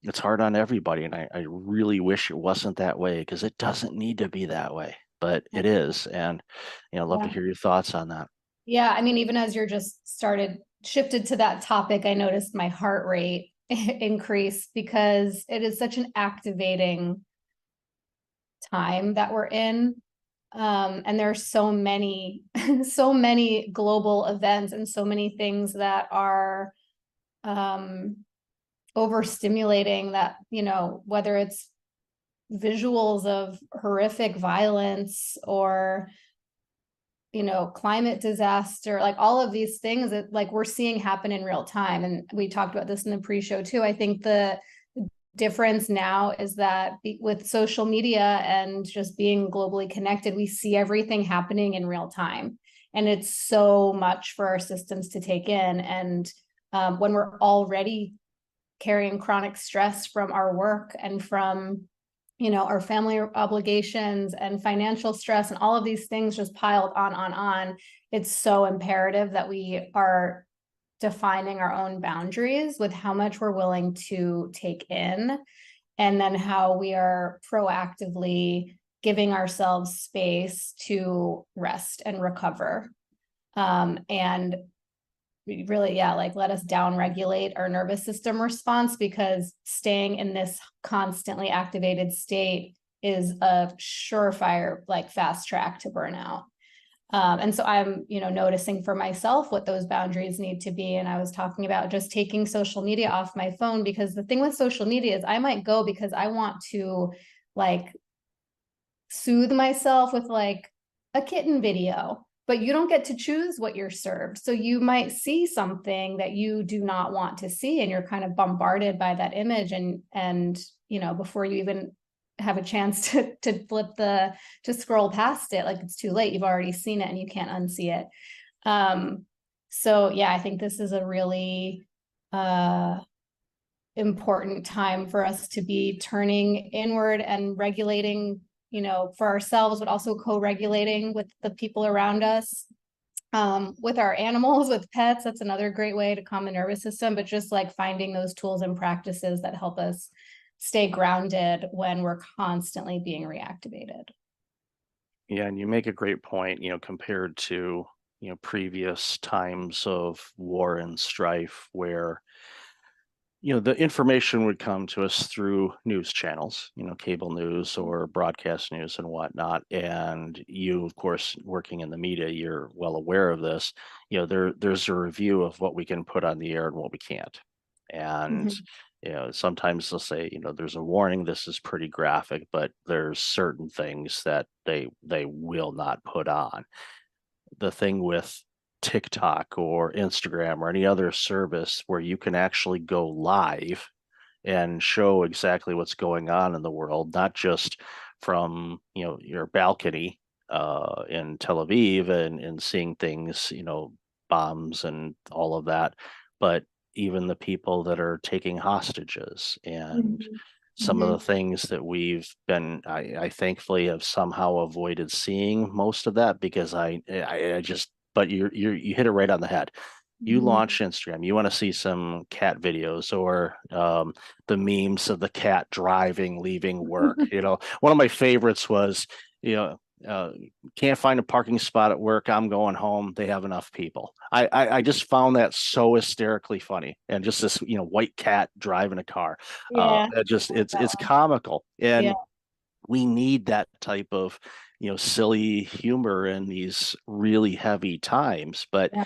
it's hard on everybody. And I really wish it wasn't that way, because it doesn't need to be that way, but it is. And I'd love to hear your thoughts on that. Yeah, I mean, even as you're just shifted to that topic, I noticed my heart rate increase, because it is such an activating time that we're in. And there are so many, so many global events and so many things that are overstimulating that, whether it's visuals of horrific violence or climate disaster, like all of these things that like we're seeing happen in real time. And we talked about this in the pre-show too. I think the difference now is that with social media and just being globally connected, we see everything happening in real time. And it's so much for our systems to take in. And when we're already carrying chronic stress from our work and from our family obligations and financial stress and all of these things just piled on, it's so imperative that we are defining our own boundaries with how much we're willing to take in, and then how we are proactively giving ourselves space to rest and recover. And really, like let us down regulate our nervous system response, because staying in this constantly activated state is a surefire, like fast track to burnout. And so I'm, noticing for myself what those boundaries need to be. And I was talking about just taking social media off my phone, because the thing with social media is I might go because I want to like soothe myself with like a kitten video, but you don't get to choose what you're served. So you might see something that you do not want to see, and you're kind of bombarded by that image. And before you even have a chance to scroll past it, like it's too late. You've already seen it and you can't unsee it. So yeah, I think this is a really important time for us to be turning inward and regulating, for ourselves, but also co-regulating with the people around us, with our animals, with pets. That's another great way to calm the nervous system, but just like finding those tools and practices that help us stay grounded when we're constantly being reactivated. Yeah, and you make a great point, compared to, previous times of war and strife where, the information would come to us through news channels, cable news or broadcast news and whatnot. And you, of course, working in the media, you're well aware of this. There's a review of what we can put on the air and what we can't. And sometimes they'll say, there's a warning, this is pretty graphic, but there's certain things that they will not put on. The thing with TikTok or Instagram or any other service where you can actually go live and show exactly what's going on in the world, not just from your balcony in Tel Aviv and seeing things, bombs and all of that, but even the people that are taking hostages and some of the things that we've been, I thankfully have somehow avoided seeing most of that, because I just, but you hit it right on the head. You launch Instagram, you want to see some cat videos or the memes of the cat driving, leaving work. One of my favorites was, can't find a parking spot at work, I'm going home, they have enough people. I just found that so hysterically funny, and just this white cat driving a car. Yeah. It's comical, and Yeah. we need that type of silly humor in these really heavy times. But Yeah.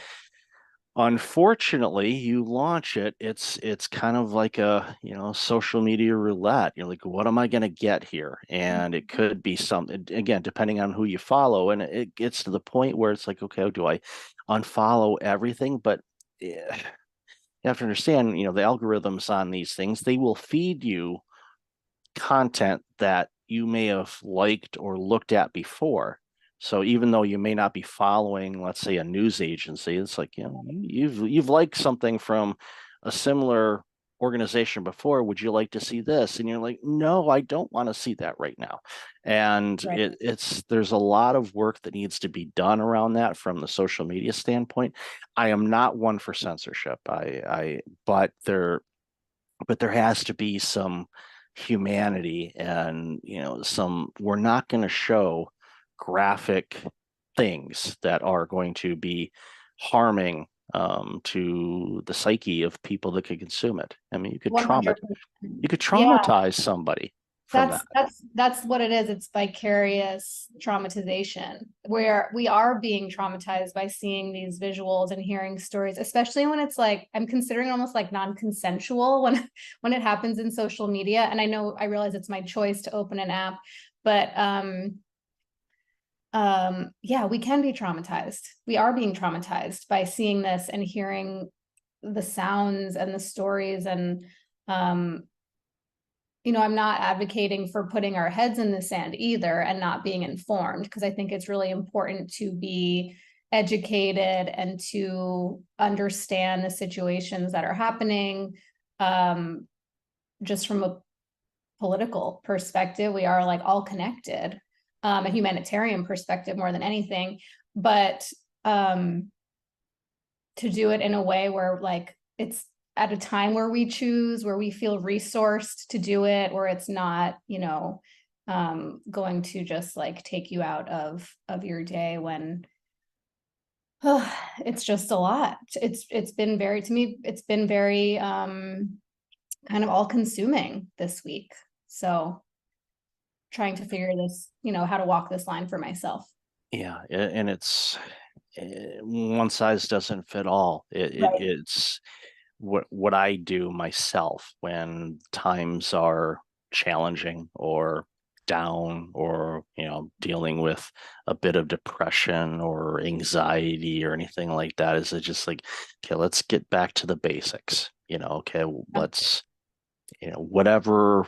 unfortunately, you launch it, it's kind of like a social media roulette. You're like, what am I going to get here? And it could be something, again, depending on who you follow, and it gets to the point where it's like, okay, do I unfollow everything? But you have to understand, the algorithms on these things, they will feed you content that you may have liked or looked at before. So even though you may not be following, let's say, a news agency, it's like, you've liked something from a similar organization before. Would you like to see this? And you're like, no, I don't want to see that right now. And Right. there's a lot of work that needs to be done around that from the social media standpoint. I am not one for censorship. But there has to be some humanity, and we're not going to show graphic things that are going to be harming to the psyche of people that could consume it. I mean, you could 100%. traumatize somebody. from that. That's what it is. It's vicarious traumatization, where we are being traumatized by seeing these visuals and hearing stories, especially when it's like, I'm considering almost like non-consensual when it happens in social media. And I realize it's my choice to open an app, but yeah, we can be traumatized. We are being traumatized by seeing this and hearing the sounds and the stories. And I'm not advocating for putting our heads in the sand either and not being informed, because I think it's really important to be educated and to understand the situations that are happening. Just from a political perspective, we are like all connected, a humanitarian perspective more than anything, but to do it in a way where like it's at a time where we choose, where we feel resourced to do it, where it's not, going to just like take you out of your day when it's just a lot. It's been very, to me, it's been very kind of all consuming this week. So trying to figure this, how to walk this line for myself. Yeah, and it's one size doesn't fit all. Right. It's what I do myself when times are challenging or down, or dealing with a bit of depression or anxiety or anything like that, is it just like, okay, let's get back to the basics. Okay, let's whatever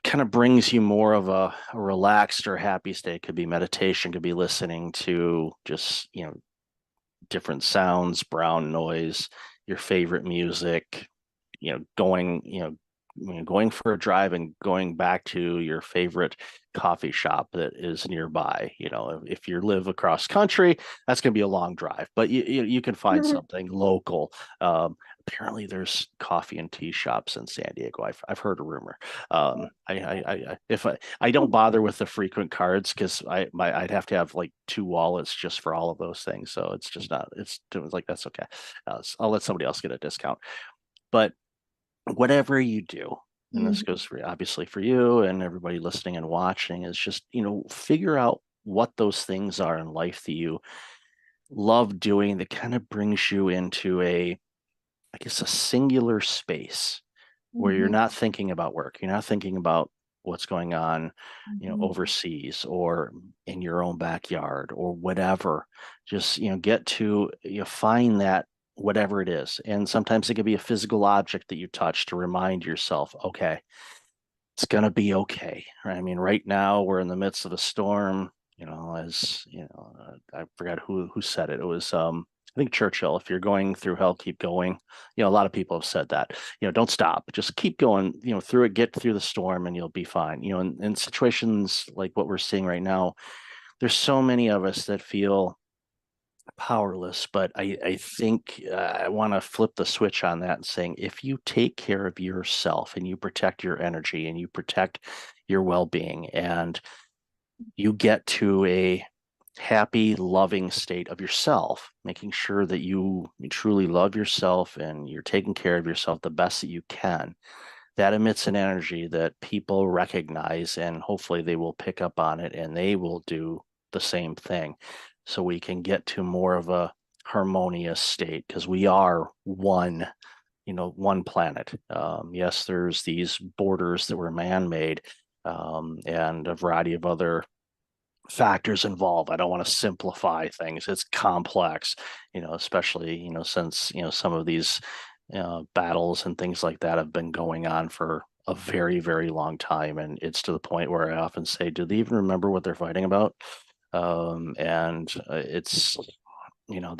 kind of brings you more of a relaxed or happy state. Could be meditation, could be listening to just different sounds, brown noise, your favorite music, going for a drive and going back to your favorite coffee shop that is nearby. If you live across country, that's going to be a long drive, but you can find something local. Apparently there's coffee and tea shops in San Diego. I've heard a rumor. I don't bother with the frequent cards, because I'd have to have like 2 wallets just for all of those things. So it's just not, it's like, that's okay. I'll let somebody else get a discount. But whatever you do, and this goes obviously for you and everybody listening and watching, is just, figure out what those things are in life that you love doing, that kind of brings you into a singular space where you're not thinking about work. You're not thinking about what's going on, overseas or in your own backyard or whatever. Just, get to, find that whatever it is. And sometimes it could be a physical object that you touch to remind yourself, okay, it's going to be okay. I mean, right now we're in the midst of a storm, I forgot who said it. It was, I think Churchill, if you're going through hell, keep going. A lot of people have said that, don't stop, just keep going, through it, get through the storm and you'll be fine. In situations like what we're seeing right now, there's so many of us that feel powerless, but I think I want to flip the switch on that and saying, if you take care of yourself and you protect your energy and you protect your well-being and you get to a happy, loving state of yourself, making sure that you truly love yourself and you're taking care of yourself the best that you can, that emits an energy that people recognize, and hopefully they will pick up on it and they will do the same thing, so we can get to more of a harmonious state, because we are one planet. Yes, there's these borders that were man-made, and a variety of other factors involved. I don't want to simplify things. It's complex, especially, since, some of these battles and things like that have been going on for a very, very long time. And it's to the point where I often say, do they even remember what they're fighting about? And it's, again,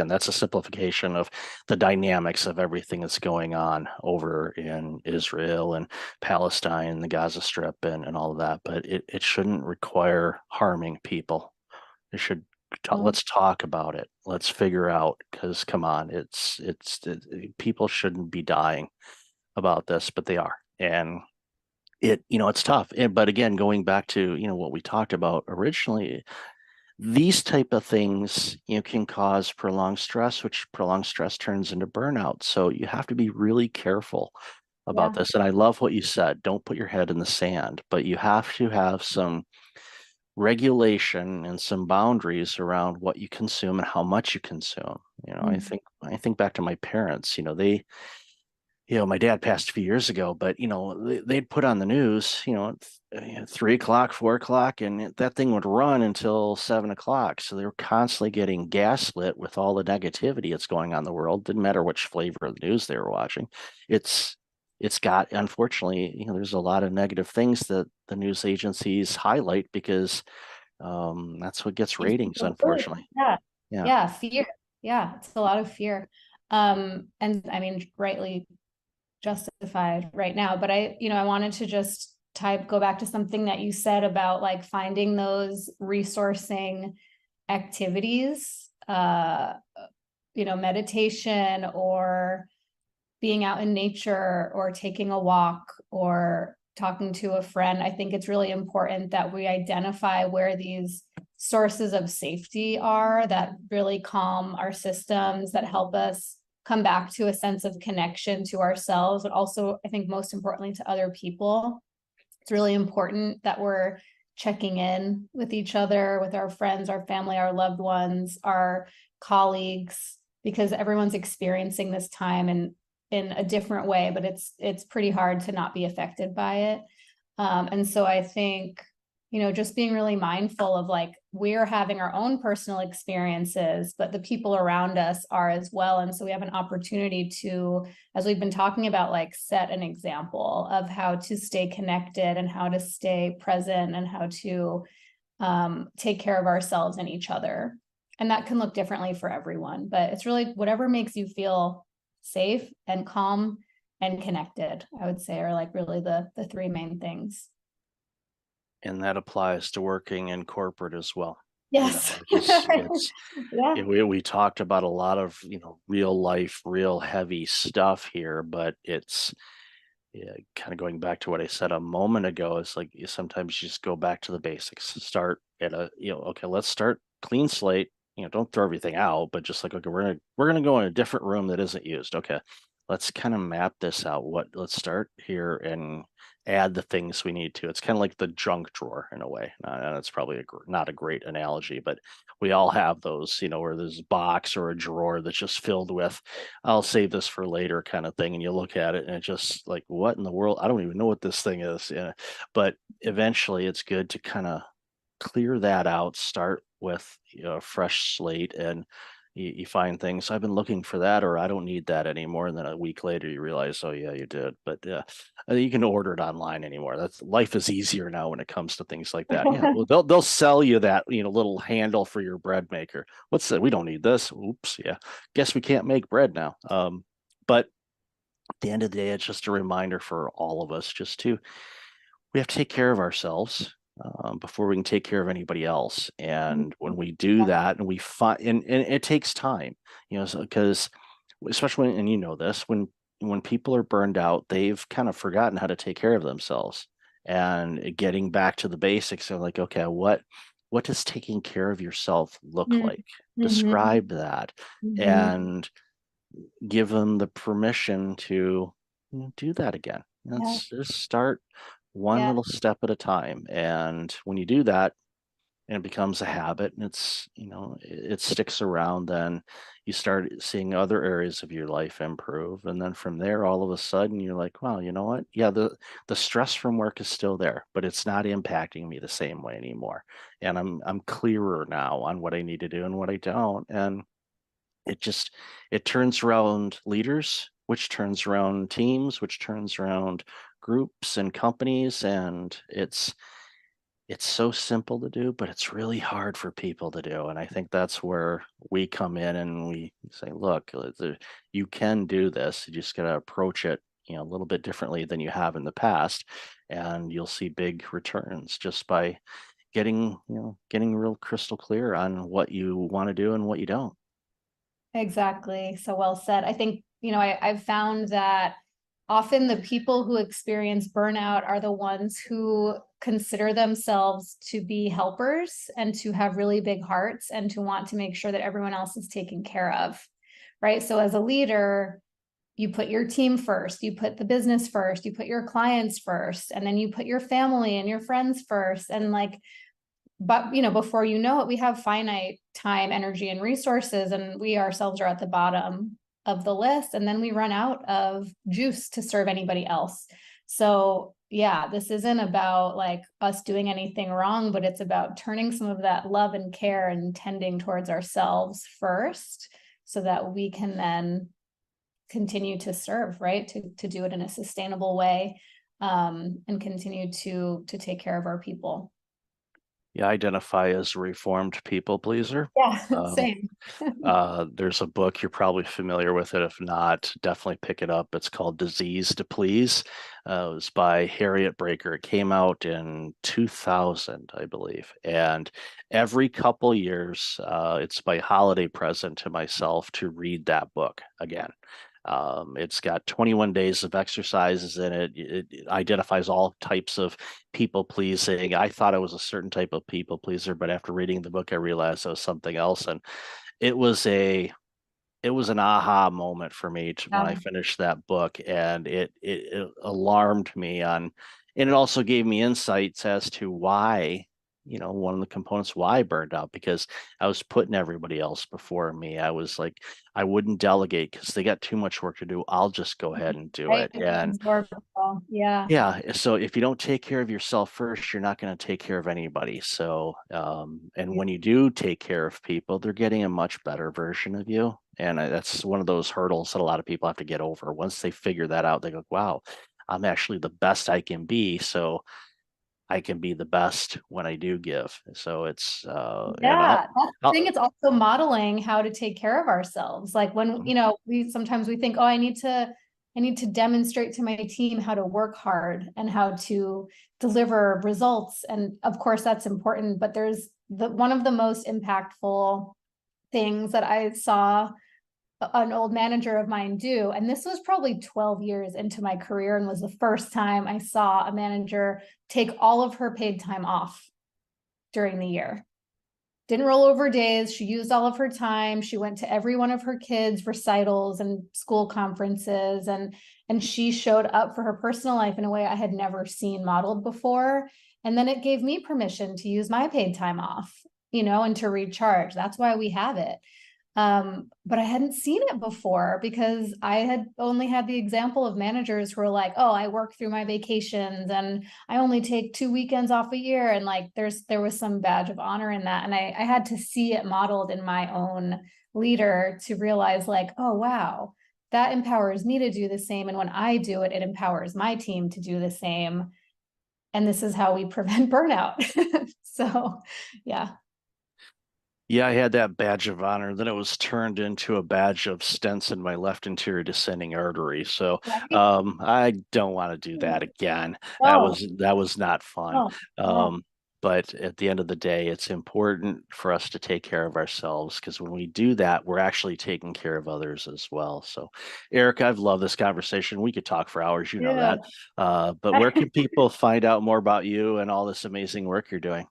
that's a simplification of the dynamics of everything that's going on over in Israel and Palestine, the Gaza Strip, and all of that. But it shouldn't require harming people. It should. Let's talk about it. Let's figure out, because come on, people shouldn't be dying about this, but they are. And it's tough. But again, going back to, what we talked about originally, these type of things, can cause prolonged stress, which prolonged stress turns into burnout. So you have to be really careful about Yeah. this. And I love what you said. Don't put your head in the sand, but you have to have some regulation and some boundaries around what you consume and how much you consume. I think back to my parents, my dad passed a few years ago, but they'd put on the news, 3 o'clock, 4 o'clock, and that thing would run until 7 o'clock. So they were constantly getting gaslit with all the negativity that's going on in the world. Didn't matter which flavor of the news they were watching. It's it's got, unfortunately, there's a lot of negative things that the news agencies highlight because that's what gets Makes ratings, people feel- unfortunately. Yeah. Yeah. Yeah. Fear. Yeah. It's a lot of fear. And I mean, rightly justified right now, but I wanted to just go back to something that you said about like finding those resourcing activities, meditation or being out in nature or taking a walk or talking to a friend. I think it's really important that we identify where these sources of safety are that really calm our systems, that help us come back to a sense of connection to ourselves, but also, I think most importantly, to other people. It's really important that we're checking in with each other, with our friends, our family, our loved ones, our colleagues, because everyone's experiencing this time in a different way, but it's pretty hard to not be affected by it. And so I think, just being really mindful of like, we're having our own personal experiences, but the people around us are as well. And so we have an opportunity to, as we've been talking about, like set an example of how to stay connected and how to stay present and how to take care of ourselves and each other. And that can look differently for everyone, but it's really whatever makes you feel safe and calm and connected, I would say, are like really the three main things. And that applies to working in corporate as well. Yes. Yeah. We talked about a lot of, real life, real heavy stuff here, but it's kind of going back to what I said a moment ago. It's like sometimes you just go back to the basics, start at okay, let's start clean slate. Don't throw everything out, but just like, okay, we're gonna go in a different room that isn't used. Okay, let's kind of map this out. Let's start here and add the things we need to. It's kind of like the junk drawer in a way. That's probably not a great analogy, but we all have those, where there's a box or a drawer that's just filled with, I'll save this for later kind of thing. And you look at it and it's just like, what in the world? I don't even know what this thing is. Yeah. But eventually it's good to kind of clear that out, start with a fresh slate, and you find things, I've been looking for that, or I don't need that anymore. And then a week later you realize, oh yeah, you did. But you can order it online anymore. That's, life is easier now when it comes to things like that. Yeah, well, they'll sell you that little handle for your bread maker. What's that? We don't need this. Oops. Yeah, guess we can't make bread now. But at the end of the day, it's just a reminder for all of us we have to take care of ourselves before we can take care of anybody else. And when we do that, and we find, and it takes time, because especially when, and this, when people are burned out, they've kind of forgotten how to take care of themselves. And getting back to the basics of like, okay, what does taking care of yourself look like? Describe that and give them the permission to do that again. Let's just start one little step at a time. And when you do that, and it becomes a habit, and it sticks around, then you start seeing other areas of your life improve. And then from there, all of a sudden you're like, wow, you know what? Yeah, the stress from work is still there, but it's not impacting me the same way anymore. And I'm clearer now on what I need to do and what I don't. And it turns around leaders, which turns around teams, which turns around groups and companies. And it's so simple to do, but it's really hard for people to do. And I think that's where we come in and we say, look, you can do this. You just got to approach it, a little bit differently than you have in the past. And you'll see big returns just by getting real crystal clear on what you want to do and what you don't. Exactly. So well said. I think, I've found that often the people who experience burnout are the ones who consider themselves to be helpers and to have really big hearts and to want to make sure that everyone else is taken care of. Right. So as a leader, you put your team first, you put the business first, you put your clients first, and then you put your family and your friends first. And like, but before you know it, we have finite time, energy, and resources, and we ourselves are at the bottom of the list, and then we run out of juice to serve anybody else. So yeah, this isn't about like us doing anything wrong, but it's about turning some of that love and care and tending towards ourselves first, so that we can then continue to serve, right? To do it in a sustainable way, and continue to take care of our people. Yeah, I identify as a reformed people pleaser. Yeah, same. There's a book, you're probably familiar with it. If not, definitely pick it up. It's called Disease to Please. It was by Harriet Breaker. It came out in 2000, I believe. And every couple years, it's my holiday present to myself to read that book again. It's got 21 days of exercises in it. It identifies all types of people pleasing. I thought I was a certain type of people pleaser, but after reading the book, I realized I was something else. And it was an aha moment for me when I finished that book, and it alarmed me on, and it also gave me insights as to why, one of the components why I burned out, because I was putting everybody else before me. I was like, I wouldn't delegate because they got too much work to do. I'll just go ahead and do Right. it. And Yeah. yeah, so if you don't take care of yourself first, you're not going to take care of anybody. So, and when you do take care of people, they're getting a much better version of you. And that's one of those hurdles that a lot of people have to get over. Once they figure that out, they go, wow, I'm actually the best I can be. So I can be the best when I do give. So it's, and Yeah, that's the thing. I'll, It's also modeling how to take care of ourselves. Like when, we sometimes we think, oh, I need to demonstrate to my team how to work hard and how to deliver results. And of course that's important, but there's one of the most impactful things that I saw an old manager of mine do, and this was probably 12 years into my career, and was the first time I saw a manager take all of her paid time off during the year. Didn't roll over days. She used all of her time. She went to every one of her kids' recitals and school conferences, and she showed up for her personal life in a way I had never seen modeled before. And then it gave me permission to use my paid time off, and to recharge. That's why we have it. But I hadn't seen it before, because I had only had the example of managers who are like, oh, I work through my vacations and I only take 2 weekends off a year. And like, there was some badge of honor in that. And I had to see it modeled in my own leader to realize like, oh, wow, that empowers me to do the same. And when I do it, it empowers my team to do the same. And this is how we prevent burnout. So, yeah. Yeah, I had that badge of honor. Then it was turned into a badge of stents in my left anterior descending artery. So I don't want to do that again. No. That was not fun. No. But at the end of the day, it's important for us to take care of ourselves, because when we do that, we're actually taking care of others as well. So, Erica, I've loved this conversation. We could talk for hours, you know Yeah. that. But where can people find out more about you and all this amazing work you're doing?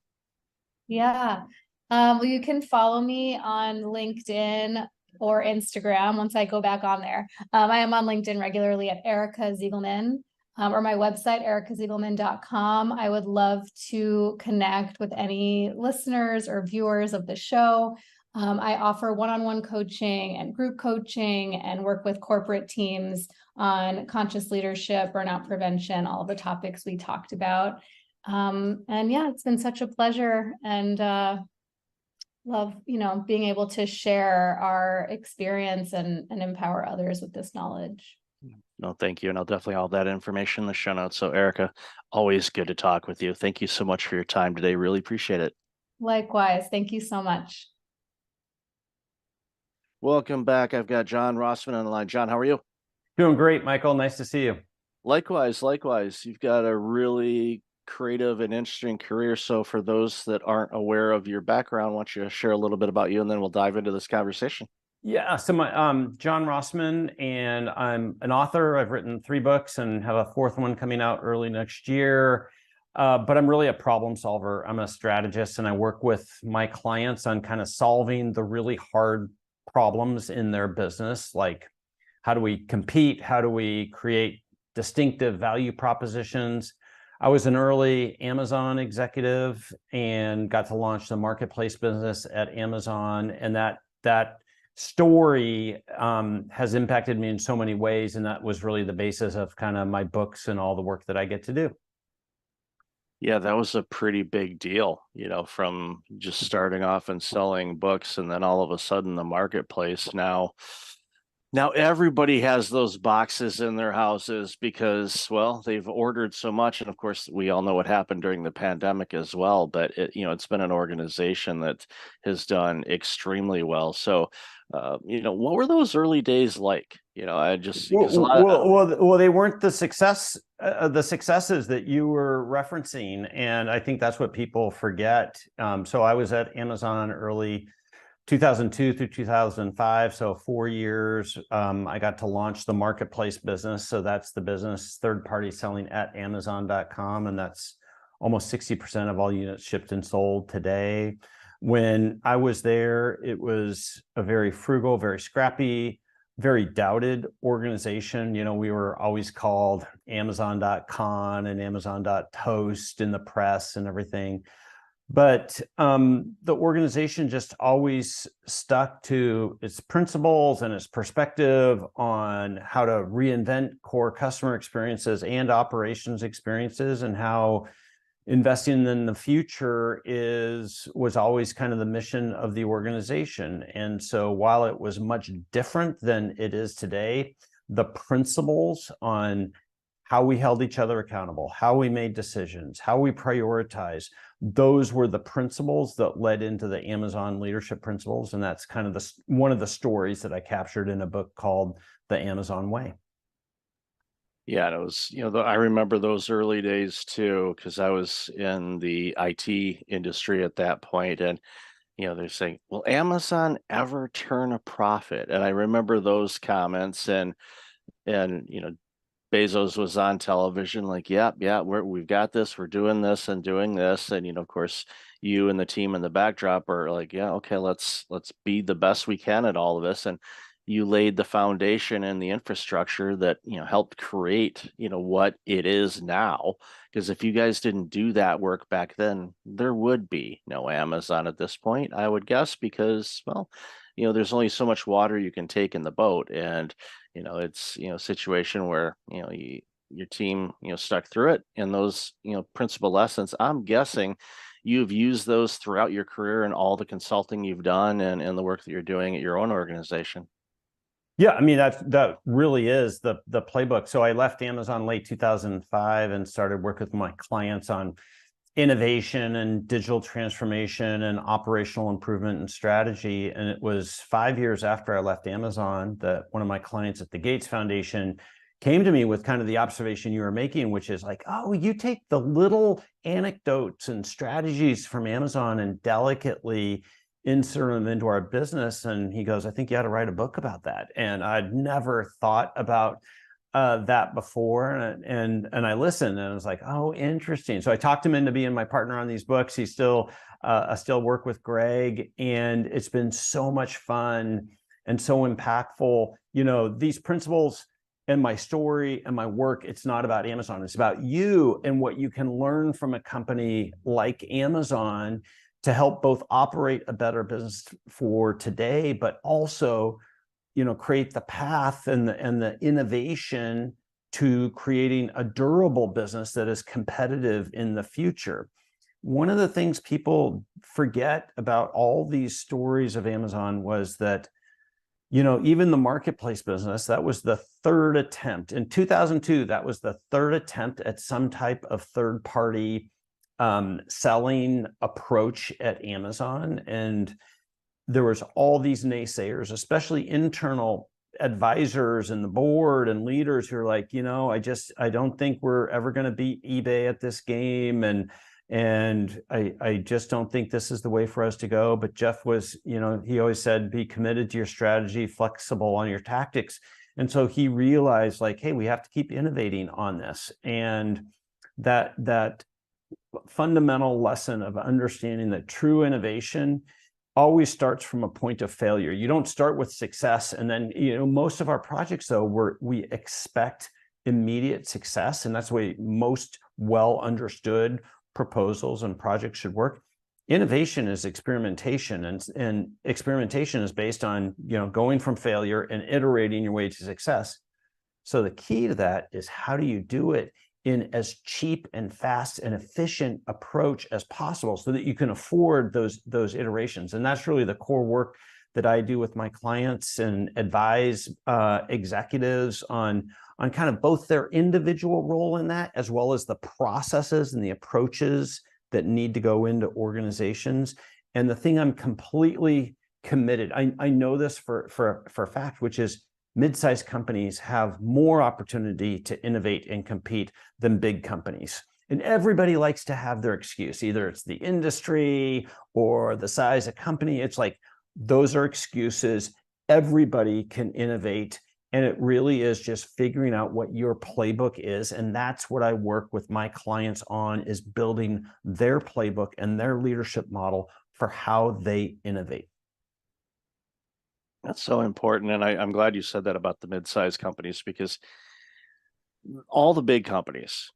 Yeah. Well, you can follow me on LinkedIn or Instagram once I go back on there. I am on LinkedIn regularly at Erica Ziegelman, or my website, ericaziegelman.com. I would love to connect with any listeners or viewers of the show. I offer one-on-one coaching and group coaching, and work with corporate teams on conscious leadership, burnout prevention, all of the topics we talked about. And yeah, it's been such a pleasure, and love, being able to share our experience and empower others with this knowledge. No, thank you. And I'll definitely have that information in the show notes. So, Erica, always good to talk with you. Thank you so much for your time today. Really appreciate it. Likewise. Thank you so much. Welcome back. I've got John Rossman on the line. John, how are you? Doing great, Michael. Nice to see you. Likewise. You've got a really creative and interesting career. So, for those that aren't aware of your background, why don't you share a little bit about you, and then we'll dive into this conversation. Yeah, so my John Rossman, and I'm an author. I've written 3 books and have a 4th one coming out early next year. But I'm really a problem solver. I'm a strategist, and I work with my clients on kind of solving the really hard problems in their business, like how do we compete? How do we create distinctive value propositions? I was an early Amazon executive and got to launch the marketplace business at Amazon. And that story has impacted me in so many ways. And that was really the basis of kind of my books and all the work that I get to do. Yeah, that was a pretty big deal, from just starting off and selling books and then all of a sudden the marketplace. Now everybody has those boxes in their houses because, well, they've ordered so much. And of course, we all know what happened during the pandemic as well, but it's been an organization that has done extremely well. So, what were those early days like? I just, because a lot of, Well, they weren't the successes that you were referencing. And I think that's what people forget. So I was at Amazon early 2002 through 2005, so 4 years. I got to launch the marketplace business. So that's the business, third party selling at Amazon.com. And that's almost 60% of all units shipped and sold today. When I was there, it was a very frugal, very scrappy, very doubted organization. We were always called Amazon.con and Amazon.toast in the press and everything. But the organization just always stuck to its principles and its perspective on how to reinvent core customer experiences and operations experiences, and how investing in the future was always kind of the mission of the organization. And so while it was much different than it is today, the principles on how we held each other accountable, how we made decisions, how we prioritize, those were the principles that led into the Amazon leadership principles. And that's kind of one of the stories that I captured in a book called The Amazon Way. Yeah, and it was, I remember those early days too, because I was in the IT industry at that point, and they're saying, "Will Amazon ever turn a profit?" And I remember those comments, and Bezos was on television, like, "Yeah, we've got this, we're doing this and doing this," and of course, you and the team in the backdrop are like, "Yeah, okay, let's be the best we can at all of this," and you laid the foundation and the infrastructure that helped create what it is now. Because if you guys didn't do that work back then, there would be no Amazon at this point, I would guess, because, well, there's only so much water you can take in the boat, and it's a situation where your team stuck through it, and those principal lessons, I'm guessing you've used those throughout your career and all the consulting you've done and the work that you're doing at your own organization. Yeah, I mean, that really is the playbook. So I left Amazon late 2005 and started working with my clients on innovation and digital transformation and operational improvement and strategy. And it was 5 years after I left Amazon that one of my clients at the Gates Foundation came to me with kind of the observation you were making, which is like, "Oh, you take the little anecdotes and strategies from Amazon and delicately insert them into our business." And he goes, "I think you ought to write a book about that." And I'd never thought about that before. And I listened, and I was like, "Oh, interesting." So I talked him into being my partner on these books. I still work with Greg, and it's been so much fun and so impactful. These principles and my story and my work, it's not about Amazon. It's about you and what you can learn from a company like Amazon to help both operate a better business for today, but also, create the path and the innovation to creating a durable business that is competitive in the future. One of the things people forget about all these stories of Amazon was that, even the marketplace business, that was the third attempt. In 2002, that was the third attempt at some type of third-party selling approach at Amazon. And there was all these naysayers, especially internal advisors and the board and leaders who are like, I don't think we're ever going to beat eBay at this game. And I just don't think this is the way for us to go. But Jeff was, he always said, be committed to your strategy, flexible on your tactics. And so he realized, like, hey, we have to keep innovating on this. And that fundamental lesson of understanding that true innovation always starts from a point of failure. You don't start with success. And then, most of our projects, though, we expect immediate success. And that's the way most well understood proposals and projects should work. Innovation is experimentation, and experimentation is based on, going from failure and iterating your way to success. So the key to that is, how do you do it in as cheap and fast and efficient approach as possible so that you can afford those iterations? And that's really the core work that I do with my clients and advise executives on kind of both their individual role in that, as well as the processes and the approaches that need to go into organizations. And the thing I'm completely committed, I know this for a fact, which is mid-sized companies have more opportunity to innovate and compete than big companies. And everybody likes to have their excuse. Either it's the industry or the size of company. It's like, those are excuses. Everybody can innovate. And it really is just figuring out what your playbook is. And that's what I work with my clients on, is building their playbook and their leadership model for how they innovate. That's so important. And I'm glad you said that about the mid-sized companies, because all the big companies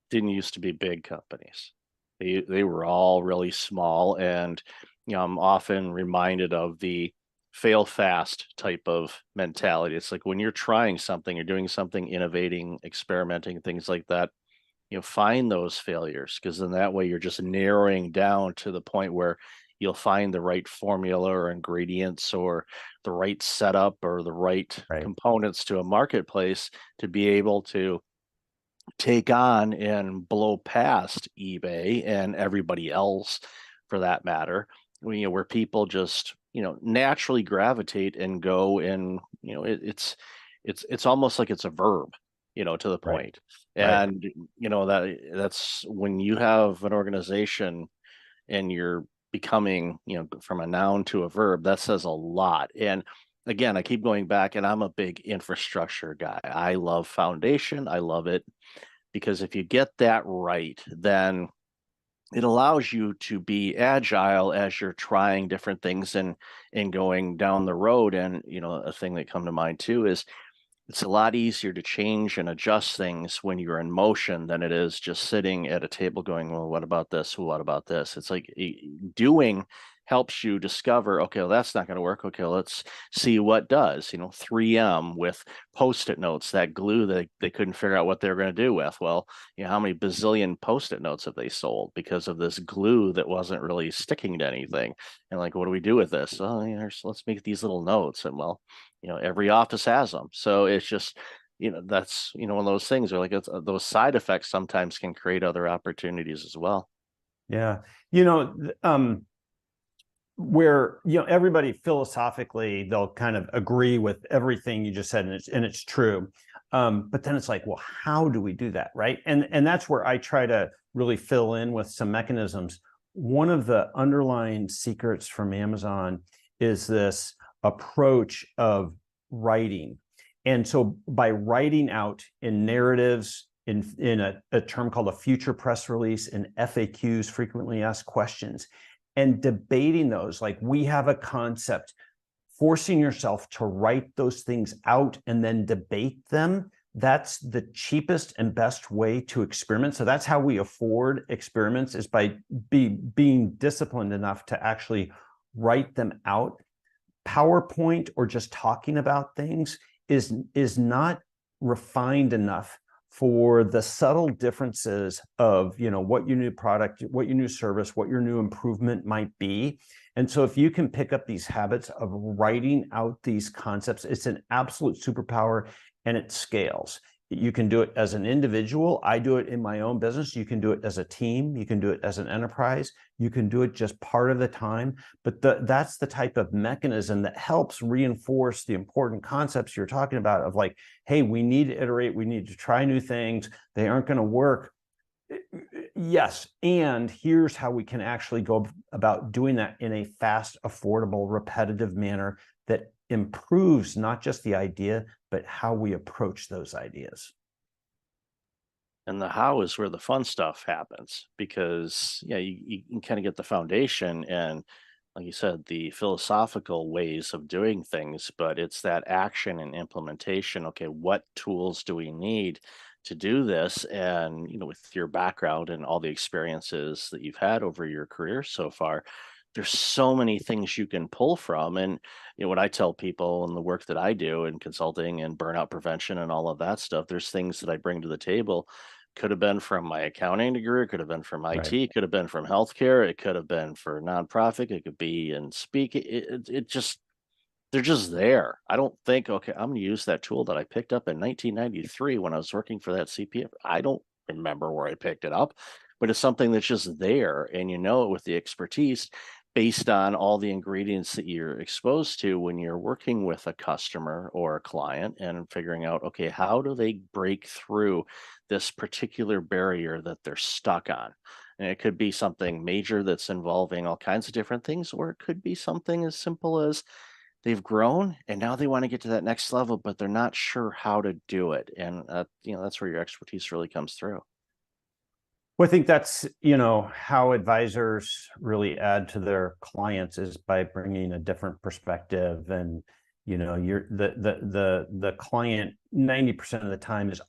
didn't used to be big companies. They were all really small. And I'm often reminded of the fail fast type of mentality. It's like, when you're trying something, you're doing something, innovating, experimenting, things like that, find those failures, because then that way you're just narrowing down to the point where you'll find the right formula or ingredients or the right setup or the right components to a marketplace to be able to take on and blow past eBay and everybody else, for that matter, where people just naturally gravitate and go, and it's almost like it's a verb, to the point. And that's when you have an organization and you're becoming, from a noun to a verb, that says a lot. And again, I keep going back, and I'm a big infrastructure guy. I love foundation. I love it because if you get that right, then it allows you to be agile as you're trying different things and going down the road. And a thing that come to mind too is, it's a lot easier to change and adjust things when you're in motion than it is just sitting at a table going, well, what about this? What about this? It's like doing helps you discover, okay, well, that's not going to work. Okay, let's see what does. 3M with Post-it notes, that glue that they couldn't figure out what they were going to do with. Well, how many bazillion Post-it notes have they sold because of this glue that wasn't really sticking to anything? And like, what do we do with this? Oh, let's make these little notes. And well, every office has them. So it's just, that's, one of those things, are like, those side effects sometimes can create other opportunities as well. Yeah. Where, everybody philosophically, they'll kind of agree with everything you just said, and it's true. But then it's like, well, how do we do that? Right. And that's where I try to really fill in with some mechanisms. One of the underlying secrets from Amazon is this approach of writing. And so by writing out in narratives, in a term called a future press release, and FAQs, frequently asked questions, and debating those, like, we have a concept, forcing yourself to write those things out and then debate them. That's the cheapest and best way to experiment. So that's how we afford experiments, is by being disciplined enough to actually write them out. PowerPoint or just talking about things is not refined enough for the subtle differences of, what your new product, what your new service, what your new improvement might be. And so if you can pick up these habits of writing out these concepts, it's an absolute superpower, and it scales. You can do it as an individual. I do it in my own business. You can do it as a team. You can do it as an enterprise. You can do it just part of the time. But that's the type of mechanism that helps reinforce the important concepts you're talking about, of like, hey, we need to iterate. We need to try new things. They aren't going to work. Yes. And here's how we can actually go about doing that in a fast, affordable, repetitive manner that improves not just the idea, but how we approach those ideas. And the how is where the fun stuff happens, because you can kind of get the foundation, and like you said, the philosophical ways of doing things, but it's that action and implementation. Okay, what tools do we need to do this? And, with your background and all the experiences that you've had over your career so far, there's so many things you can pull from. And, what I tell people and the work that I do in consulting and burnout prevention and all of that stuff, there's things that I bring to the table. Could have been from my accounting degree, it could have been from Right. IT, it could have been from healthcare, it could have been for nonprofit, it could be in speaking. It just, they're just there. I don't think, okay, I'm going to use that tool that I picked up in 1993 when I was working for that CPF. I don't remember where I picked it up, but it's something that's just there. And you know it with the expertise based on all the ingredients that you're exposed to when you're working with a customer or a client and figuring out, okay, how do they break through this particular barrier that they're stuck on? And it could be something major that's involving all kinds of different things, or it could be something as simple as they've grown and now they want to get to that next level, but they're not sure how to do it. And that's where your expertise really comes through. Well, I think that's, how advisors really add to their clients is by bringing a different perspective. And, you're the client 90% of the time is